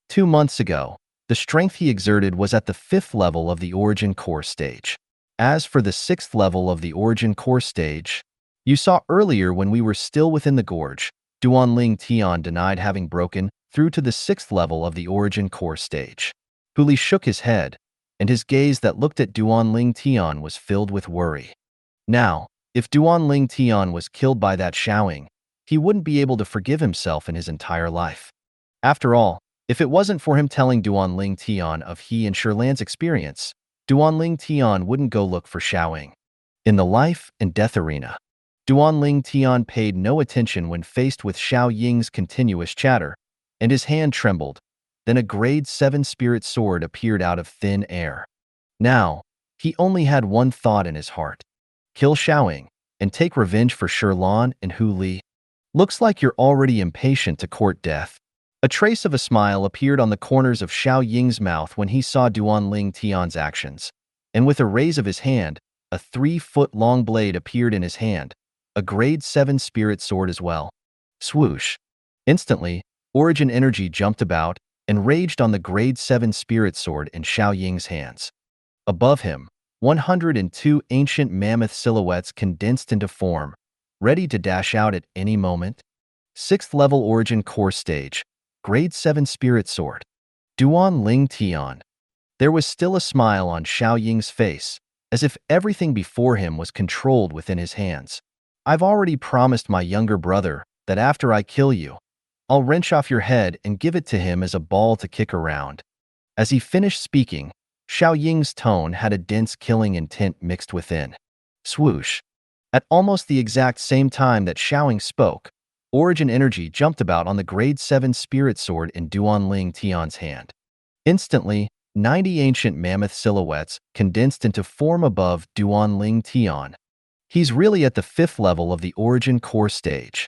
2 months ago, the strength he exerted was at the 5th level of the origin core stage. As for the 6th level of the origin core stage, you saw earlier when we were still within the gorge, Duan Ling Tian denied having broken through to the 6th level of the origin core stage. Hu Li shook his head, and his gaze that looked at Duan Ling Tian was filled with worry. Now, if Duan Ling Tian was killed by that Xiao Ying, he wouldn't be able to forgive himself in his entire life. After all, if it wasn't for him telling Duan Ling Tian of he and Sherlan's experience, Duan Ling Tian wouldn't go look for Xiao Ying. In the life and death arena, Duan Ling Tian paid no attention when faced with Xiao Ying's continuous chatter, and his hand trembled. Then a grade 7 spirit sword appeared out of thin air. Now, he only had one thought in his heart: kill Xiao Ying, and take revenge for Shirlan and Hu Li. Looks like you're already impatient to court death. A trace of a smile appeared on the corners of Xiao Ying's mouth when he saw Duanling Tian's actions, and with a raise of his hand, a 3-foot-long blade appeared in his hand, a grade 7 spirit sword as well. Swoosh! Instantly, origin energy jumped about and raged on the grade 7 spirit sword in Xiao Ying's hands. Above him, 102 ancient mammoth silhouettes condensed into form, ready to dash out at any moment. 6th level origin core stage, grade 7 spirit sword. Duanling Tian. There was still a smile on Xiao Ying's face, as if everything before him was controlled within his hands. I've already promised my younger brother that after I kill you, I'll wrench off your head and give it to him as a ball to kick around. As he finished speaking, Xiao Ying's tone had a dense killing intent mixed within. Swoosh! At almost the exact same time that Xiao Ying spoke, origin energy jumped about on the grade 7 spirit sword in Duanling Tian's hand. Instantly, 90 ancient mammoth silhouettes condensed into form above Duanling Tian. He's really at the 5th level of the origin core stage.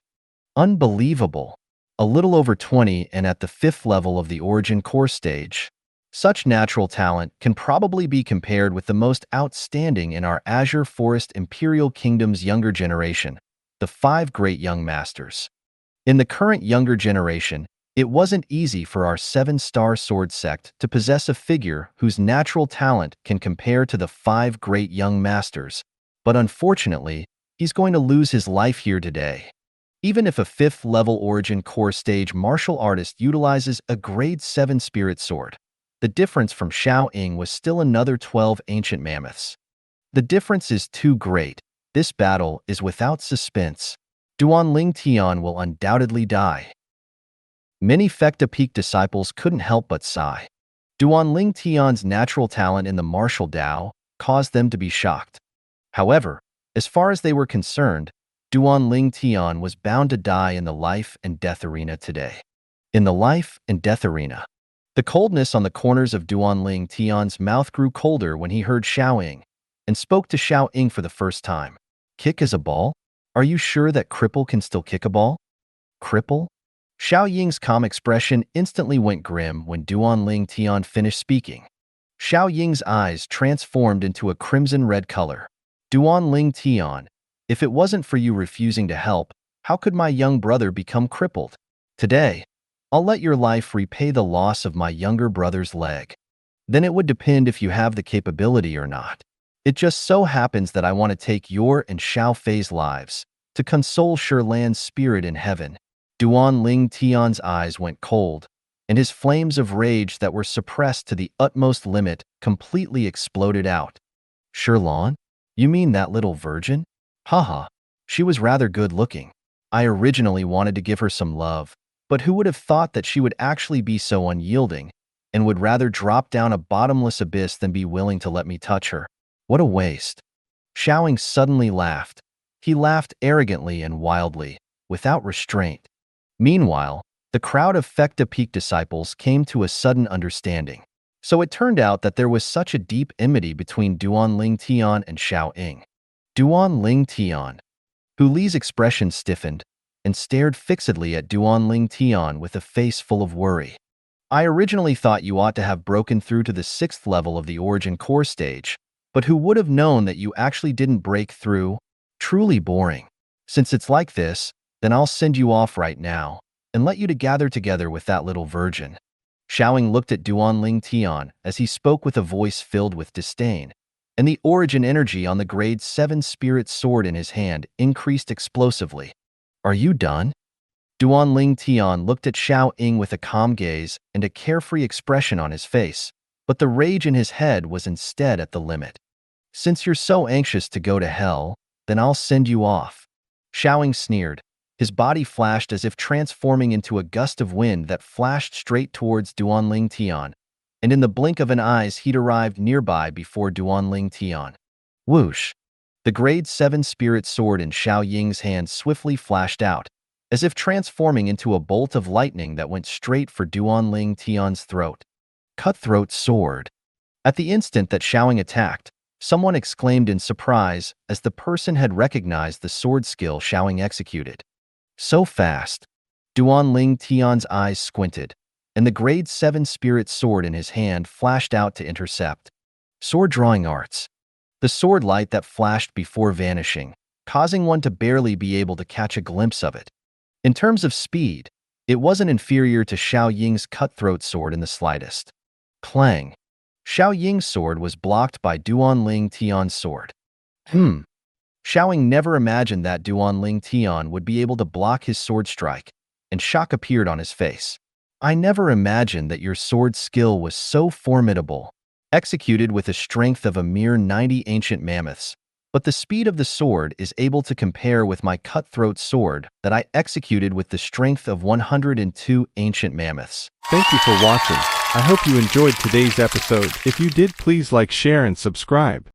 Unbelievable! A little over 20 and at the 5th level of the origin core stage. Such natural talent can probably be compared with the most outstanding in our Azure Forest Imperial Kingdom's younger generation, the 5 great young masters. In the current younger generation, it wasn't easy for our 7-star sword sect to possess a figure whose natural talent can compare to the 5 great young masters, but unfortunately, he's going to lose his life here today. Even if a 5th level origin core stage martial artist utilizes a grade 7 spirit sword, the difference from Xiao Ying was still another 12 ancient mammoths. The difference is too great. This battle is without suspense. Duanling Tian will undoubtedly die. Many Fecta Peak disciples couldn't help but sigh. Duanling Tian's natural talent in the martial Dao caused them to be shocked. However, as far as they were concerned, Duanling Tian was bound to die in the life and death arena today. In the life and death arena. The coldness on the corners of Duanling Tian's mouth grew colder when he heard Xiao Ying, and spoke to Xiao Ying for the first time. Kick as a ball? Are you sure that Cripple can still kick a ball? Cripple? Xiao Ying's calm expression instantly went grim when Duanling Tian finished speaking. Xiao Ying's eyes transformed into a crimson-red color. Duanling Tian, if it wasn't for you refusing to help, how could my young brother become crippled? Today, I'll let your life repay the loss of my younger brother's leg. Then it would depend if you have the capability or not. It just so happens that I want to take your and Xiao Fei's lives to console Shirlan's spirit in heaven. Duanling Tian's eyes went cold, and his flames of rage that were suppressed to the utmost limit completely exploded out. Shirlan? You mean that little virgin? Haha, she was rather good-looking. I originally wanted to give her some love, but who would have thought that she would actually be so unyielding and would rather drop down a bottomless abyss than be willing to let me touch her? What a waste. Xiao Ying suddenly laughed. He laughed arrogantly and wildly, without restraint. Meanwhile, the crowd of Fecta Peak disciples came to a sudden understanding. So it turned out that there was such a deep enmity between Duanling Tian and Xiao Ying. Duanling Tian. Hu Li's expression stiffened and stared fixedly at Duanling Tian with a face full of worry. I originally thought you ought to have broken through to the 6th level of the origin core stage, but who would have known that you actually didn't break through? Truly boring. Since it's like this, then I'll send you off right now and let you to gather together with that little virgin. Xiao Ying looked at Duanling Tian as he spoke with a voice filled with disdain, and the origin energy on the grade 7 spirit sword in his hand increased explosively. Are you done? Duanling Tian looked at Xiao Ying with a calm gaze and a carefree expression on his face, but the rage in his head was instead at the limit. Since you're so anxious to go to hell, then I'll send you off. Xiao Ying sneered. His body flashed as if transforming into a gust of wind that flashed straight towards Duanling Tian, and in the blink of an eye he'd arrived nearby before Duanling Tian. Whoosh! The grade 7 spirit sword in Xiao Ying's hand swiftly flashed out, as if transforming into a bolt of lightning that went straight for Duanling Tian's throat. Cutthroat sword. At the instant that Xiao Ying attacked, Someone exclaimed in surprise as the person had recognized the sword skill Xiaoying executed. So fast. Duan Ling Tian's eyes squinted, and the grade 7 spirit sword in his hand flashed out to intercept. Sword drawing arts. The sword light that flashed before vanishing, causing one to barely be able to catch a glimpse of it. In terms of speed, it wasn't inferior to Xiao Ying's cutthroat sword in the slightest. Clang. Xiao Ying's sword was blocked by Duan Ling Tian's sword. Xiaoying never imagined that Duan Ling Tian would be able to block his sword strike, and shock appeared on his face. I never imagined that your sword skill was so formidable, executed with the strength of a mere 90 ancient mammoths, but the speed of the sword is able to compare with my cutthroat sword that I executed with the strength of 102 ancient mammoths. Thank you for watching. I hope you enjoyed today's episode. If you did, please like, share, and subscribe.